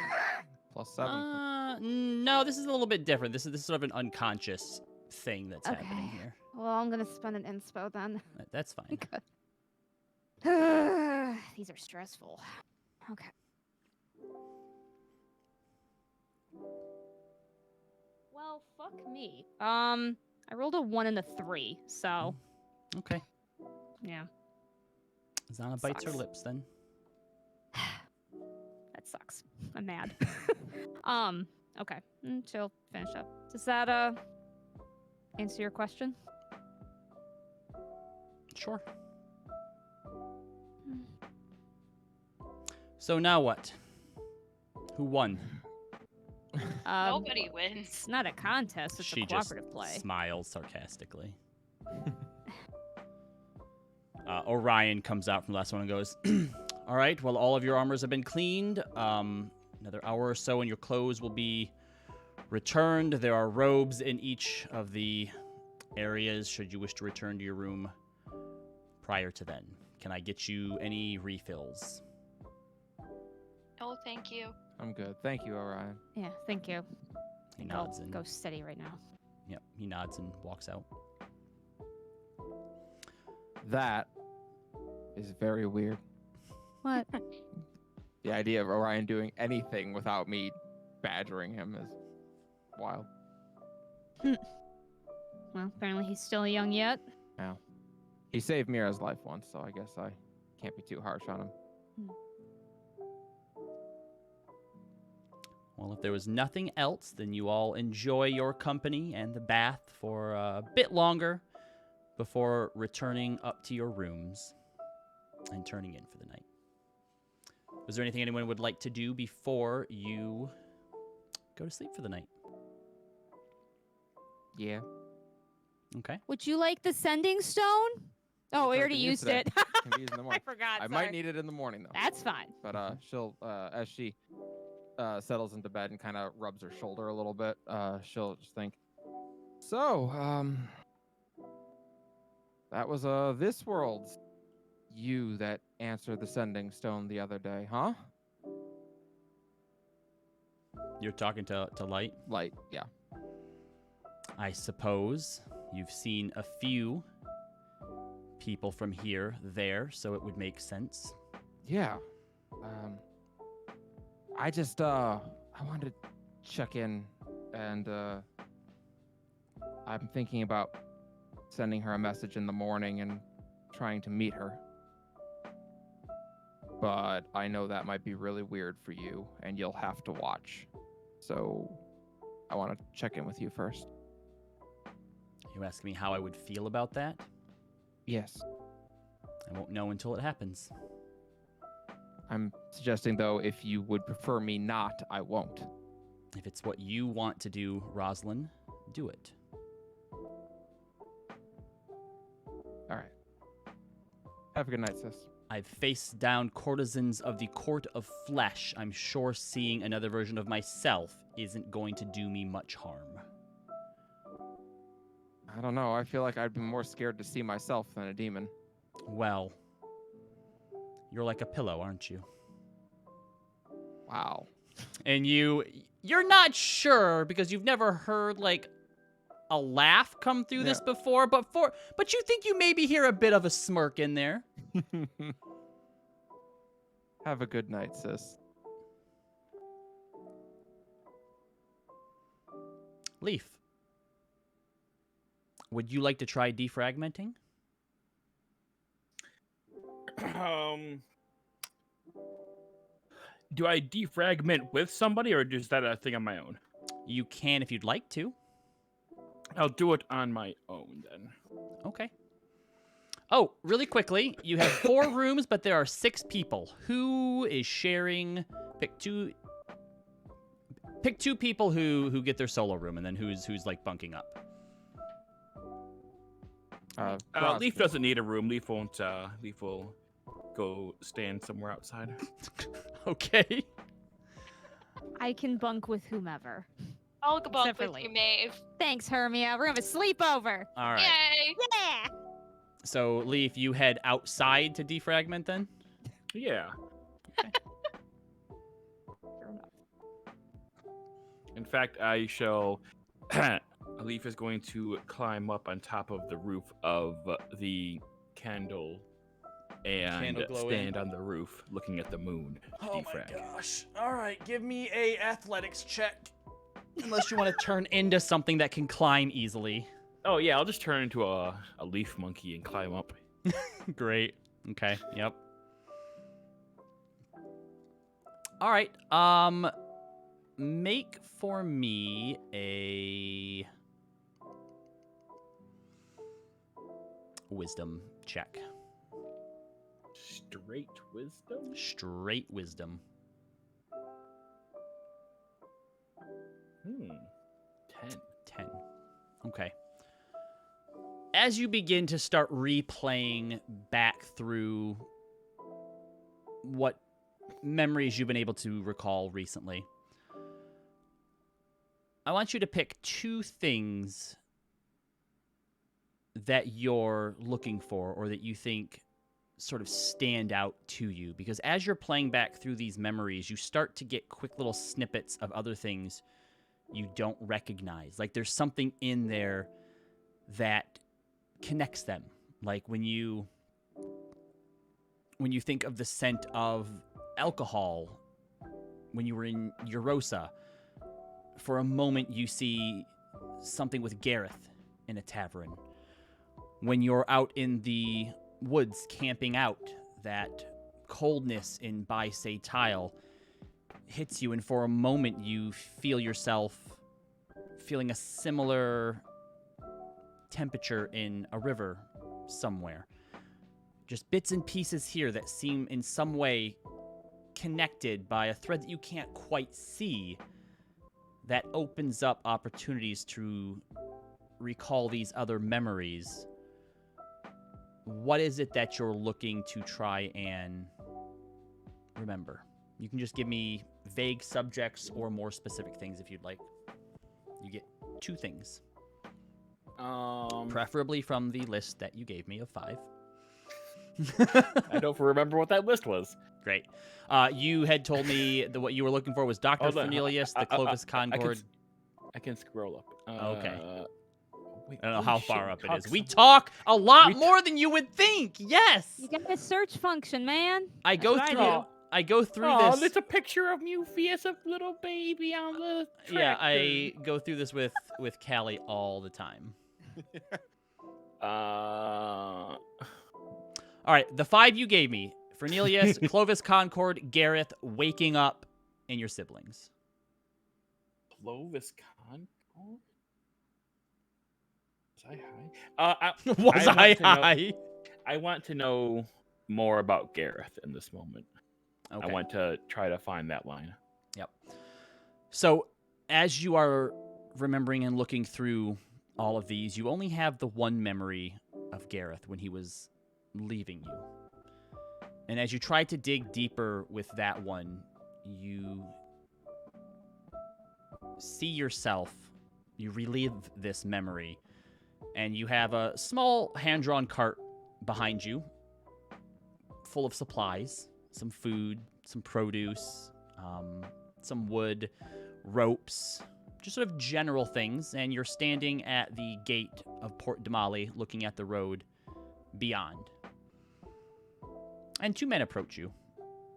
+7. No, this is a little bit different. This is sort of an unconscious thing that's Okay. happening here. Well, I'm gonna spend an inspo then. That's fine. These are stressful. Okay. Well, fuck me. I rolled a 1 and a 3, so Okay. yeah, Zana bites her Sucks. lips then. that sucks. I'm mad. Okay. She'll finish up. Does that answer your question? Sure. So now what? Who won? Nobody wins. It's not a contest. It's She a just cooperative play. smiles sarcastically. Orion comes out from the last one and goes, all right, well, all of your armors have been cleaned. Another hour or so and your clothes will be returned. There are robes in each of the areas should you wish to return to your room prior to then. Can I get you any refills? Oh, thank you. I'm good. Thank you, Orion. Yeah, thank you. He I'll nods and go steady right now. Yep, he nods and walks out. That is very weird. What? The idea of Orion doing anything without me badgering him is wild. Well, apparently he's still young yet. He saved Mira's life once, so I guess I can't be too harsh on him. Well, if there was nothing else, then you all enjoy your company and the bath for a bit longer before returning up to your rooms and turning in for the night. Was there anything anyone would like to do before you go to sleep for the night? Yeah. Okay. Would you like the sending stone? Oh, we Tried already to use used today. it. Can be used in the I morning. forgot. I sorry. might need it in the morning, though. That's fine. But she'll, as she settles into bed and kind of rubs her shoulder a little bit, she'll just think, so, that was this world's you that answered the sending stone the other day, huh? You're talking to Light? Light, yeah. I suppose you've seen a few people from here there, so it would make sense. Yeah. I just, I wanted to check in, and, I'm thinking about sending her a message in the morning and trying to meet her. But I know that might be really weird for you, and you'll have to watch. So, I want to check in with you first. You asking me how I would feel about that? Yes. I won't know until it happens. I'm suggesting, though, if you would prefer me not, I won't. If it's what you want to do, Roslyn, do it. All right. Have a good night, sis. I've faced down courtesans of the court of flesh. I'm sure seeing another version of myself isn't going to do me much harm. I don't know. I feel like I'd be more scared to see myself than a demon. Well, you're like a pillow, aren't you? Wow. And you're not sure because you've never heard like a laugh come through this before, but you think you maybe hear a bit of a smirk in there. Have a good night, sis. Leaf. Would you like to try defragmenting? Do I defragment with somebody, or is that a thing on my own? You can if you'd like to. I'll do it on my own then. Okay. Oh, really quickly, you have 4 rooms, but there are 6 people. Who is sharing? Pick two people who get their solo room, and then who's like bunking up. Leaf doesn't need a room. Leaf won't. Leaf will go stand somewhere outside. Okay. I can bunk with whomever. I'll go bunk Except for with Lee. you, Maeve. Thanks, Hermia. We're gonna have a sleepover. All right. Yay! Yeah. So, Leaf, you head outside to defragment then? Yeah. In fact, I shall. Leaf is going to climb up on top of the roof of the candle and Candle glowing. stand on the roof looking at the moon. Oh defrag. my gosh. All right, give me a athletics check. Unless you want to turn into something that can climb easily. Oh yeah, I'll just turn into a leaf monkey and climb up. Great. Okay. Yep. All right. Make for me a wisdom check. Straight wisdom? Straight wisdom. 10. 10. Okay. As you begin to start replaying back through what memories you've been able to recall recently, I want you to pick 2 things that you're looking for or that you think sort of stand out to you. Because as you're playing back through these memories, you start to get quick little snippets of other things you don't recognize. Like there's something in there that connects them. Like when you think of the scent of alcohol when you were in Eurosa, for a moment you see something with Gareth in a tavern. When you're out in the woods camping out, that coldness in By-Say Tile hits you, and for a moment you feel yourself feeling a similar temperature in a river somewhere. Just bits and pieces here that seem in some way connected by a thread that you can't quite see, that opens up opportunities to recall these other memories. What is it that you're looking to try and remember? You can just give me vague subjects or more specific things if you'd like. You get 2 things. Preferably from the list that you gave me of 5. I don't remember what that list was. Great. You had told me that what you were looking for was Dr. Hold on. Cornelius, the Clovis Concord. I can scroll up. Okay. Wait, I don't know holy how shit, far we up it talked is. We some- talk a lot we more than you would think. Yes. You got a search function, man. I go That's what through. I do. I go through Oh, this. there's a picture of Mufi as a little baby on the tractor. Yeah, I go through this with Callie all the time. Uh, All right, the 5 you gave me: Fernelius, Clovis Concord, Gareth, waking up, and your siblings. Clovis Concord? Was I high? Was want I to know- high? I want to know more about Gareth in this moment. Okay. I want to try to find that line. Yep. So, as you are remembering and looking through all of these, you only have the one memory of Gareth when he was leaving you. And as you try to dig deeper with that one, you see yourself, you relive this memory, and you have a small hand-drawn cart behind you full of supplies, some food, some produce, some wood, ropes, just sort of general things, and you're standing at the gate of Port Damali looking at the road beyond. And 2 men approach you.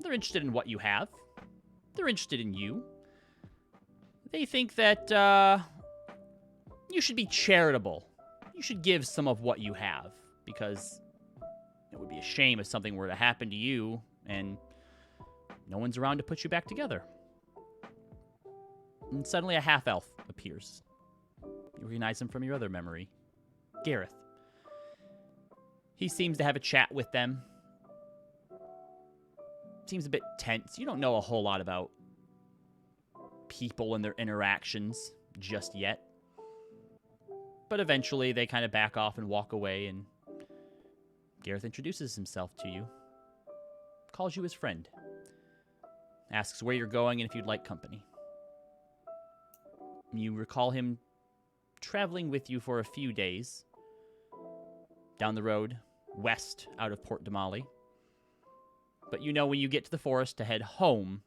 They're interested in what you have. They're interested in you. They think that you should be charitable. You should give some of what you have, because it would be a shame if something were to happen to you and no one's around to put you back together. And suddenly a half-elf appears. You recognize him from your other memory. Gareth. He seems to have a chat with them. Seems a bit tense. You don't know a whole lot about people and their interactions just yet. But eventually they kind of back off and walk away, and Gareth introduces himself to you. Calls you his friend. Asks where you're going and if you'd like company. You recall him traveling with you for a few days down the road, west out of Port Damali. But you know when you get to the forest to head home,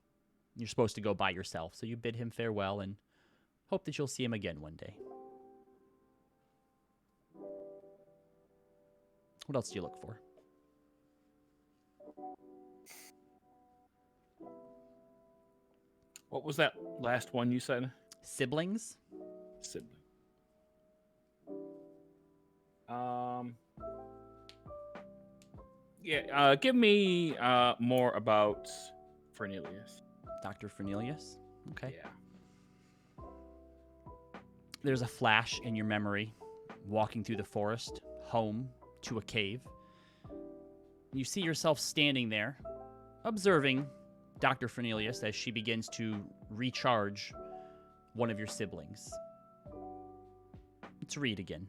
you're supposed to go by yourself. So you bid him farewell and hope that you'll see him again one day. What else do you look for? What was that last one you said? Siblings? Sibling. Yeah, give me more about Fernelius. Dr. Fernelius? Okay. Yeah. There's a flash in your memory, walking through the forest, home to a cave. You see yourself standing there, observing Dr. Fernelius as she begins to recharge one of your siblings. It's Reed again.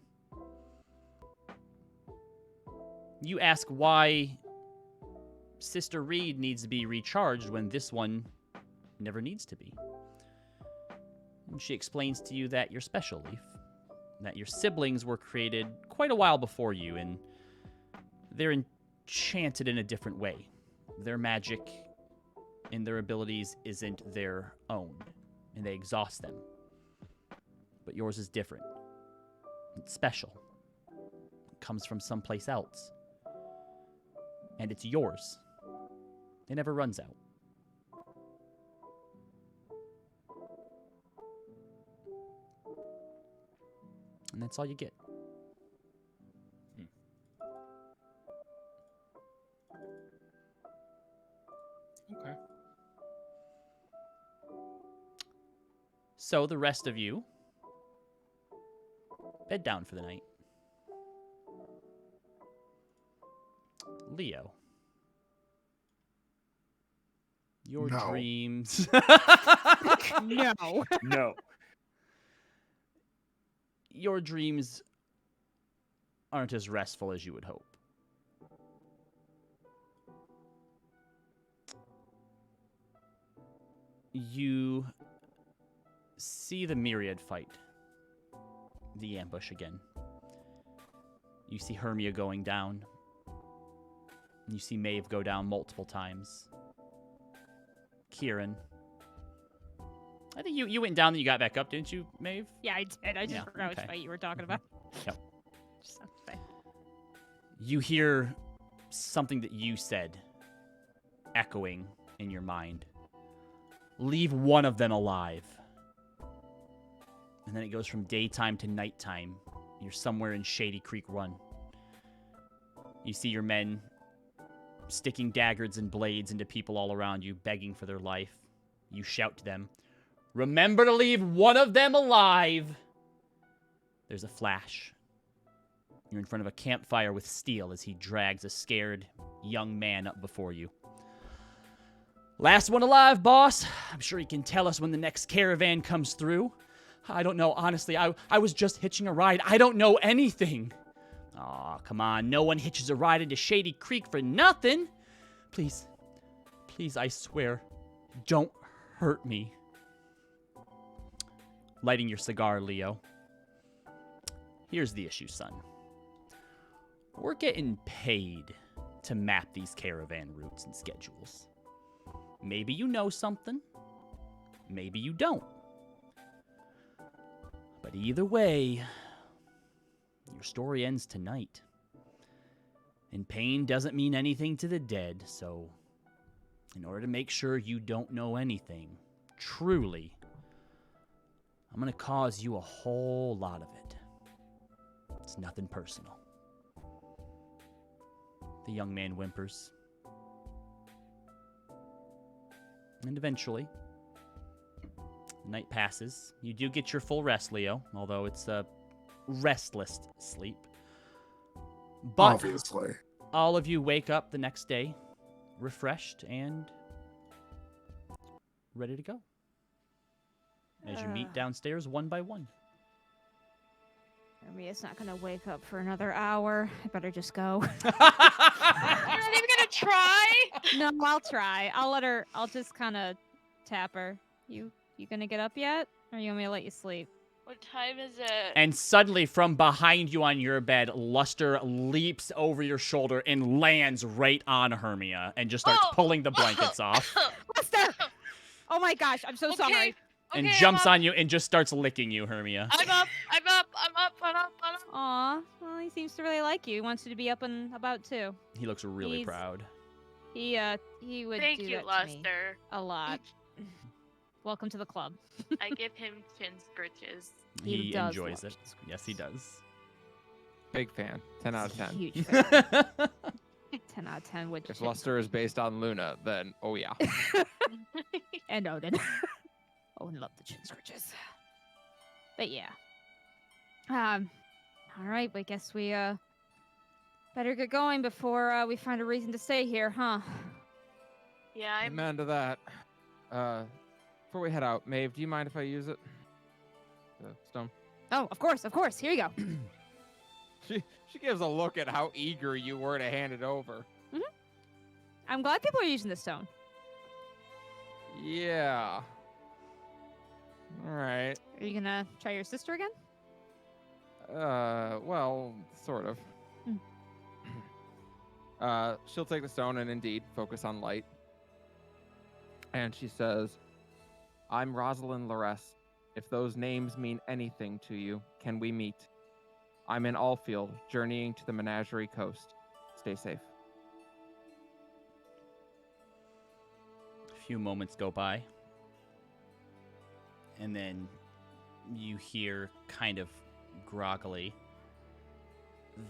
You ask why Sister Reed needs to be recharged when this one never needs to be. And she explains to you that you're special, Leaf. That your siblings were created quite a while before you, and they're enchanted in a different way. Their magic and their abilities isn't their own, and they exhaust them. But yours is different. It's special. It comes from someplace else. And it's yours. It never runs out. And that's all you get. Okay. So the rest of you bed down for the night. Leo. Your No. dreams. No. No. Your dreams aren't as restful as you would hope. You see the myriad fight. The ambush again. You see Hermia going down. You see Maeve go down multiple times. Kieran. I think you went down and you got back up, didn't you, Maeve? Yeah, I did. I just Yeah, forgot which okay. fight you were talking about. Yep. Just have to say. You hear something that you said echoing in your mind. Leave one of them alive. And then it goes from daytime to nighttime. You're somewhere in Shady Creek Run. You see your men sticking daggers and blades into people all around you, begging for their life. You shout to them, "Remember to leave one of them alive!" There's a flash. You're in front of a campfire with Steel as he drags a scared young man up before you. "Last one alive, boss. I'm sure you can tell us when the next caravan comes through. I don't know, honestly. I was just hitching a ride. I don't know anything." Aw, come on. No one hitches a ride into Shady Creek for nothing. Please, I swear, don't hurt me. Lighting your cigar, Leo. Here's the issue, son. We're getting paid to map these caravan routes and schedules. Maybe you know something. Maybe you don't. But either way, your story ends tonight. And pain doesn't mean anything to the dead, so in order to make sure you don't know anything, truly, I'm going to cause you a whole lot of it. It's nothing personal. The young man whimpers. And eventually, the night passes. You do get your full rest, Leo, although it's a restless sleep. But Obviously. all of you wake up the next day, refreshed and ready to go. As you meet downstairs one by one. Hermia's not gonna wake up for another hour. I better just go. You're not even gonna try? No, I'll try. I'll just kind of tap her. You gonna get up yet? Or you want me to let you sleep? What time is it? And suddenly, from behind you on your bed, Luster leaps over your shoulder and lands right on Hermia and just starts pulling the blankets off. Luster! Oh my gosh, I'm so sorry. And Okay, jumps I'm up. on you and just starts licking you, Hermia. I'm up. Aw, well, he seems to really like you. He wants you to be up and about too. He looks really He's- proud. He would Thank do you, that to me Luster. a lot. Welcome to the club. I give him chin scritches. He He does enjoys love it. Yes, he does. Big fan. 10 out of 10. Huge fan. 10 out of 10 with If Luster is based on Luna, then oh yeah. and Odin. Odin loved the chin scratches. But yeah. All right, I guess we better get going before we find a reason to stay here, huh? Yeah, I'm. Amen to that. Before we head out, Maeve, do you mind if I use it? The stone. Oh, of course. Here you go. She gives a look at how eager you were to hand it over. I'm glad people are using the stone. Yeah. All right. Are you gonna try your sister again? Well, sort of. She'll take the stone and indeed focus on light. And she says, I'm Rosalind Laress. If those names mean anything to you, can we meet? I'm in Allfield, journeying to the Menagerie Coast. Stay safe. A few moments go by. And then you hear kind of groggily,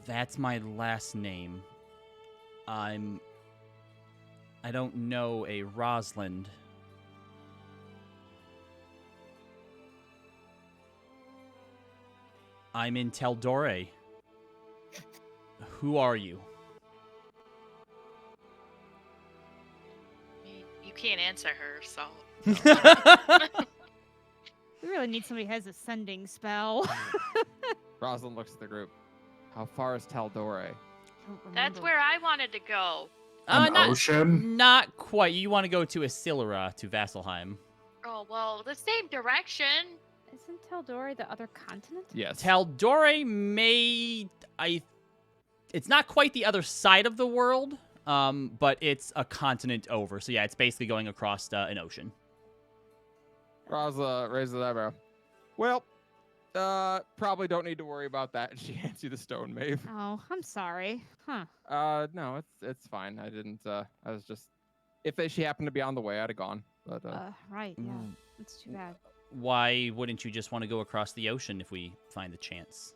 that's my last name. I don't know a Rosalind. I'm in Teldore. Who are you? You can't answer her, so. We really need somebody who has a sending spell. Rosalind looks at the group. How far is Taldore? That's where I wanted to go. An not, ocean? Not quite. You want to go to Isilra, to Vasselheim. Oh, well, the same direction. Isn't Teldore the other continent? Yes. Teldore it's not quite the other side of the world, but it's a continent over. So yeah, it's basically going across an ocean. Rosla raises an eyebrow. Well, probably don't need to worry about that. And she hands you the stone, Maeve. Oh, I'm sorry. Huh. No, it's fine. I didn't. I was just, she happened to be on the way, I'd have gone. But Right, yeah. That's too bad. Why wouldn't you just want to go across the ocean if we find the chance?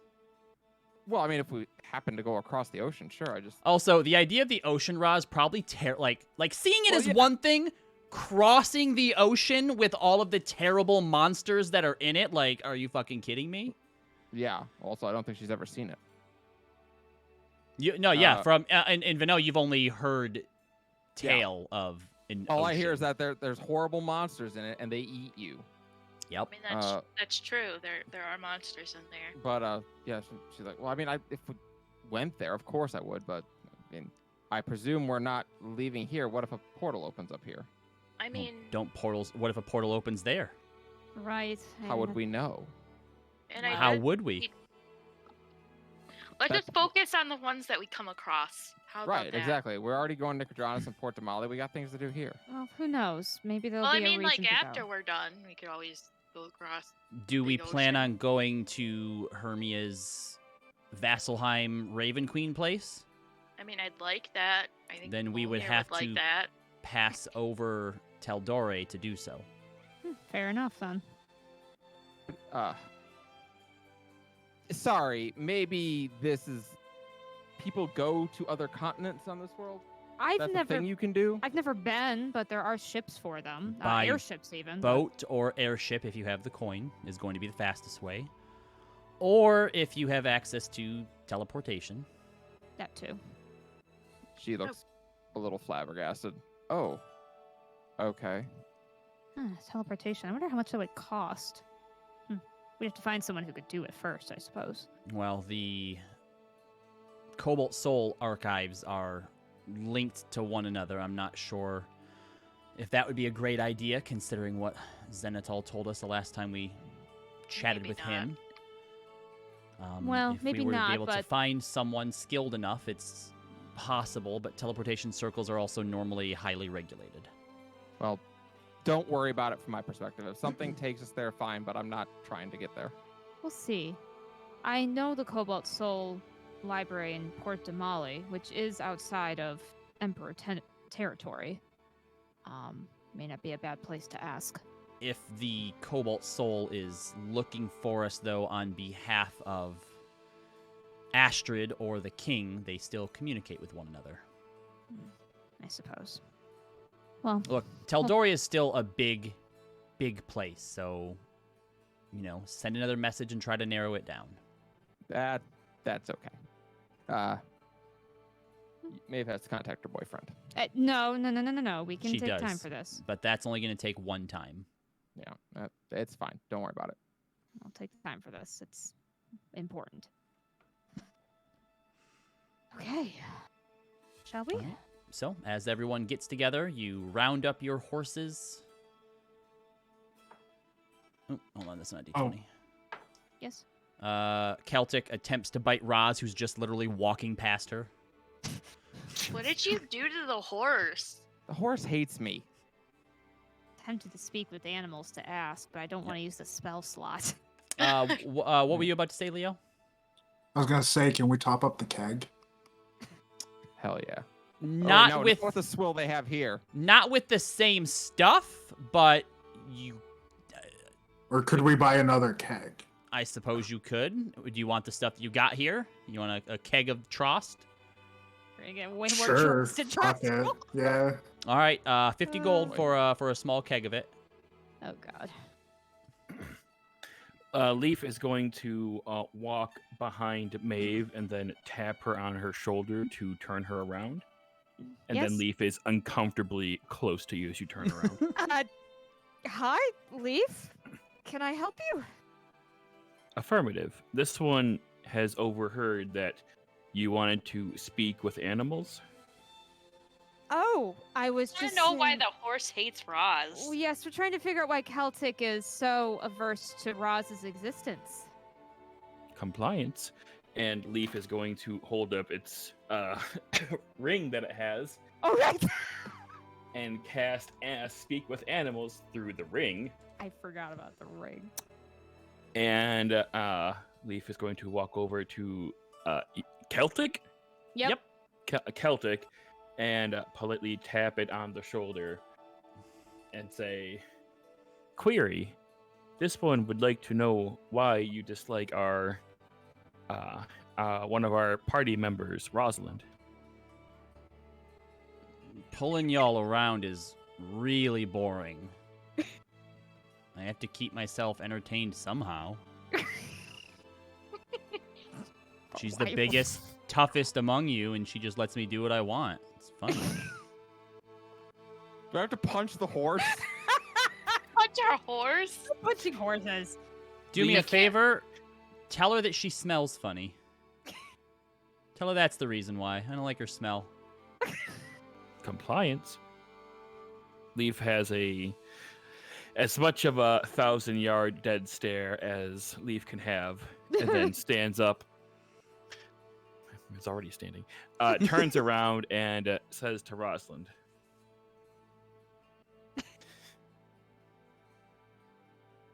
well, I mean, if we happen to go across the ocean, sure. I just Also, the idea of the ocean, Roz, probably like seeing it Well, as yeah. one thing, crossing the ocean with all of the terrible monsters that are in it. Like, are you fucking kidding me? yeah. Also, I don't think she's ever seen it. From in Vanilla, you've only heard tale of an All I hear ocean. is that there's horrible monsters in it, and they eat you. Yep. I mean, that's true. There are monsters in there. But yeah, she's like, well, I mean, if we went there, of course I would. But I mean, I presume we're not leaving here. What if a portal opens up here? I mean, Don't portals? What if a portal opens there? Right. How would we know? and How would we? Let's just focus on the ones that we come across. How about Right, that? exactly. We're already going to Cadranus and Port Damali. We got things to do here. Well, who knows? Maybe there'll Well, I be a mean, reason like to after go. we're done, we could always go across. Do we Big plan ocean. on going to Hermia's Vasselheim Raven Queen place? I mean, I'd like that. I think Then we would Mjolnir have like to- that. Pass over Teldore to do so. Fair enough, then. sorry, maybe this is people go to other continents on this world. That's a thing you can do. I've never been, but there are ships for them. By Airships even. Boat or airship, if you have the coin, is going to be the fastest way. Or if you have access to teleportation. That too. She looks a little flabbergasted. Oh, okay. Teleportation. I wonder how much that would cost. We'd have to find someone who could do it first, I suppose. Well, the Cobalt Soul archives are linked to one another. I'm not sure if that would be a great idea, considering what Zenithal told us the last time we chatted with him. Well, if maybe we were not, to be able to but- find someone skilled enough, it's possible, but teleportation circles are also normally highly regulated. Well, don't worry about it from my perspective. If something takes us there, fine, but I'm not trying to get there. We'll see. I know the Cobalt Soul Library in Port de Mali, which is outside of Emperor territory. May not be a bad place to ask. If the Cobalt Soul is looking for us, though, on behalf of Astrid or the King, they still communicate with one another. I suppose. Well, Look, Teldoria is still a big, big place, so, send another message and try to narrow it down. That's okay. Maeve has to contact her boyfriend. no. We can She take time does. for this. But that's only going to take one time. Yeah, it's fine. Don't worry about it. I'll take time for this. It's important. Okay. Shall we? All right. So, as everyone gets together, you round up your horses. Oh, hold on, that's not D20. Yes. Celtic attempts to bite Roz, who's just literally walking past her. What did you do to the horse? The horse hates me. Tempted to speak with animals to ask, but I don't want to use the spell slot. What were you about to say, Leo? I was gonna say, can we top up the keg? Hell yeah. Not no, with what the swill they have here. not with the same stuff, but you. Or could we buy another keg? I suppose you could. Do you want the stuff that you got here? You want a keg of Trost? We're gonna get way more Sure. trust to Fuck trust. it. Yeah. All right, 50 gold for a small keg of it. Oh God. Leaf is going to walk behind Maeve and then tap her on her shoulder to turn her around. And Yes. then Leaf is uncomfortably close to you as you turn around. Hi, Leaf. Can I help you? Affirmative. This one has overheard that you wanted to speak with animals. Oh, I was I just. don't know why saying- the horse hates Roz. Well, yes, we're trying to figure out why Celtic is so averse to Roz's existence. Compliance. And Leaf is going to hold up its ring that it has Oh, right. and cast Speak with Animals through the ring. I forgot about the ring. And Leaf is going to walk over to Celtic? Yep. Celtic, and politely tap it on the shoulder and say, "Query, this one would like to know why you dislike our one of our party members, Rosalind." Pulling y'all around is really boring. I have to keep myself entertained somehow. She's the Why- biggest, toughest among you, and she just lets me do what I want. It's funny. Do I have to punch the horse? Punch our horse? Punching horses. Do me a Leaf- favor. Tell her that she smells funny. Tell her that's the reason why. I don't like her smell. Compliance. Leaf has as much of a 1,000-yard dead stare as Leaf can have, and then stands up. It's already standing. Turns around and says to Rosalind,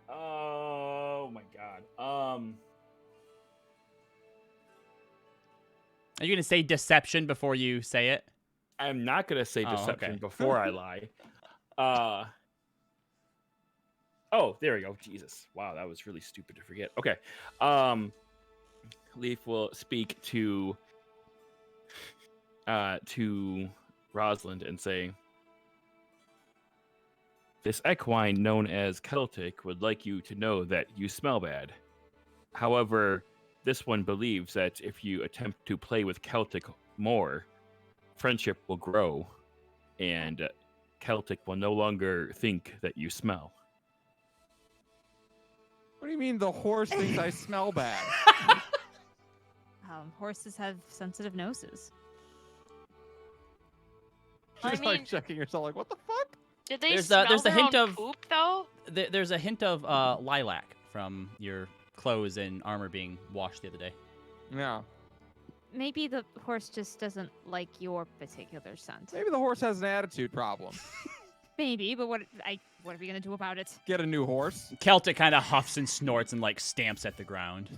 "Oh my God. Are you going to say deception before you say it? I'm not gonna say Oh, deception okay. before I lie. Oh, there we go. Jesus. Wow, that was really stupid to forget. Okay. Leaf will speak to Rosalind and say, "This equine known as Celtic would like you to know that you smell bad. However, this one believes that if you attempt to play with Celtic more, friendship will grow, and Celtic will no longer think that you smell." What do you mean the horse thinks I smell bad? Horses have sensitive noses. I She's like mean- checking herself like, what the fuck? Did they There's smell a their hint own of- poop though? There's a hint of lilac from your clothes and armor being washed the other day. Yeah. Maybe the horse just doesn't like your particular scent. Maybe the horse has an attitude problem. Maybe, but what are we gonna do about it? Get a new horse. Celtic kind of huffs and snorts and like stamps at the ground.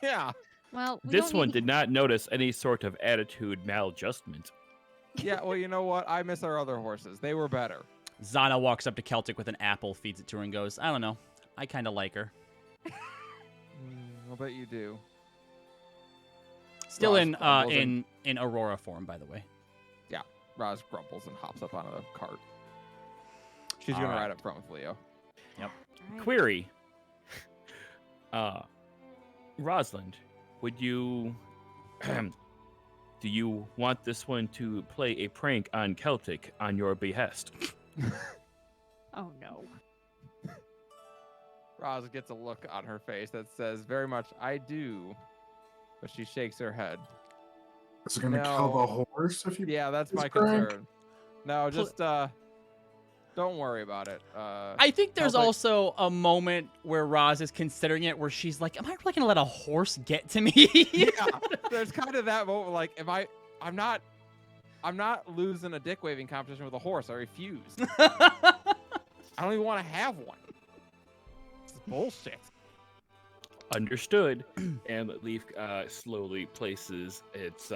Yeah. Well, we This don't one need- did not notice any sort of attitude maladjustment. Yeah, well, you know what? I miss our other horses. They were better. Zana walks up to Celtic with an apple, feeds it to her, and goes, "I don't know. I kind of like her." I'll bet you do. Still Roz in grumbles in Aurora form, by the way. Roz grumbles and hops up on a cart. She's All going to right. ride up front with Leo. All right. Query. Rosalind, would you do you want this one to play a prank on Celtic on your behest? Oh no. Roz gets a look on her face that says very much, I do. But she shakes her head. Is it going to kill No. the horse if you? Yeah, that's It's my prank. concern. No, just don't worry about it. I think there's Celtic- also a moment where Roz is considering it, where she's like, "Am I really gonna let a horse get to me?" Yeah, there's kind of that moment like, I'm not losing a dick waving competition with a horse. I refuse. I don't even want to have one. It's bullshit. Understood. And Leaf slowly places its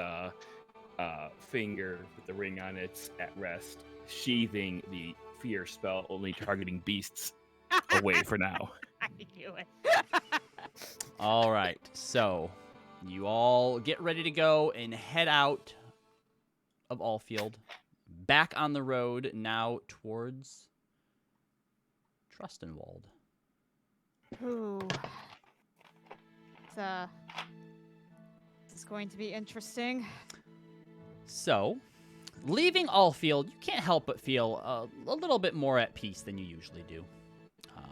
finger with the ring on it at rest, sheathing the fear spell, only targeting beasts away for now. I knew it. All right, so you all get ready to go and head out of Allfield, back on the road now towards Trustenwald. Ooh. This is going to be interesting. So, leaving Allfield, you can't help but feel a little bit more at peace than you usually do.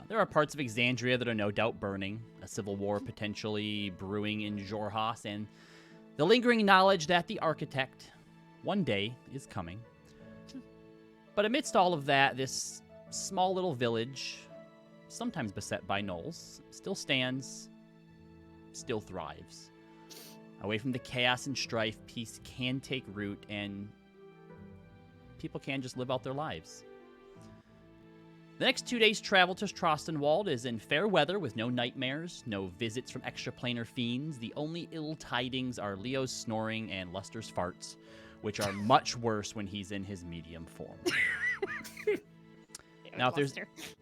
There are parts of Exandria that are no doubt burning, a civil war potentially brewing in Jorhas, and the lingering knowledge that the architect one day is coming. But amidst all of that, this small little village, sometimes beset by gnolls, still stands, still thrives. Away from the chaos and strife, peace can take root, and people can just live out their lives. The next 2 days' travel to Trostenwald is in fair weather with no nightmares, no visits from extraplanar fiends. The only ill tidings are Leo's snoring and Luster's farts, which are much worse when he's in his medium form. Now, if there's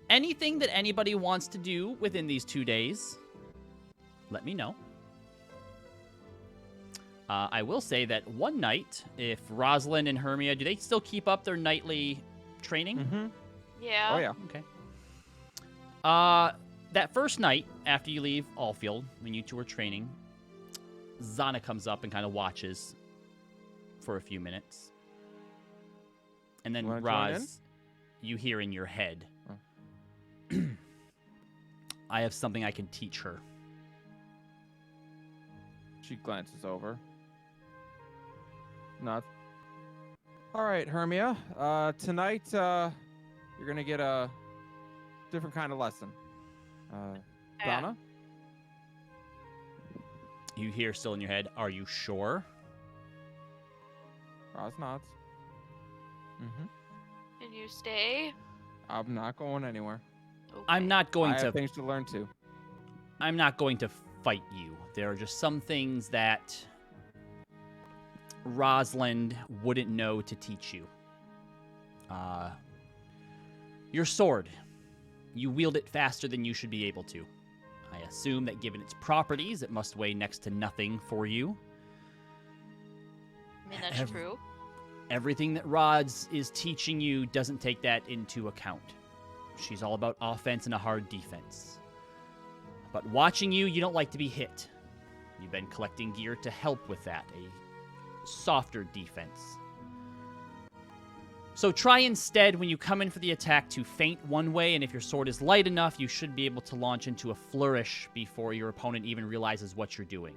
anything that anybody wants to do within these 2 days, let me know. I will say that one night, if Rosalind and Hermia, do they still keep up their nightly training? Mm-hmm. Yeah. Oh, yeah. Okay. That first night after you leave Allfield, when you two are training, Zana comes up and kind of watches for a few minutes. And then Wanna join in? Roz, you hear in your head, Oh. I have something I can teach her. She glances over. Not. All right, Hermia. Tonight, you're gonna get a different kind of lesson. Yeah. Donna. You hear still in your head, are you sure? Roz nods. Mm-hmm. Can you stay? I'm not going anywhere. I'm Okay. not going I to have things to learn too. I'm not going to fight you. There are just some things that Rosalind wouldn't know to teach you. Your sword. You wield it faster than you should be able to. I assume that given its properties, it must weigh next to nothing for you. I mean, that's true. Everything that Rods is teaching you doesn't take that into account. She's all about offense and a hard defense. But watching you, you don't like to be hit. You've been collecting gear to help with that, a softer defense. So try instead, when you come in for the attack, to feint one way, and if your sword is light enough, you should be able to launch into a flourish before your opponent even realizes what you're doing.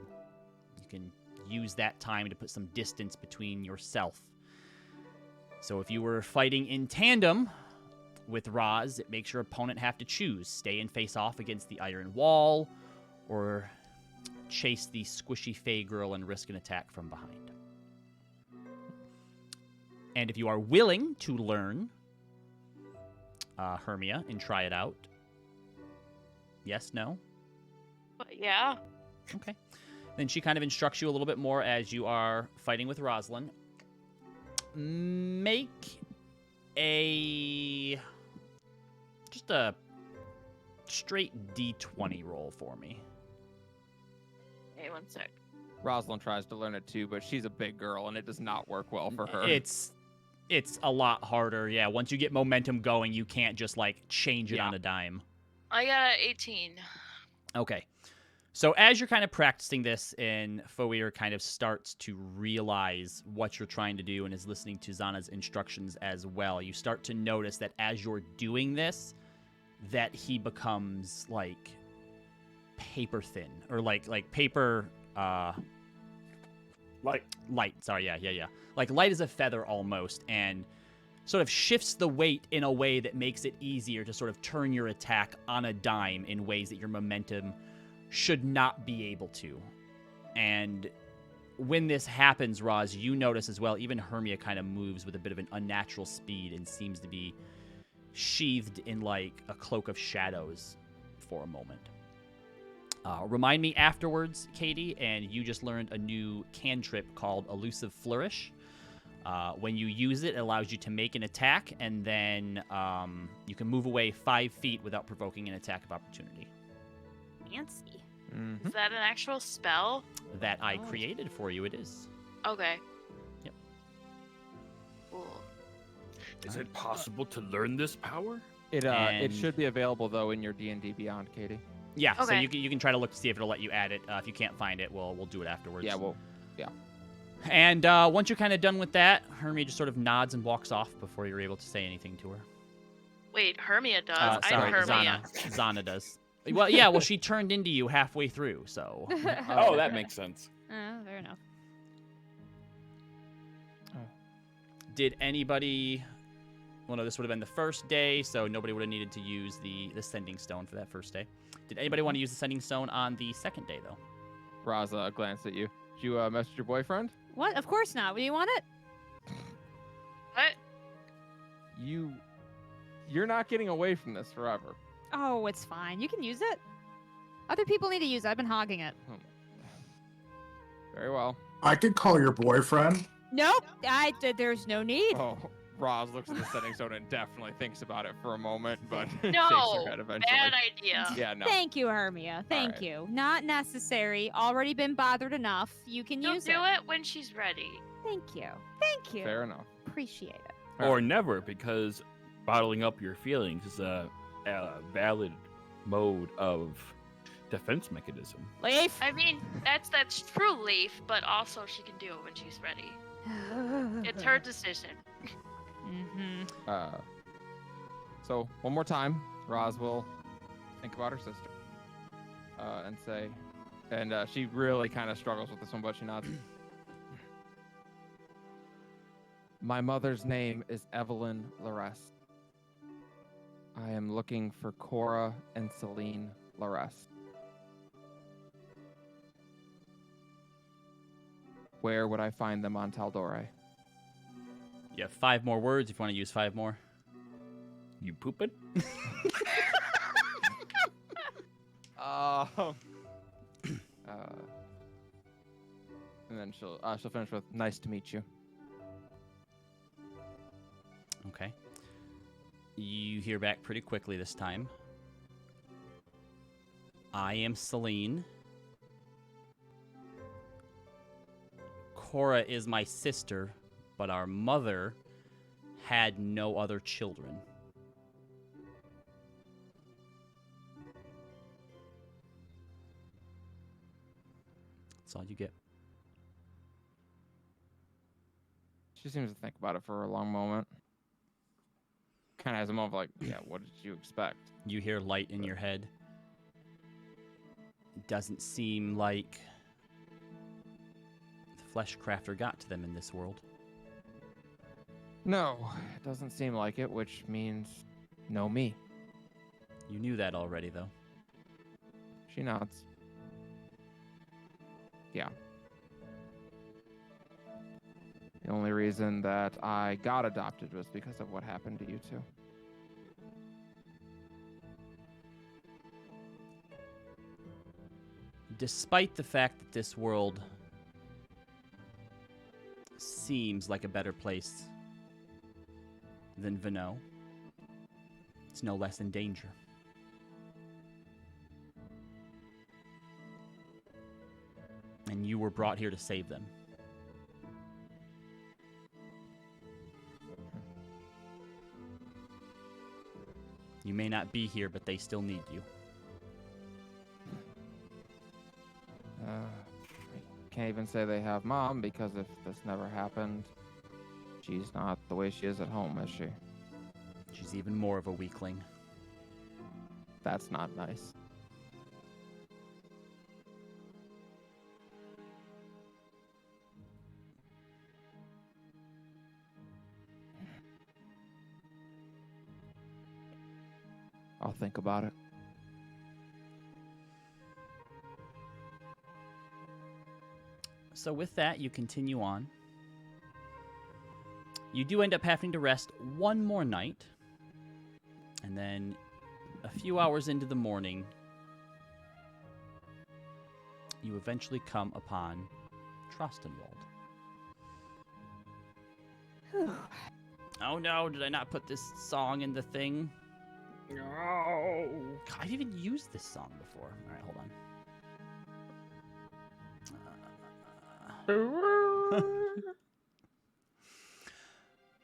You can use that time to put some distance between yourself. So if you were fighting in tandem with Roz, it makes your opponent have to choose. Stay and face off against the iron wall, or chase the squishy Fey girl and risk an attack from behind. And if you are willing to learn Hermia and try it out, yes, no? But yeah. Okay. Then she kind of instructs you a little bit more as you are fighting with Rosalind. Make just a straight D20 roll for me. Hey, one sec. Rosalind tries to learn it too, but she's a big girl and it does not work well for her. It's a lot harder. Yeah, once you get momentum going, you can't just like change it on a dime. I got 18. Okay. So as you're kind of practicing this, and Foir kind of starts to realize what you're trying to do and is listening to Zana's instructions as well, you start to notice that as you're doing this, that he becomes like paper thin, or like paper light. Sorry, yeah. Like light as a feather almost, and sort of shifts the weight in a way that makes it easier to sort of turn your attack on a dime in ways that your momentum should not be able to. And when this happens, Roz, you notice as well, even Hermia kind of moves with a bit of an unnatural speed and seems to be sheathed in like a cloak of shadows for a moment. Remind me afterwards, Katie, and you just learned a new cantrip called Elusive Flourish. When you use it, it allows you to make an attack, and then you can move away 5 feet without provoking an attack of opportunity. Fancy. Mhm. Is that an actual spell? That I created for you, it is. Okay. Yep. Cool. Is it possible to learn this power? It And- should be available though in your D&D Beyond, Katie. Yeah, so Okay. you can try to look to see if it'll let you add it. If you can't find it, we'll do it afterwards. Yeah, well, And once you're kind of done with that, Hermia just sort of nods and walks off before you're able to say anything to her. Wait, Hermia does. Sorry, I'm Hermia. Zana does. Well, yeah, well, she turned into you halfway through, so. Oh, that makes sense. Fair enough. Did anybody... Well, no, this would have been the first day, so nobody would have needed to use the sending stone for that first day. Did anybody want to use the sending stone on the second day, though? Raza glanced at you. Did you message your boyfriend? What? Of course not. Do you want it? What? You're not getting away from this forever. Oh, it's fine. You can use it. Other people need to use it. I've been hogging it. Very well. I could call your boyfriend. Nope. There's no need. Oh, Roz looks at the setting stone and definitely thinks about it for a moment, but shakes No, her head eventually. bad idea. Yeah, no. Thank you, Hermia. Thank right. you. Not necessary. Already been bothered enough. You can You'll use do it when she's ready. Thank you. Thank you. Fair enough. Appreciate it. Or never, because bottling up your feelings is a valid mode of defense mechanism. Leaf. I mean, that's true, Leaf, but also she can do it when she's ready. It's her decision. Mm-hmm. So one more time, Roz will think about her sister and say, and she really kind of struggles with this one, but she nods. My mother's name is Evelyn Larest. I am looking for Cora and Celine Larest. Where would I find them on Taldore? You have 5 more words if you want to use 5 more. You pooping? And then she'll finish with "Nice to meet you." Okay. You hear back pretty quickly this time. I am Celine. Cora is my sister, but our mother had no other children. That's all you get. She seems to think about it for a long moment. Kind of has a moment of like, yeah, what did you expect? You hear light in your head. It doesn't seem like the Fleshcrafter got to them in this world. No, it doesn't seem like it, which means no me. You knew that already, though. She nods. Yeah. The only reason that I got adopted was because of what happened to you two. Despite the fact that this world seems like a better place than Vano, it's no less in danger. And you were brought here to save them. You may not be here, but they still need you. I can't even say they have mom, because if this never happened, she's not the way she is at home, is she? She's even more of a weakling. That's not nice. I'll think about it. So with that, you continue on. You do end up having to rest one more night. And then a few hours into the morning, you eventually come upon Trostenwald. Oh no, did I not put this song in the thing? No. God, I've even used this song before. All right, hold on.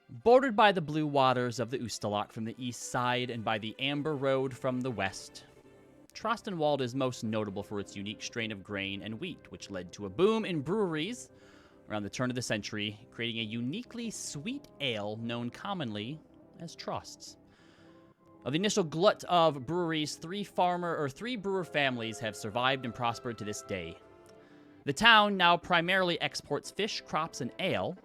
Bordered by the blue waters of the Ustalok from the east side and by the Amber Road from the west, Trostenwald is most notable for its unique strain of grain and wheat, which led to a boom in breweries around the turn of the century, creating a uniquely sweet ale known commonly as Trosts. Of the initial glut of breweries, three brewer families have survived and prospered to this day. The town now primarily exports fish, crops, and ale,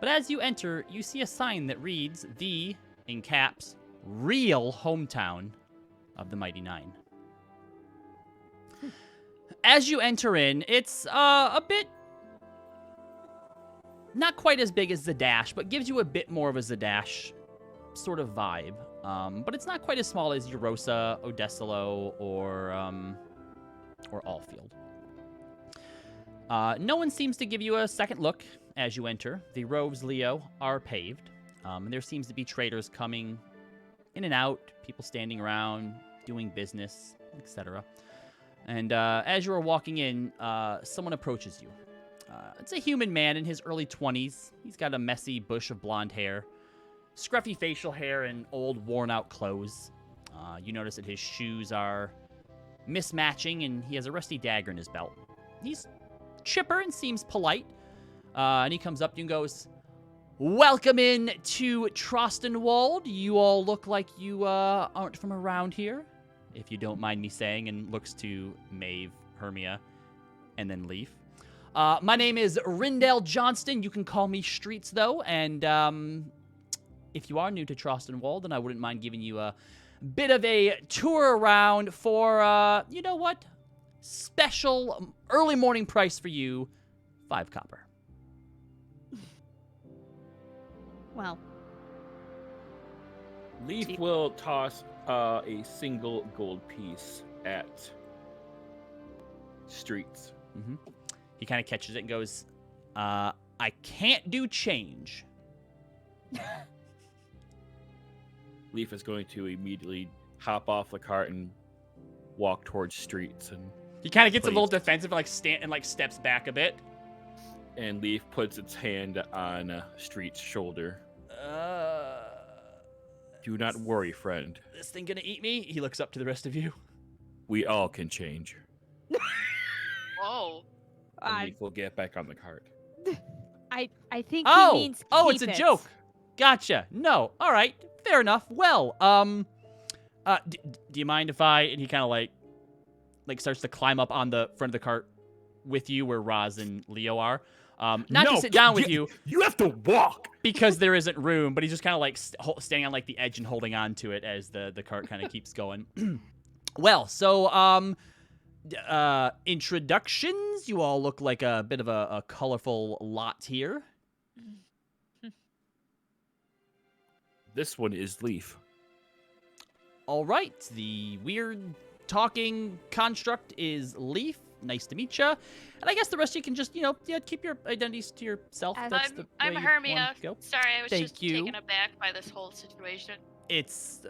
but as you enter, you see a sign that reads the, in caps, real hometown of the Mighty Nine. As you enter in, it's a bit, not quite as big as Zadash, but gives you a bit more of a Zadash sort of vibe. But it's not quite as small as Eurosa, Odessalo, or Allfield. No one seems to give you a second look as you enter. The roads, Leo, are paved, and there seems to be traders coming in and out, people standing around, doing business, etc. And as you are walking in, someone approaches you. It's a human man in his early 20s. He's got a messy bush of blonde hair, scruffy facial hair, and old, worn-out clothes. You notice that his shoes are mismatching, and he has a rusty dagger in his belt. He's chipper and seems polite. And he comes up to you and goes, "Welcome in to Trostenwald. You all look like you aren't from around here, if you don't mind me saying," and looks to Maeve, Hermia, and then Leaf. My name is Rindell Johnston. You can call me Streets, though, and if you are new to Trostenwald, then I wouldn't mind giving you a bit of a tour around for, you know what? Special early morning price for you, 5 copper. Well, Leaf will toss a single gold piece at Streets. Mm-hmm. He kind of catches it and goes, I can't do change. Leaf is going to immediately hop off the cart and walk towards streets, and He kind of gets a little Please. defensive, and like steps back a bit. Leaf puts its hand on Street's shoulder. Do not worry, friend. This thing gonna eat me? He looks up to the rest of you. We all can change. Whoa. And Leaf will get back on the cart. I think Oh, he means it's keep a it. joke. Gotcha. No, all right, fair enough. Well, do you mind if I? And he kind of like starts to climb up on the front of the cart with you, where Roz and Leo are. Not No, to sit down with you You have to walk. because there isn't room, but he's just kind of like standing on like the edge and holding on to it as the cart kind of keeps going. Well, so introductions. You all look like a bit of a colorful lot here. This one is Leaf. All right, the weird talking construct is Leaf. Nice to meet ya. And I guess the rest of you can just, keep your identities to yourself. That's the I'm way you Hermia. wanna go. Sorry, I was Thank just you. taken aback by this whole situation. It's,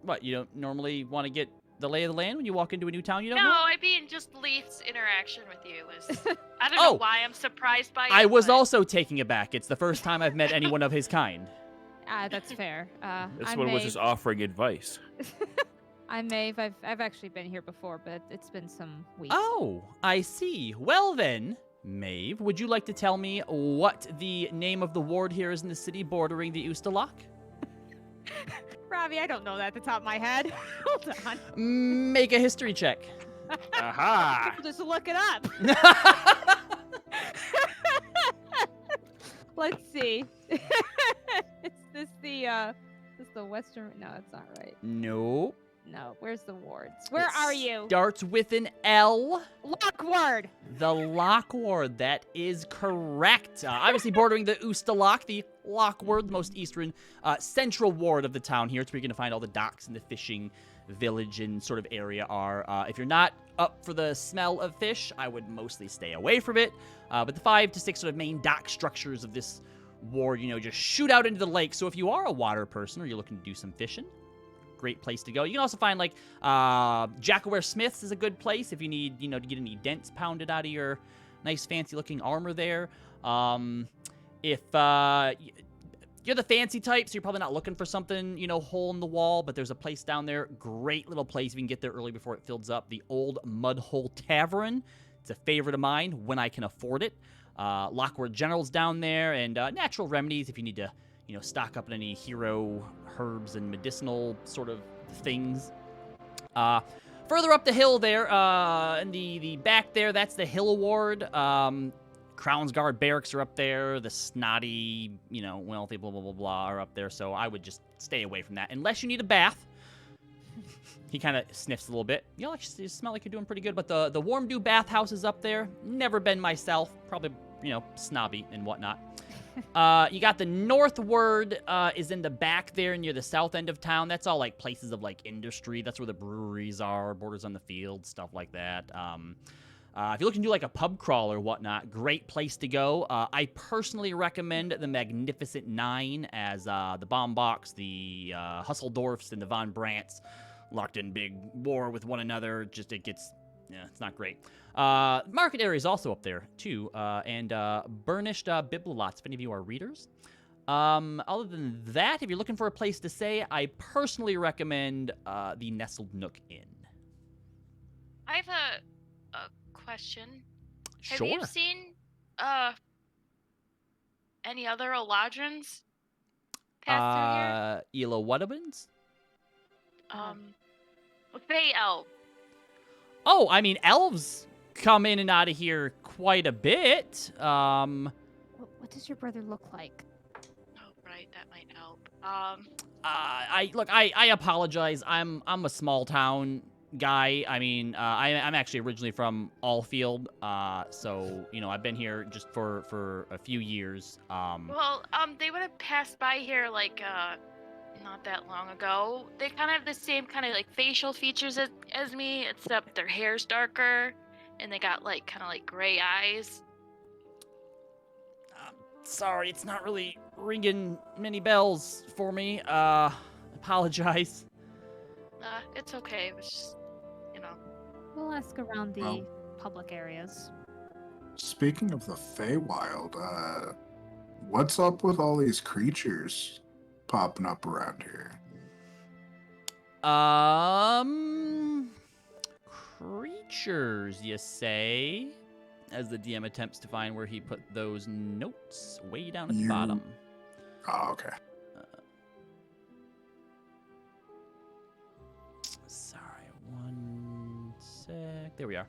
what, you don't normally want to get the lay of the land when you walk into a new town you don't No, know? I mean just Leaf's interaction with you was. I don't Oh. know why I'm surprised by it. I was but- also taken aback. It's the first time I've met anyone of his kind. That's fair. This I'm one was Maeve. just offering advice. I'm Maeve. I've actually been here before, but it's been some weeks. Oh, I see. Well then, Maeve, would you like to tell me what the name of the ward here is in the city bordering the Ustalock? Robbie, I don't know that at the top of my head. Hold on. Make a history check. Aha! Just look it up. Let's see. Is this the western? No, that's not right. No. No, where's the wards? Where are you? Starts with an L. Lockward. The Lock Ward. That is correct. Obviously bordering the Ustalock, the Lock Ward, the most eastern, central ward of the town here. It's where you're going to find all the docks and the fishing village and sort of area are. If you're not up for the smell of fish, I would mostly stay away from it. But the 5 to 6 sort of main dock structures of this ward, just shoot out into the lake. So if you are a water person or you're looking to do some fishing, great place to go. You can also find like Jackaware Smiths is a good place if you need, to get any dents pounded out of your nice fancy looking armor there. If you're the fancy type, so you're probably not looking for something, hole in the wall, but there's a place down there, great little place if you can get there early before it fills up, the Old Mudhole Tavern. It's a favorite of mine when I can afford it. Lockwood General's down there, and Natural Remedies if you need to, stock up on any hero herbs and medicinal sort of things. Further up the hill there, in the back there, that's the Hill Ward. Crown's Guard Barracks are up there. The snotty, wealthy, blah, blah, blah, blah are up there. So I would just stay away from that. Unless you need a bath. He kind of sniffs a little bit. You smell like you're doing pretty good. But the Warm Dew bathhouse is up there. Never been myself. Probably, snobby and whatnot. You got the Northward is in the back there near the south end of town. That's all like places of like industry. That's where the breweries are, borders on the field, stuff like that. If you're looking to do like a pub crawl or whatnot, great place to go. I personally recommend the Magnificent Nine as the Bomb Box, the Husseldorfs, and the Von Brandts locked in big war with one another. Just it's not great. Market area is also up there too, and Burnished Biblilots if any of you are readers. Other than that, if you're looking for a place to stay, I personally recommend the Nestled Nook Inn. I have a question. Sure. Have you seen any other Eladrins pass through here? Elo Whattabins? Fey Elf. Oh, I mean, elves come in and out of here quite a bit. What does your brother look like? Oh, right, that might help. I apologize. I'm a small town guy. I mean, I'm actually originally from Allfield, so I've been here just for a few years. Well, they would have passed by here like not that long ago. They kind of have the same kind of like facial features as me, except their hair's darker and they got like kind of like gray eyes. Sorry, it's not really ringing many bells for me. Apologize. It's okay. It was just We'll ask around the Well- public areas. Speaking of the Feywild, what's up with all these creatures popping up around here? Creatures, you say? As the DM attempts to find where he put those notes way down at the bottom. Oh, okay. Sorry, one sec. There we are.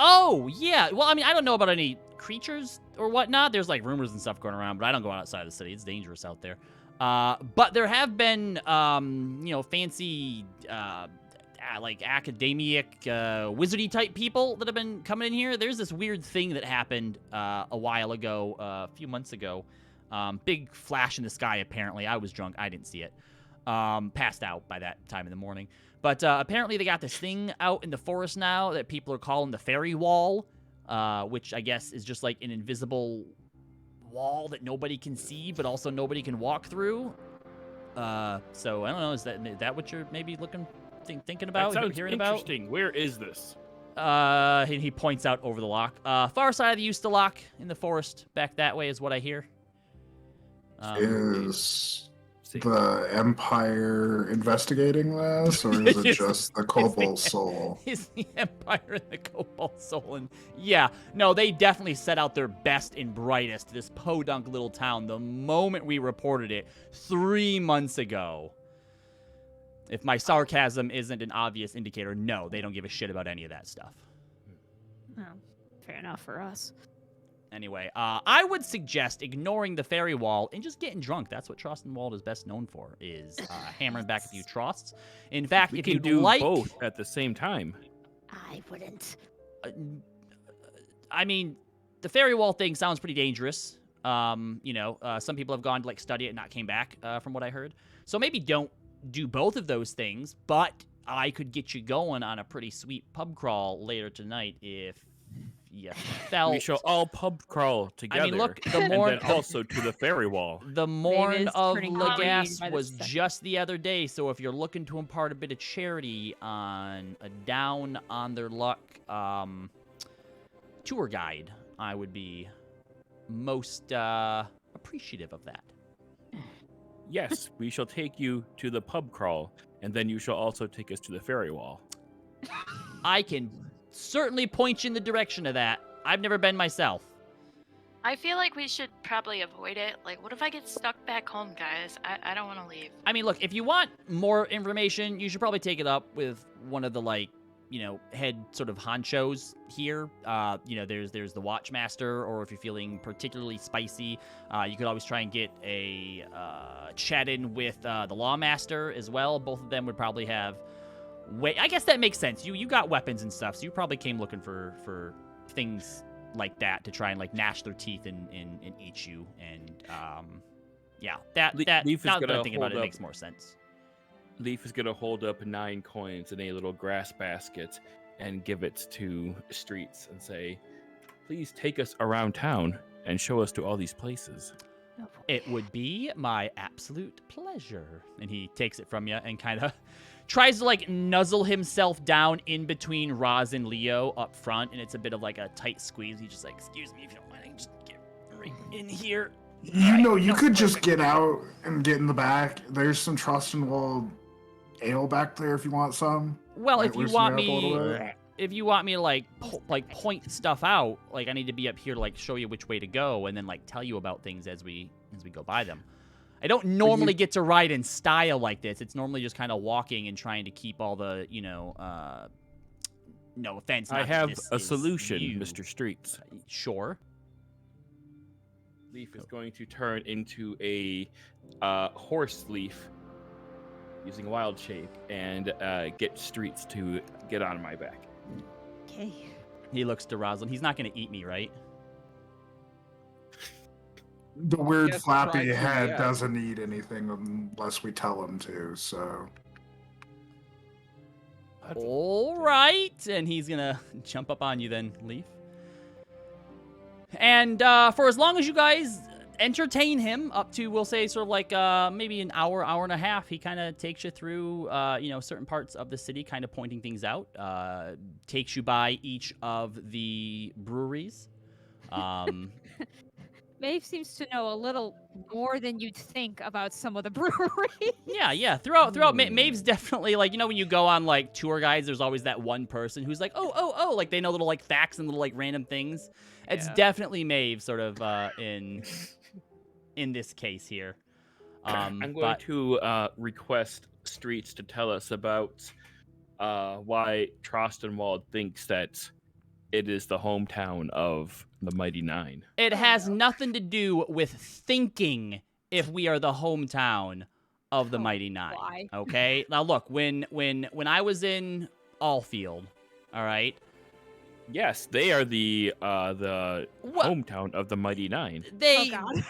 Oh, yeah. Well, I mean, I don't know about any creatures or whatnot. There's like rumors and stuff going around, but I don't go outside the city. It's dangerous out there. But there have been, fancy, like academic, wizardy type people that have been coming in here. There's this weird thing that happened a while ago, a few months ago. Big flash in the sky, apparently. I was drunk. I didn't see it. Passed out by that time in the morning. But apparently they got this thing out in the forest now that people are calling the fairy wall, which I guess is just like an invisible wall that nobody can see, but also nobody can walk through. So I don't know. Is that what you're maybe thinking about? That sounds hearing about? interesting. Where is this? He points out over the lock. Far side of the Eustalock in the forest, back that way is what I hear. Is the Empire investigating this, or is it It's- just the it's Cobalt Soul? Is the Empire and the Cobalt Soul. And yeah, no, they definitely set out their best and brightest. This podunk little town, the moment we reported it 3 months ago. If my sarcasm isn't an obvious indicator, no, they don't give a shit about any of that stuff. Oh, fair enough for us. Anyway, I would suggest ignoring the fairy wall and just getting drunk. That's what Trostenwald is best known for, is hammering back a few trosts. In fact, We if can you'd do like... both at the same time. I wouldn't. I mean, the fairy wall thing sounds pretty dangerous. Some people have gone to like study it and not came back, from what I heard. So maybe don't do both of those things, but I could get you going on a pretty sweet pub crawl later tonight if you felt... We shall all pub crawl together. I mean, look, the more... and then also to the fairy wall. The morn is of turning green Lagasse by the was second. just the other day, so if you're looking to impart a bit of charity on a down on their luck tour guide, I would be most appreciative of that. Yes, we shall take you to the pub crawl, and then you shall also take us to the fairy wall. I can certainly point you in the direction of that. I've never been myself. I feel like we should probably avoid it. Like, what if I get stuck back home, guys? I don't want to leave. I mean, look, if you want more information, you should probably take it up with one of the, head sort of honchos here. There's the Watchmaster, or if you're feeling particularly spicy, you could always try and get a chat in with the Lawmaster as well. Both of them would probably have... I guess that makes sense. You got weapons and stuff, so you probably came looking for things like that to try and gnash their teeth and eat you. And that Leaf is now that gonna I'm thinking about it, hold it up- makes more sense. Leaf is going to hold up 9 coins in a little grass basket and give it to Streets and say, please take us around town and show us to all these places. It would be my absolute pleasure. And he takes it from you and kind of tries to nuzzle himself down in between Roz and Leo up front, and it's a bit of a tight squeeze. He's just excuse me if you don't mind, I can just get right in here. You could just get out and get in the back. There's some Trostenwald ale back there if you want some. Well, Might if you loosen want up a little me, bit. if you want me to point stuff out, I need to be up here to show you which way to go, and then tell you about things as we go by them. I don't normally get to ride in style like this. It's normally just kind of walking and trying to keep all the no offense. I not that have this a is solution, you. Mr. Streets. Sure. Leaf is going to turn into a horse leaf using wild shape and get Streets to get on my back. Okay. He looks to Rosalind. He's not going to eat me, right? The weird Yes, flappy try to, head yeah. doesn't eat anything unless we tell him to, so... All right. And he's going to jump up on you then, Leaf. And for as long as you guys entertain him up to, we'll say, sort of like maybe an hour, hour and a half. He kind of takes you through, certain parts of the city, kind of pointing things out. Takes you by each of the breweries. Maeve seems to know a little more than you'd think about some of the breweries. Yeah. Throughout, Maeve's definitely like, when you go on like tour guides, there's always that one person who's like, oh, like they know little like facts and little like random things. It's Yeah. definitely Maeve, sort of in this case here. I'm going to request Streets to tell us about why Trostenwald thinks that it is the hometown of the Mighty Nine. It has nothing to do with thinking if we are the hometown of the Mighty Nine. Why? Okay? Now look, when I was in Allfield, all right? Yes, they are the hometown of the Mighty Nine. They Oh God.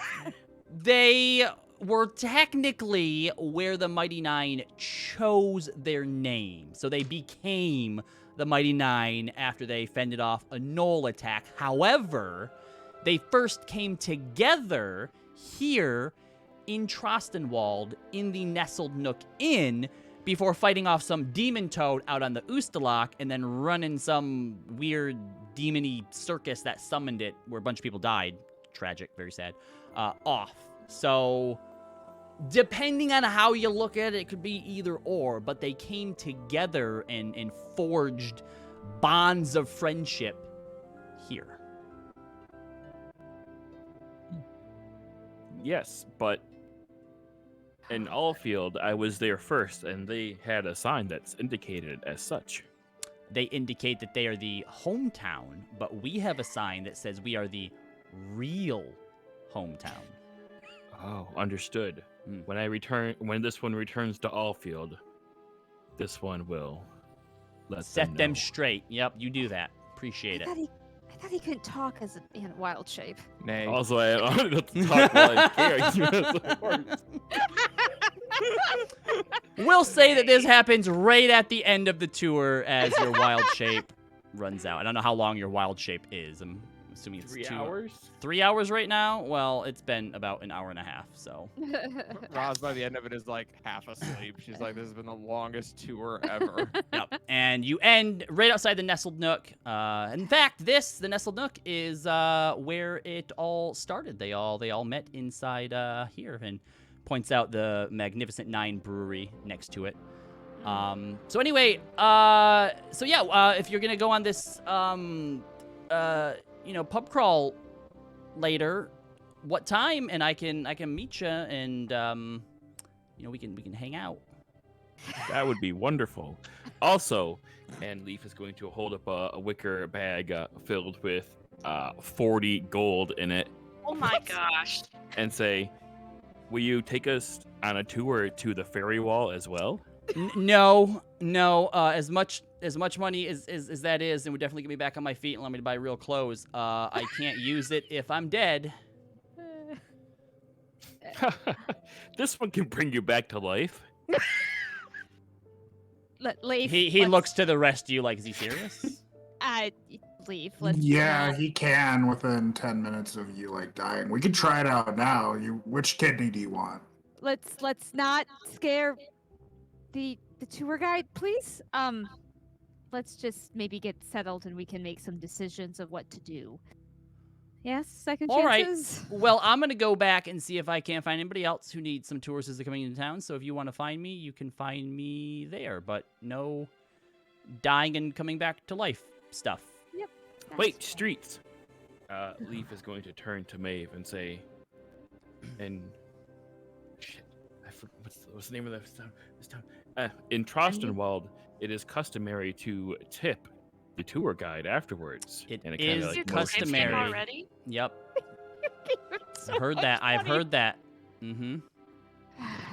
they were technically where the Mighty Nine chose their name. So they became the Mighty Nine after they fended off a Knoll attack. However, they first came together here in Trostenwald in the Nestled Nook Inn before fighting off some demon toad out on the Oostalak and then running some weird demon-y circus that summoned it where a bunch of people died. Tragic, very sad. Off. So, depending on how you look at it, it could be either or, but they came together and forged bonds of friendship here. Yes, but in Allfield, I was there first, and they had a sign that's indicated as such. They indicate that they are the hometown, but we have a sign that says we are the real hometown. Oh, understood. Hmm. When this one returns to Allfield, this one will let Set them know. straight. Yep, you do that. Appreciate it. I thought he couldn't talk as in wild shape. Nay. Also, I wanted to talk while I'm carrying. We'll say that this happens right at the end of the tour as your wild shape runs out. I don't know how long your wild shape is. I'm assuming it's 3 hours? 3 hours right now? Well, it's been about an hour and a half, so. Roz, by the end of it, is like half asleep. She's like, this has been the longest tour ever. Yep. And you end right outside the Nestled Nook. In fact, the Nestled Nook is where it all started. They all met inside here, and points out the Magnificent Nine Brewery next to it. So anyway, if you're gonna go on this, pub crawl later, what time? And I can meet you, and we can hang out. That would be wonderful. Also, and Leaf is going to hold up a wicker bag filled with 40 gold in it Oh my gosh. and say, will you take us on a tour to the fairy wall as well? No. As much money as that is, and would definitely get me back on my feet and allow me to buy real clothes. I can't use it if I'm dead. This one can bring you back to life. Leave. He looks to the rest of you like, is he serious? Leave. Let's Yeah, he can within 10 minutes of you like dying. We could try it out now. Which kidney do you want? Let's not scare the tour guide, please. Let's just maybe get settled and we can make some decisions of what to do. Yes, second All right. chances. Well, I'm gonna go back and see if I can't find anybody else who needs some tours as they're coming into town. So if you want to find me, you can find me there. But no dying and coming back to life stuff. Wait, Streets. Leaf is going to turn to Maeve and say, and shit, I forgot what's the name of this town? In Trostenwald, it is customary to tip the tour guide afterwards. It and is kinda, You customary. tipped him already? Yep. So I've heard much that. I've money. heard that. Mm-hmm.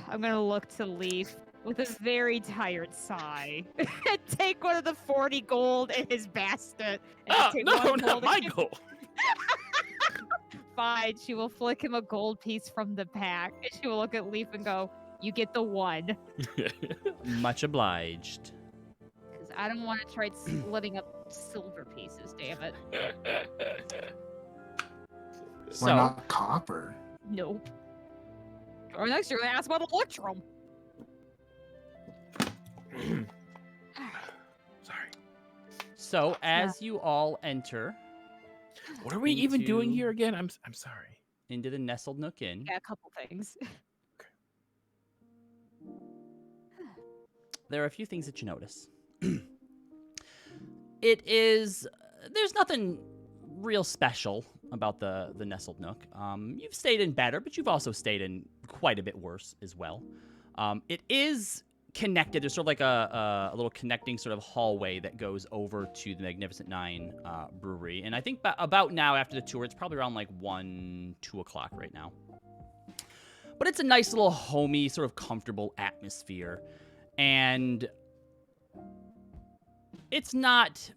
I'm gonna look to Leaf with a very tired sigh. And take one of the 40 gold in his basket. And Oh, take no, one not gold my and- goal. Fine. She will flick him a gold piece from the pack. And she will look at Leaf and go, "You get the one." Much obliged. Because I don't want to try splitting up silver pieces. Damn it. Why So not copper? Nope. Or next you're gonna ask about Electrum. Sorry. So as you all enter What are we even doing Into- here again? I'm sorry. into the Nestled Nook Inn, Yeah, a couple things. there are a few things that you notice. There's nothing real special about the Nestled Nook. You've stayed in better, but you've also stayed in quite a bit worse as well. It is connected. There's sort of like a little connecting sort of hallway that goes over to the Magnificent Nine brewery. And I think about now after the tour, it's probably around like 1, 2 o'clock right now. But it's a nice little homey, sort of comfortable atmosphere. And it's not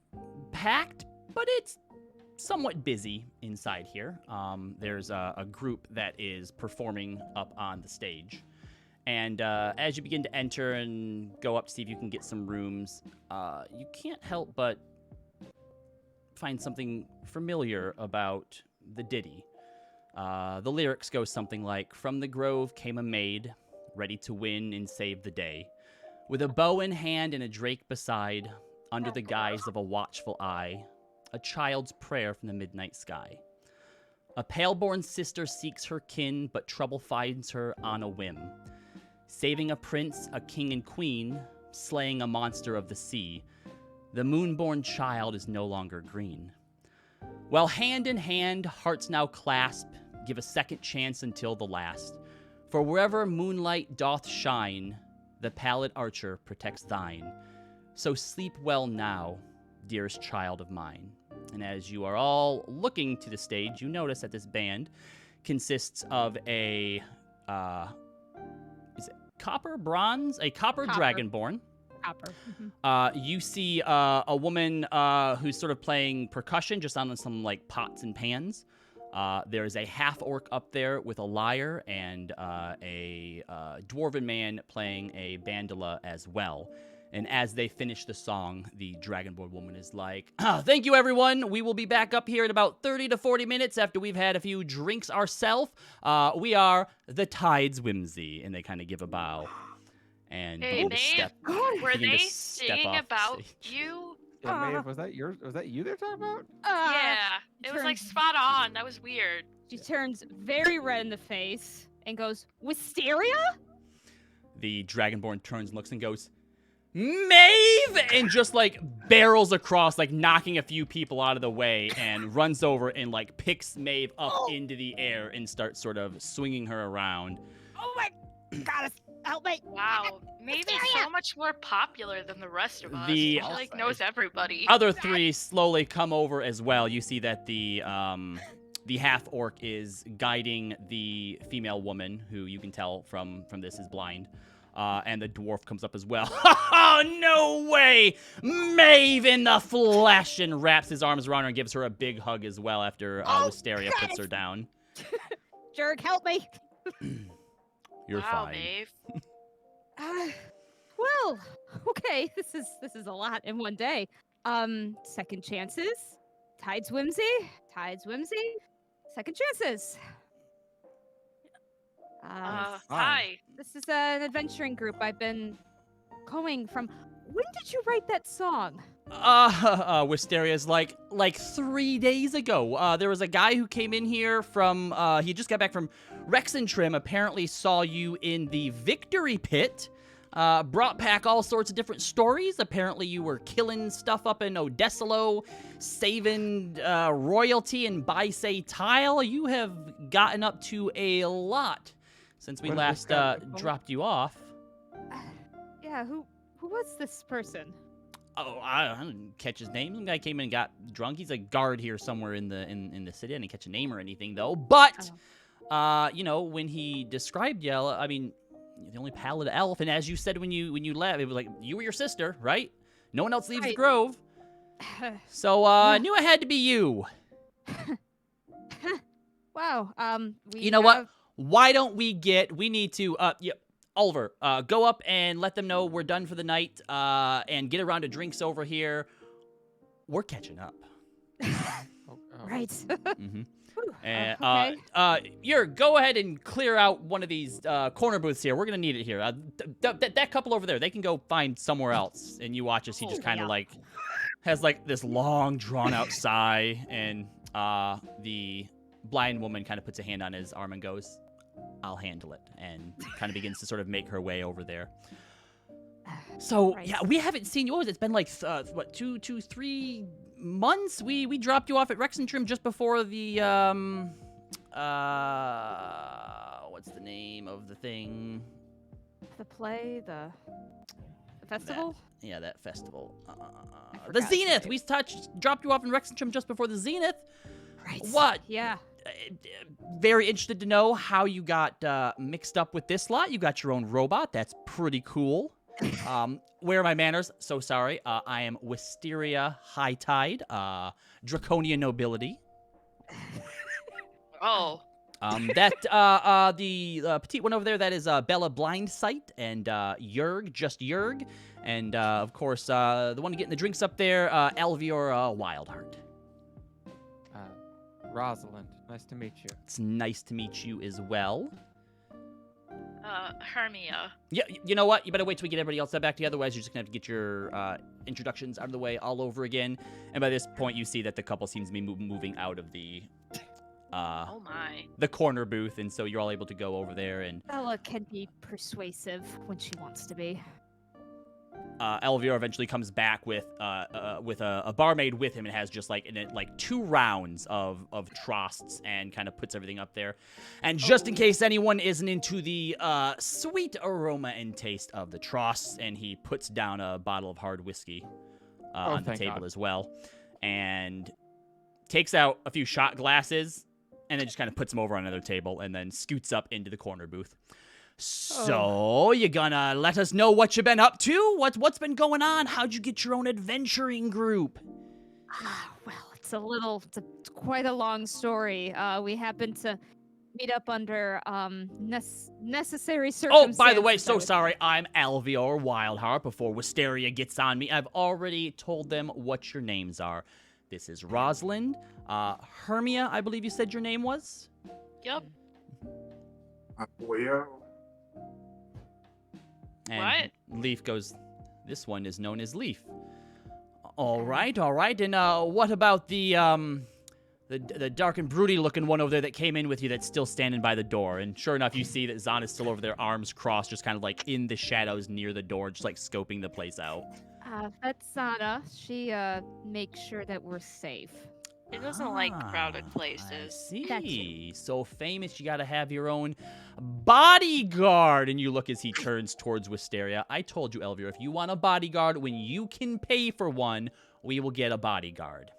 packed, but it's somewhat busy inside here. There's a group that is performing up on the stage. And as you begin to enter and go up to see if you can get some rooms, you can't help but find something familiar about the ditty. The lyrics go something like, "From the grove came a maid, ready to win and save the day. With a bow in hand and a drake beside, under the guise of a watchful eye, a child's prayer from the midnight sky. A pale-born sister seeks her kin, but trouble finds her on a whim. Saving a prince, a king and queen, slaying a monster of the sea, the moon-born child is no longer green. Well, hand in hand, hearts now clasp, give a second chance until the last. For wherever moonlight doth shine, the pallid archer protects thine. So sleep well now, dearest child of mine." And as you are all looking to the stage, you notice that this band consists of a, is it copper, bronze? A copper dragonborn. Copper. You see a woman who's sort of playing percussion just on some like pots and pans. There's a half-orc up there with a lyre and a dwarven man playing a bandola as well. And as they finish the song, the Dragonborn woman is like, "Thank you, everyone. We will be back up here in about 30 to 40 minutes after we've had a few drinks ourselves. We are the Tide's Whimsy." And they kind of give a bow. And Hey, begin to Maeve, were begin to they step singing off the about stage. you? Yeah, Maeve, was that you they're talking about? Yeah, it was like turns- spot on. That was weird. She turns very red in the face and goes, "Wisteria?" The Dragonborn turns and looks and goes, "Maeve!" And just like barrels across, like knocking a few people out of the way, and runs over and like picks Maeve up into the air and starts sort of swinging her around. Oh my god, help me. Wow, Maeve is so much more popular than the rest of us. The- She like knows everybody. Other three slowly come over as well. You see that the half-orc is guiding the female woman, who you can tell from this is blind. And the dwarf comes up as well. Oh, no way! Maeve in the flesh! And wraps his arms around her and gives her a big hug as well after Wisteria puts her down. Jerk, help me. You're wow, fine. Maeve. Well, okay, this is a lot in one day. Second chances, Tide's Whimsy, second chances. Hi. This is an adventuring group I've been going from. When did you write that song? Wisteria's like 3 days ago. There was a guy who came in here from, he just got back from Rex and Trim, apparently saw you in the Victory Pit, brought back all sorts of different stories. Apparently you were killing stuff up in Odessalo, saving royalty in Baisei Tile. You have gotten up to a lot since we What is last this guy called? dropped you off. Yeah, who was this person? Oh, I didn't catch his name. Some guy came in and got drunk. He's a guard here somewhere in the city. I didn't catch a name or anything though. But, you know, when he described you, I mean, you're the only pallid elf, and as you said when you left, it was like you were your sister, right? No one else leaves the Right. grove. So I knew it had to be you. Wow. You know what? Why don't we need to, Oliver, go up and let them know we're done for the night, and get around to drinks over here. We're catching up. Oh, Right. Mm-hmm. And okay. go ahead and clear out one of these corner booths here. We're gonna need it here. That couple over there, they can go find somewhere else. And you watch as he just kind of like has like this long drawn out sigh, and the blind woman kind of puts a hand on his arm and goes, "I'll handle it," and kind of begins to sort of make her way over there. So Right. yeah, we haven't seen you. What was it? It's been like what 3 months? We dropped you off at Exandria just before the what's the name of the thing? The play, the festival. Yeah, that festival. I The forgot the Zenith. name. We dropped you off in Exandria just before the Zenith. Right. What? Yeah. Very interested to know how you got mixed up with this lot. You got your own robot. That's pretty cool. Where are my manners? So sorry. I am Wisteria High Tide, Draconian Nobility. Oh. The petite one over there, that is Bella Blindsight, and Yerg, and of course, the one getting the drinks up there, Alvior Wildheart. Rosalind, nice to meet you. It's nice to meet you as well. Hermia. Yeah, you know what? You better wait till we get everybody else back together. Otherwise, you're just gonna have to get your introductions out of the way all over again. And by this point, you see that the couple seems to be moving out of the Oh my. the corner booth, and so you're all able to go over there. And Bella can be persuasive when she wants to be. Elvior eventually comes back with a barmaid with him, and has just like 2 rounds of trosts, and kind of puts everything up there. And just in case anyone isn't into the sweet aroma and taste of the trosts, and he puts down a bottle of hard whiskey on the thank table God. as well, and takes out a few shot glasses, and then just kind of puts them over on another table, and then scoots up into the corner booth. So, you gonna let us know what you've been up to? What's been going on? How'd you get your own adventuring group? Well, it's quite a long story. We happened to meet up under necessary Oh, circumstances. by the way, I so would- sorry. I'm Alvior Wildheart. Before Wisteria gets on me, I've already told them what your names are. This is Rosalind. Hermia, I believe you said your name was? Yep. Leo. And Leaf goes, this one is known as Leaf. All right. And what about the dark and broody looking one over there that came in with you that's still standing by the door? And sure enough, you see that Zahn is still over there, arms crossed, just kind of like in the shadows near the door, just like scoping the place out. That's Sana. She makes sure that we're safe. It doesn't like crowded I places. see. So famous, you gotta have your own bodyguard. And you look as he turns towards Wisteria. I told you, Elvior, if you want a bodyguard, when you can pay for one, we will get a bodyguard.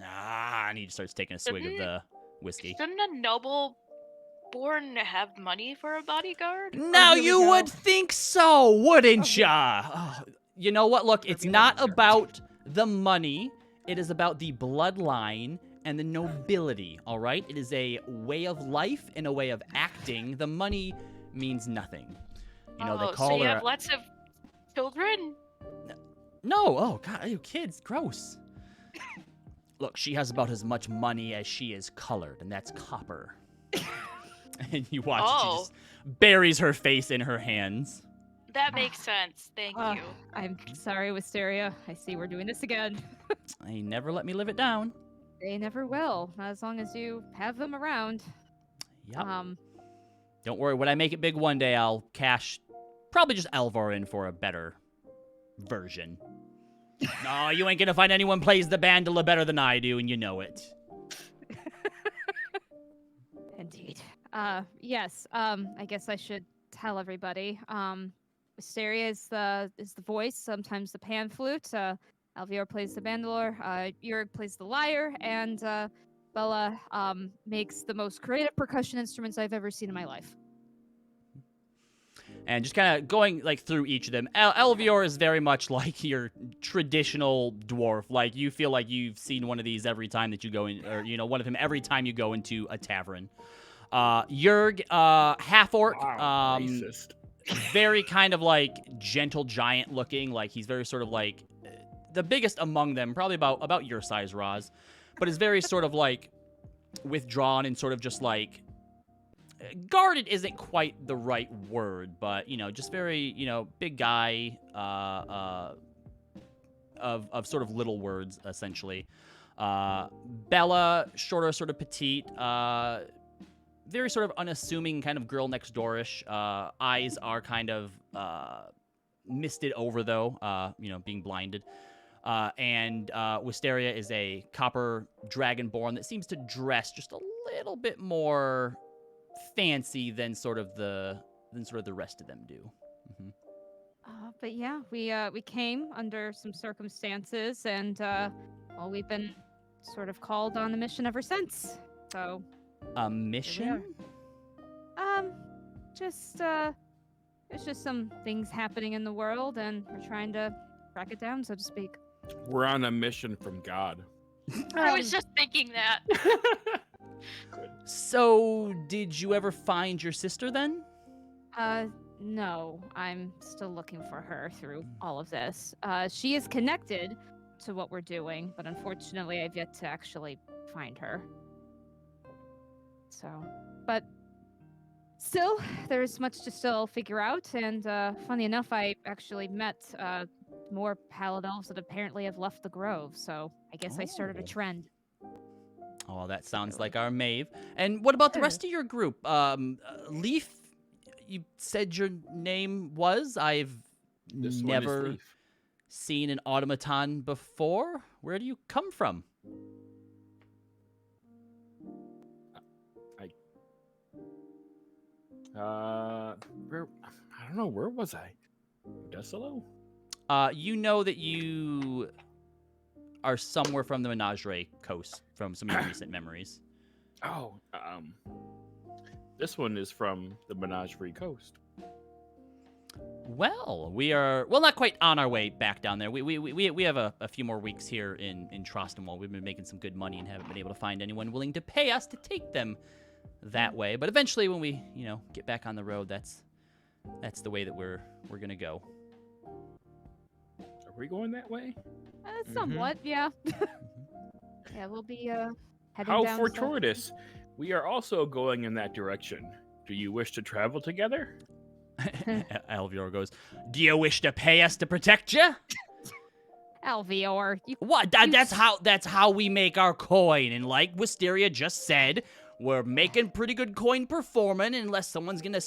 And he just starts taking a swig of the whiskey. Shouldn't a noble born have money for a bodyguard? Now here we you go. would think so, wouldn't ya? Oh, you know what? Look, it's not about the money. It is about the bloodline and the nobility, all right? It is a way of life and a way of acting. The money means nothing. You know, they call so you her... have lots of children? No, oh, God, you kids, gross. Look, she has about as much money as she is colored, and that's copper. And you watch as she just buries her face in her hands. That makes sense. Thank you. I'm sorry, Wisteria. I see we're doing this again. They never let me live it down. They never will, not as long as you have them around. Yep. Don't worry, when I make it big one day, I'll cash probably just Alvar in for a better version. No, you ain't gonna find anyone plays the bandola better than I do, and you know it. Indeed. Yes. I guess I should tell everybody. Wisteria is the voice, sometimes the pan flute. Alvior plays the bandola. Jurg plays the lyre, and Bella makes the most creative percussion instruments I've ever seen in my life. And just kind of going like through each of them. Alvior is very much like your traditional dwarf. Like you feel like you've seen one of these every time that you go in, or you know, one of him every time you go into a tavern. Jurg, half orc. Wow, racist. Very kind of like gentle giant looking. Like he's very sort of like the biggest among them, probably about your size, Roz. But is very sort of like withdrawn and sort of just like guarded isn't quite the right word, but just very big guy of sort of little words essentially. Bella, shorter, sort of petite, very sort of unassuming, kind of girl next doorish. Eyes are kind of misted over though, being blinded. And Wisteria is a copper dragonborn that seems to dress just a little bit more fancy than sort of the rest of them do. Mm-hmm. But yeah, we came under some circumstances, and well, we've been sort of called on a mission ever since. So A mission? Just there's just some things happening in the world, and we're trying to track it down, so to speak. We're on a mission from God. I was just thinking that. So, did you ever find your sister then? No, I'm still looking for her through all of this. She is connected to what we're doing, but unfortunately, I've yet to actually find her. So, but still, there's much to still figure out, and funny enough, I actually met more Pallid Elves that apparently have left the Grove, so I guess I started a Oh. trend. Oh, that sounds like our Maeve. And what about the rest of your group? Leaf, you said your name was? I've This one is never Leaf. seen an automaton before. Where do you come from? Where? I don't know. Where was I? Desolo? You know that you are somewhere from the Menagerie Coast from some of your recent memories. Oh, this one is from the Menagerie Coast. Well, we are not quite on our way back down there. We have a few more weeks here in Trostonwall. We've been making some good money and haven't been able to find anyone willing to pay us to take them that way. But eventually, when we get back on the road, that's the way that we're gonna go. Are we going that way? Somewhat, yeah. Yeah, we'll be heading How down. fortuitous! We are also going in that direction. Do you wish to travel together? Alvior goes, "Do you wish to pay us to protect you?" Alvior, you What? That's how we make our coin. And like Wisteria just said, we're making pretty good coin performing unless someone's gonna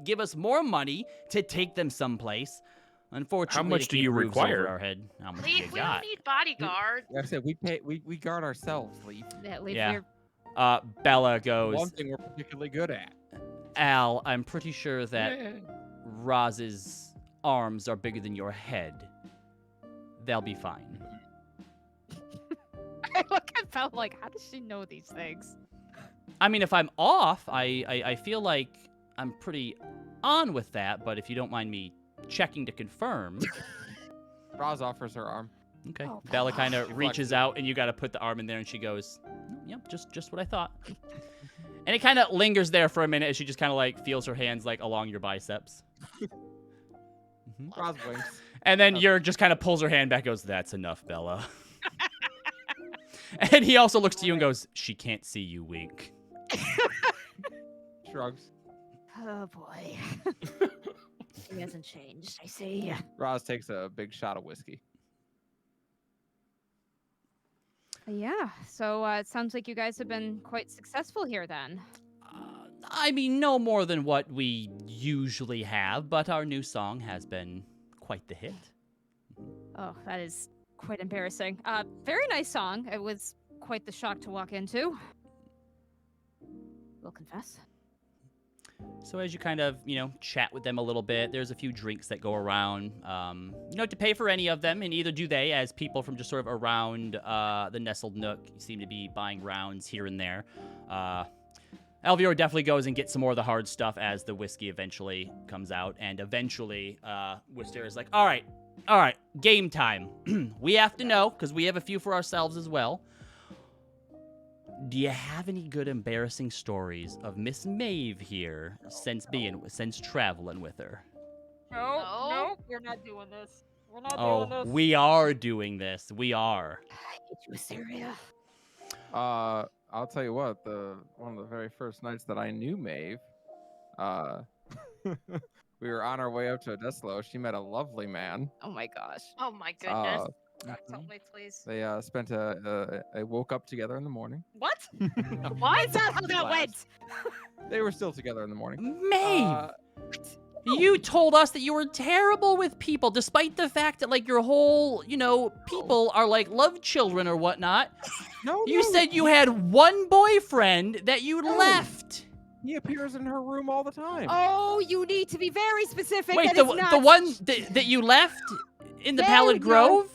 give us more money to take them someplace. Unfortunately, much to do keep you roofs over require? our head. How much Leaf, we we got? don't need bodyguards. Like I said, we guard ourselves, Leaf. leave Yeah. your Bella goes, One thing we're particularly good at. Al, I'm pretty sure that Yeah. Roz's arms are bigger than your head. They'll be fine. I look at Belle like, how does she know these things? I mean, if I'm off, I feel like I'm pretty on with that, but if you don't mind me checking to confirm. Roz offers her arm. Okay. Oh, Bella kind She of flexes reaches it. out, and you got to put the arm in there, and she goes, "Yep, just what I thought." And it kind of lingers there for a minute as she just kind of like feels her hands like along your biceps. Mhm. Roz winks. And then Yerg just kind of pulls her hand back, goes, "That's enough, Bella." And he also looks to you and goes, "She can't see you wink." Shrugs. Oh boy. He hasn't changed, I see. Roz takes a big shot of whiskey. Yeah, so it sounds like you guys have been quite successful here then. I mean, no more than what we usually have, but our new song has been quite the hit. Oh, that is quite embarrassing. Very nice song. It was quite the shock to walk into. Will confess. So as you kind of, chat with them a little bit, there's a few drinks that go around. You don't have to pay for any of them, and neither do they, as people from just sort of around the Nestled Nook seem to be buying rounds here and there. Alvior definitely goes and gets some more of the hard stuff as the whiskey eventually comes out, and eventually Wistaria's like, all right, game time. We have to know, because we have a few for ourselves as well. Do you have any good embarrassing stories of Miss Maeve here since traveling with her? No. We're not doing this. We're not Oh, we are doing this. We are. I hate you, Assyria. I'll tell you what. One of the very first nights that I knew Maeve, we were on our way up to Odessalo. She met a lovely man. Oh my gosh. Oh my goodness. God, tell Mhm. me, please. They spent they woke up together in the morning. What? What? That's not how that Last. went. They were still together in the morning. Maeve, you told us that you were terrible with people, despite the fact that like your whole, people are like love children or whatnot. No, You no, said you had one boyfriend that you left. he appears in her room all the time. Oh, you need to be very specific. Wait, that the is not... the one that you left in the There Pallid we go. Grove?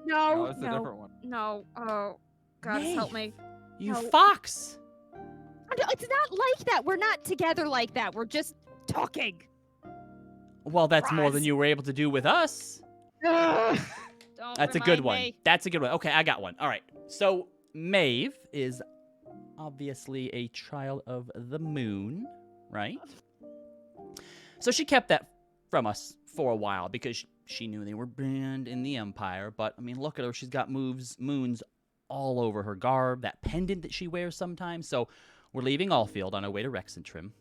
No, No, that's a different one. no. Oh, God, help me. You No. fox. No, it's not like that. We're not together like that. We're just talking. Well, that's more than Roz. you were able to do with us. Don't That's a good remind one. me. That's a good one. Okay, I got one. All right. So Maeve is obviously a child of the moon, right? So she kept that from us for a while because she knew they were banned in the Empire. But I mean, look at her. She's got moons all over her garb, that pendant that she wears sometimes. So we're leaving Allfield on our way to Rexentrim.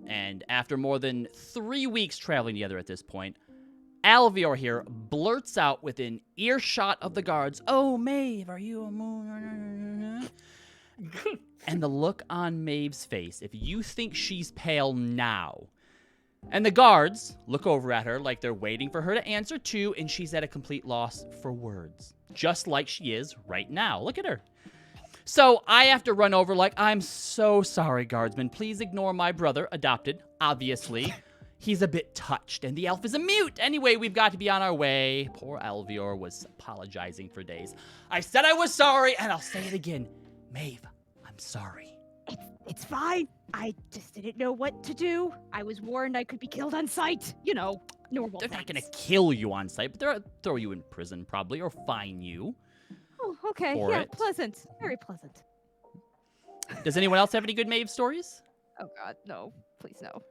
And after more than 3 weeks traveling together at this point, Alvior here blurts out within earshot of the guards, "Oh, Maeve, are you a moon?" And the look on Maeve's face, if you think she's pale now. And the guards look over at her like they're waiting for her to answer too, and she's at a complete loss for words. Just like she is right now. Look at her. So I have to run over like, "I'm so sorry, guardsman. Please ignore my brother, adopted, obviously. He's a bit touched, and the elf is a mute. Anyway, we've got to be on our way." Poor Alvior was apologizing for days. "I said I was sorry, and I'll say it again. Maeve, I'm sorry." It's fine. I just didn't know what to do. I was warned I could be killed on sight. You know, normal They're not going things. to kill you on sight, but they'll throw you in prison probably, or fine you. Oh, okay. for Yeah, it. pleasant. Very pleasant. Does anyone else have any good Maeve stories? Oh, God, no. Please, no.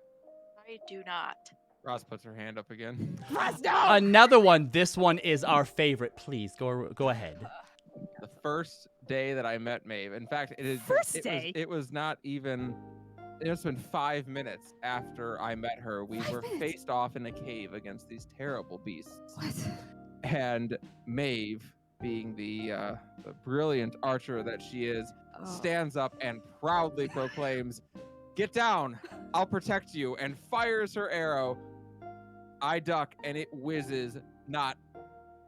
I do not. Ross puts her hand up again. Ross, no! Another one. This one is our favorite. Please, go ahead. The first day that I met Maeve. In fact, First day? it was not even. It must have been 5 minutes after I met her. We 5 were minutes? faced off in a cave against these terrible beasts. What? And Maeve, being the brilliant archer that she is, Oh. stands up and proudly proclaims, "Get down, I'll protect you," and fires her arrow. I duck, and it whizzes not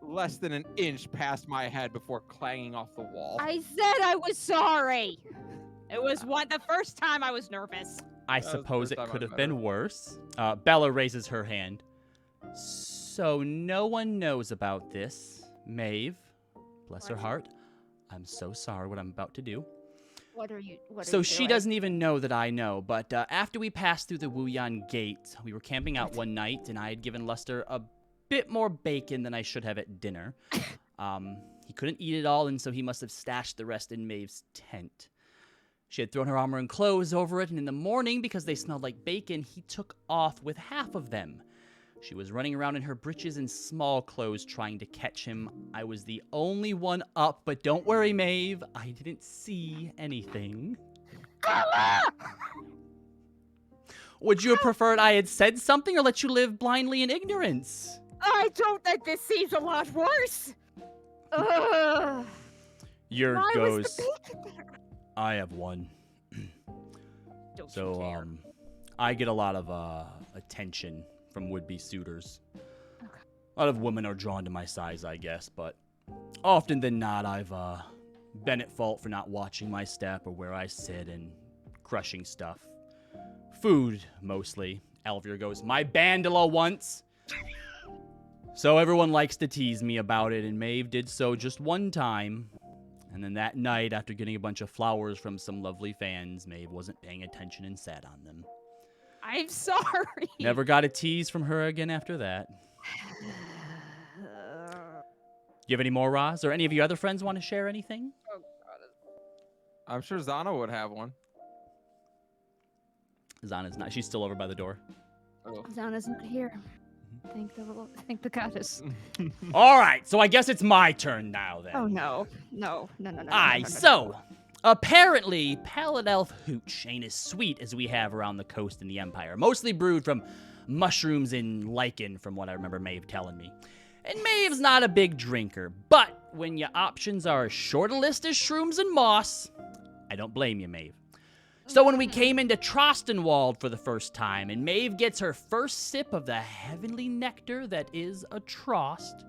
less than an inch past my head before clanging off the wall. I said I was sorry. It was the first time I was nervous. I That was the suppose first it time I could have met been her. worse. Bella raises her hand. "So no one knows about this, Maeve. Bless her What? heart. I'm so sorry what I'm about to do." What are you? What So she doesn't even know that I know, but after we passed through the Wuyan gate, we were camping out one night, and I had given Lester a bit more bacon than I should have at dinner. He couldn't eat it all, and so he must have stashed the rest in Maeve's tent. She had thrown her armor and clothes over it, and in the morning, because they smelled like bacon, he took off with half of them. She was running around in her breeches and small clothes trying to catch him. I was the only one up, but don't worry, Maeve. I didn't see anything. Would you have preferred I had said something or let you live blindly in ignorance? I don't think this seems a lot worse. Ugh. Your Why was goes, the bacon there? I have one. Don't So, you dare. I get a lot of attention from would-be suitors. A lot of women are drawn to my size, I guess, but often than not, I've been at fault for not watching my step or where I sit and crushing stuff. Food, mostly. Alvier goes, "My bandula once." So everyone likes to tease me about it, and Maeve did so just one time. And then that night, after getting a bunch of flowers from some lovely fans, Maeve wasn't paying attention and sat on them. I'm sorry. Never got a tease from her again after that. You have any more, Roz? Or any of your other friends want to share anything? I'm sure Zana would have one. Zana's not. She's still over by the door. Oh. Zana's not here. Thank the goddess. All right, so I guess it's my turn now then. Oh no. No. Aye, so Apparently, Pallid Elf Hooch ain't as sweet as we have around the coast in the Empire. Mostly brewed from mushrooms and lichen, from what I remember Maeve telling me. And Maeve's not a big drinker, but when your options are as short a list as shrooms and moss, I don't blame you, Maeve. So when we came into Trostenwald for the first time, and Maeve gets her first sip of the heavenly nectar that is a Trost,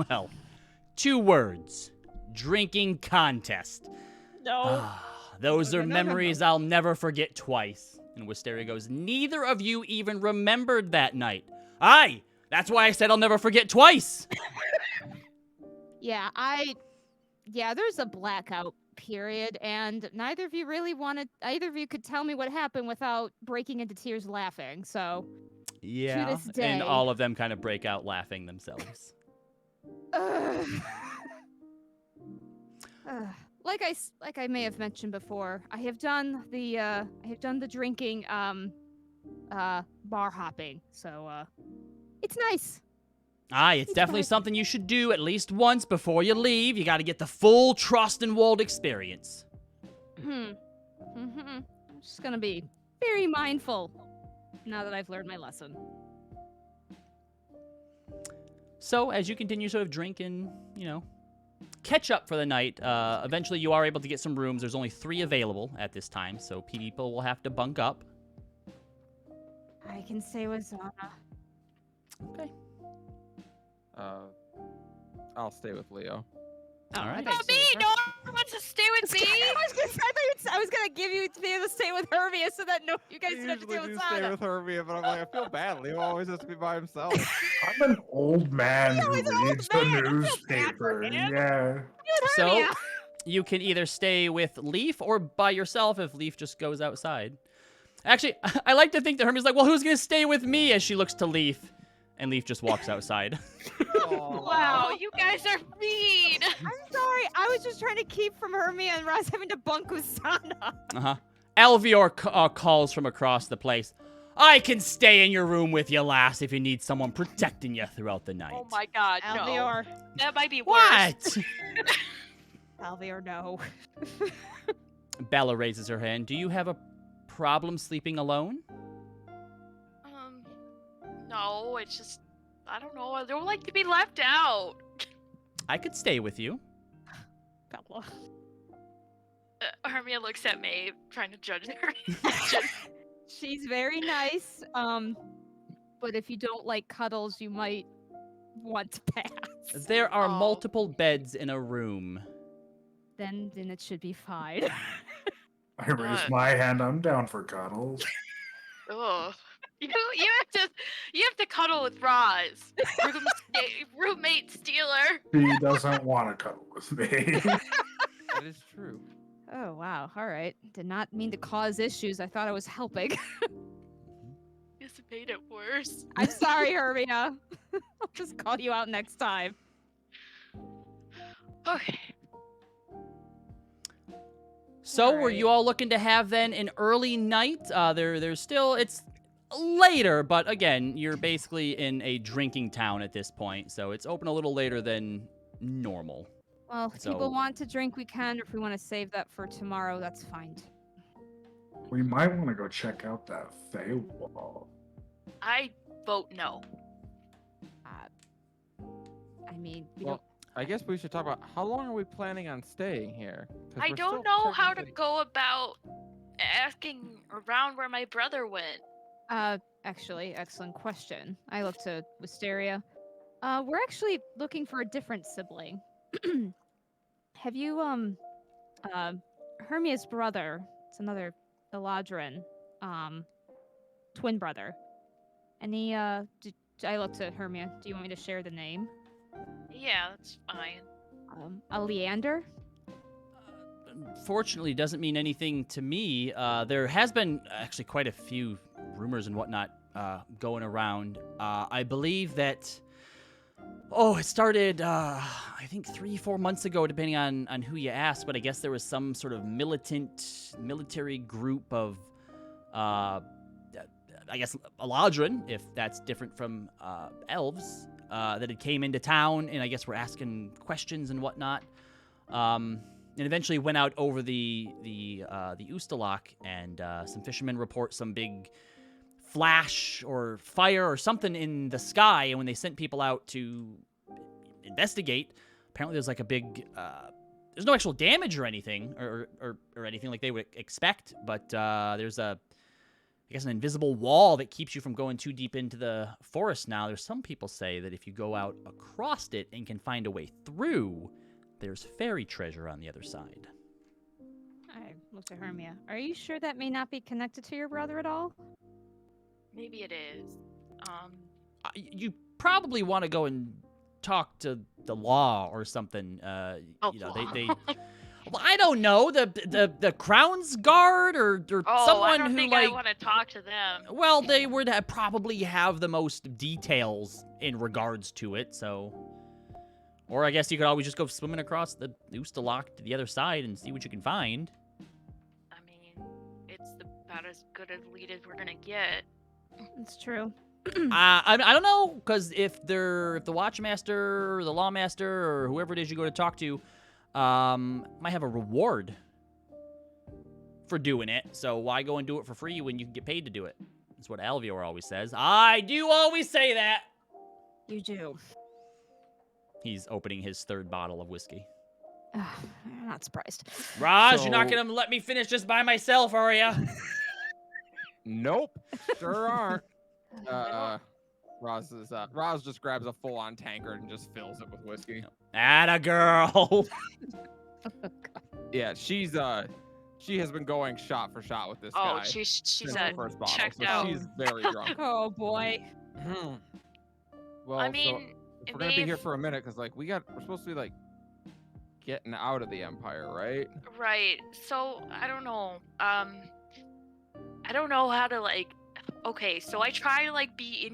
well, 2 words. Drinking contest. No. Those No, are no, no, no, memories I'll never forget twice. And Wisteria goes, neither of you even remembered that night. Aye, that's why I said I'll never forget twice. Yeah, there's a blackout period, and neither of you could tell me what happened without breaking into tears laughing, so. Yeah, this day. and all of them kind of break out laughing themselves. Ugh. Like I may have mentioned before, I have done the drinking bar hopping, so it's nice. Aye, it's definitely something you should do at least once before you leave. You got to get the full Trostenwald experience. I'm just gonna be very mindful now that I've learned my lesson. So as you continue sort of drinking, catch up for the night, eventually you are able to get some rooms. There's only 3 available at this time, so people will have to bunk up. I can stay with Zana. Okay. I'll stay with Leo. All right. Not me! No one wants to stay with me! I was gonna give you to be able to stay with Hermia so that you guys didn't have to deal with stay Zana. with Hermia, but I'm like, I feel bad. Leo always has to be by himself. I'm an old man who he's an old reads the man. I feel bad newspaper. for him. Yeah. So Hermia. you can either stay with Leaf or by yourself if Leaf just goes outside. Actually, I like to think that Hermia's like, well, who's going to stay with me as she looks to Leaf? And Leaf just walks outside. Wow, you guys are mean! I'm sorry. I was just trying to keep from Hermia and Ross having to bunk with Zana. Uh-huh. Alvior calls from across the place. I can stay in your room with you, lass, if you need someone protecting you throughout the night. Oh my god, no. Alvior. That might be worse. What? Alvior, no. Bella raises her hand. Do you have a problem sleeping alone? No, it's just, I don't know, I don't like to be left out. I could stay with you. Bella. Hermia looks at Maeve, trying to judge her reaction. She's very nice. But if you don't like cuddles, you might want to pass. There are Oh. multiple beds in a room. Then it should be fine. I raise my hand. I'm down for cuddles. Ugh. You have to cuddle with Roz, roommate stealer. He doesn't want to cuddle with me. That is true. Oh, wow. All right. Did not mean to cause issues. I thought I was helping. Just made it worse. I'm sorry, Hermia. I'll just call you out next time. Okay. So, were Alright. you all looking to have then an early night? There's still, it's later, but again, you're basically in a drinking town at this point, so it's open a little later than normal. Well, if So- people want to drink, we can. If we want to save that for tomorrow, that's fine. We might want to go check out that Feywall. I vote no. I mean, we Well, I guess we should talk about how long are we planning on staying here? 'Cause I we're don't still know how to technically- go about asking around where my brother went. actually, excellent question. I look to Wisteria. We're actually looking for a different sibling. Have you, Hermia's brother, it's another Eladrin, twin brother. Any, I look to Hermia. Do you want me to share the name? Yeah, that's fine. A Leander? Fortunately, doesn't mean anything to me. There has been actually quite a few rumors and whatnot going around. I believe that, it started, I think 3-4 months ago, depending on who you ask, but I guess there was some sort of military group of, I guess, Eladrin, if that's different from elves, that had came into town, and I guess were asking questions and whatnot. and eventually went out over the Ustalok, and some fishermen report some big flash or fire or something in the sky. And when they sent people out to investigate, apparently there's like a big there's no actual damage or anything or anything like they would expect, but there's I guess an invisible wall that keeps you from going too deep into the forest. Now, there's some people say that if you go out across it and can find a way through, there's fairy treasure on the other side. I looked at Hermia. Are you sure that may not be connected to your brother at all? Maybe it is. You probably want to go and talk to the law or something. You know, they well, I don't know, the Crown's Guard or someone I don't who think like I want to talk to them. well, they would probably have the most details in regards to it. So, or I guess you could always just go swimming across the Ustalok to the other side and see what you can find. I mean, it's about as good a lead as we're gonna get. It's true. I don't know, because if the Watchmaster or the Lawmaster or whoever it is you go to talk to might have a reward for doing it. So why go and do it for free when you can get paid to do it? That's what Alvior always says. I do always say that. You do. He's opening his third bottle of whiskey. I'm not surprised. Raj, you're not So- going to let me finish just by myself, are ya? Nope, sure aren't. Roz just grabs a full-on tankard and just fills it with whiskey. Atta girl. Yeah, she has been going shot for shot with this Oh, guy she's since the first bottle, checked so out. she's very drunk. Oh boy. Well, I so mean, if we're gonna be here for a minute, because like we're supposed to be like getting out of the Empire, right? right. So I don't know. I don't know how to like. Okay, so I try to like be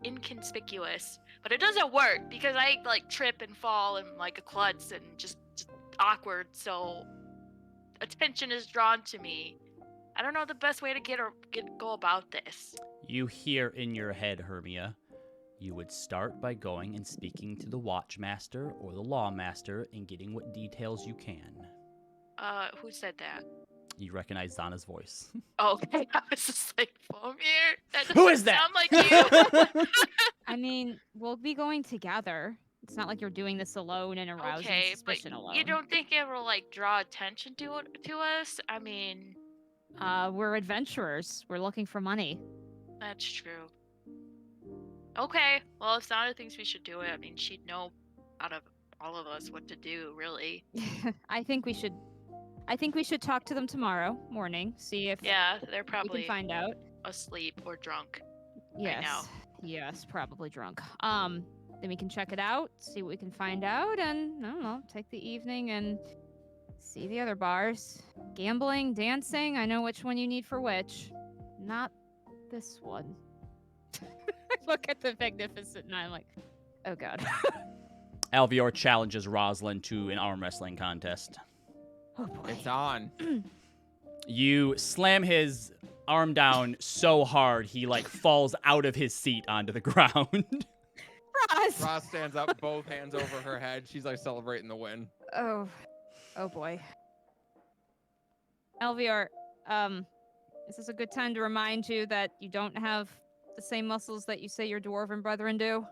inconspicuous, but it doesn't work because I like trip and fall and like a klutz and just awkward. So attention is drawn to me. I don't know the best way to go about this. You hear in your head, Hermia, you would start by going and speaking to the Watchmaster or the Lawmaster and getting what details you can. Who said that? You recognize Zana's voice. Okay, I was just like, Vomir? That Who is doesn't that? sound like you. I mean, we'll be going together. It's not like you're doing this alone and arousing Okay, but suspicion alone. you don't think it will like draw attention to us? I mean, We're adventurers. We're looking for money. that's true. Okay, well, if Sana thinks we should do it, I mean, she'd know out of all of us what to do, really. I think we should talk to them tomorrow morning. See if Yeah, they're we probably can find out. asleep or drunk. Yes. now. Yes, probably drunk. Then we can check it out, see what we can find out, and I don't know, take the evening and see the other bars. Gambling, dancing, I know which one you need for which. Not this one. I look at the Magnificent and I'm like, oh god. Alvior challenges Rosalind to an arm wrestling contest. Oh boy. It's on. You slam his arm down so hard he like falls out of his seat onto the ground. Roz! Roz stands up, both hands over her head. She's like celebrating the win. Oh boy. Alvior, is this a good time to remind you that you don't have the same muscles that you say your dwarven brethren do?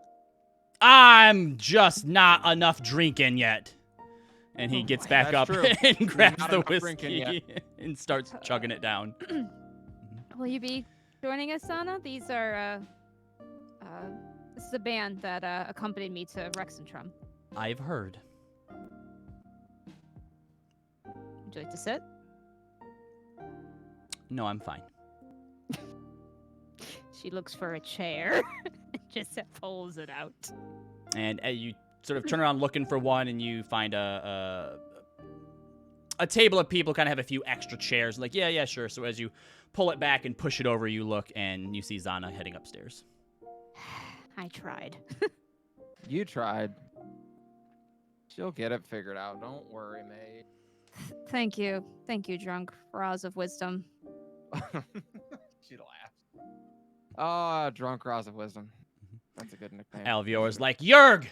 I'm just not enough drinking yet. And he Oh gets boy. back That's up true. and grabs Not the enough drinking whiskey and starts chugging it down. Will you be joining us, Sana? These are, this is a band that, accompanied me to Rexentrum. I've heard. Would you like to sit? No, I'm fine. She looks for a chair. Just pulls it out. And you sort of turn around looking for one, and you find a table of people kind of have a few extra chairs. Like, yeah, sure. So as you pull it back and push it over, you look, and you see Zana heading upstairs. I tried. You tried. She'll get it figured out. Don't worry, mate. Thank you, drunk Roz of Wisdom. She laughs. Ah, drunk Roz of Wisdom. That's a good nickname. Alvior is like, Yerg,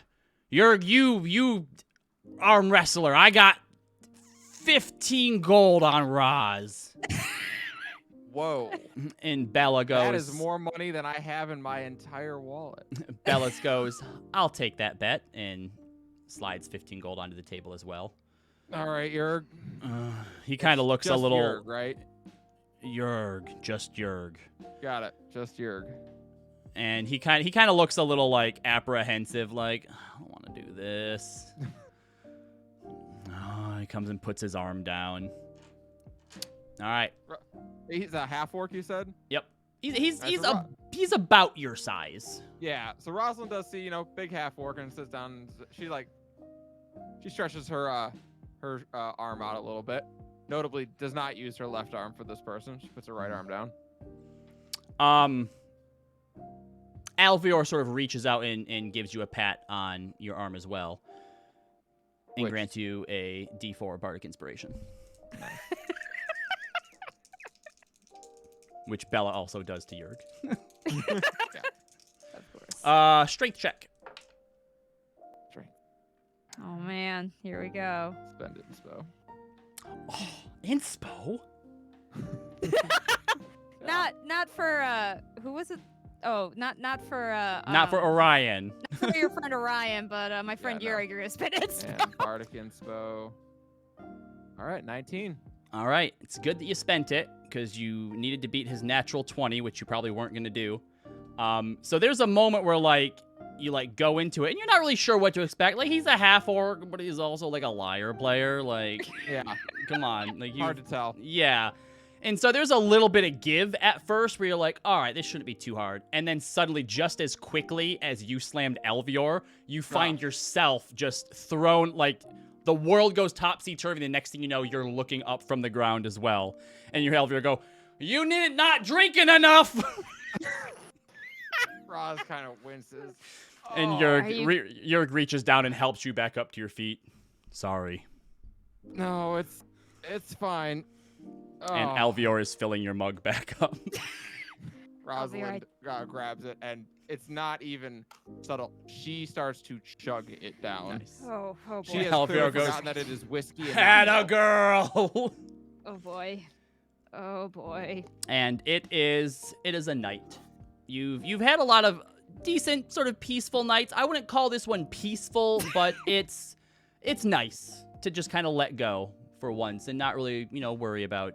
you arm wrestler. I got 15 gold on Roz. Whoa. And Bella goes. That is more money than I have in my entire wallet. Bella goes, I'll take that bet, and slides 15 gold onto the table as well. All right, Yerg. He kind of looks a Just little. Yerg, right? Yerg, just Yerg. Got it. Just Yerg. And he kind of looks a little like apprehensive, like, I don't want to do this. He comes and puts his arm down. All right. He's a half orc, you said? Yep. He's That's he's about your size. Yeah. So Rosalind does see, big half orc and sits down. She stretches her arm out a little bit. Notably, does not use her left arm for this person. She puts her right arm down. Alvior sort of reaches out and gives you a pat on your arm as well. And grants you a D4 Bardic Inspiration. Nice. Which Bella also does to Yerg. Yeah, of course. Strength check. Strength. Oh man, here we go. Spend it, Inspo. Oh, inspo? Not for who was it? Oh, not for Not for Orion. not for your friend Orion, but my friend no. Yuri gonna spend it. And Bardic Inspo. All right, 19. All right. It's good that you spent it because you needed to beat his natural 20, which you probably weren't going to do. So there's a moment where, you, go into it, and you're not really sure what to expect. He's a half-orc, but he's also, a liar player. Yeah. Come on. Hard to tell. Yeah. And so there's a little bit of give at first where you're like, all right, this shouldn't be too hard. And then suddenly, just as quickly as you slammed Alvior, you find yourself just thrown, the world goes topsy-turvy. The next thing you know, you're looking up from the ground as well. And you hear Alvior go, you need not drinking enough! Roz kind of winces. And Yerg reaches down and helps you back up to your feet. Sorry. No, it's fine. And Alvior is filling your mug back up. Rosalind grabs it, and it's not even subtle. She starts to chug it down. Nice. Oh boy. She has Alvior clearly goes, forgotten that it is whiskey. And Atta girl! Oh boy. Oh boy. And it is a night. You've had a lot of decent, sort of peaceful nights. I wouldn't call this one peaceful, but it's nice to just kind of let go for once and not really, worry about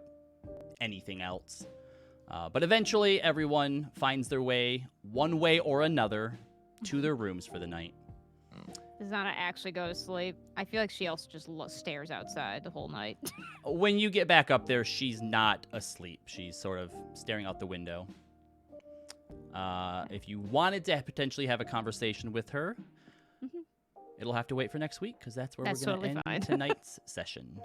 anything else. But eventually, everyone finds their way, one way or another, to their rooms for the night. Does Zana actually go to sleep? I feel like she also just stares outside the whole night. When you get back up there, she's not asleep. She's sort of staring out the window. If you wanted to potentially have a conversation with her, it'll have to wait for next week because that's where we're going to end tonight's session.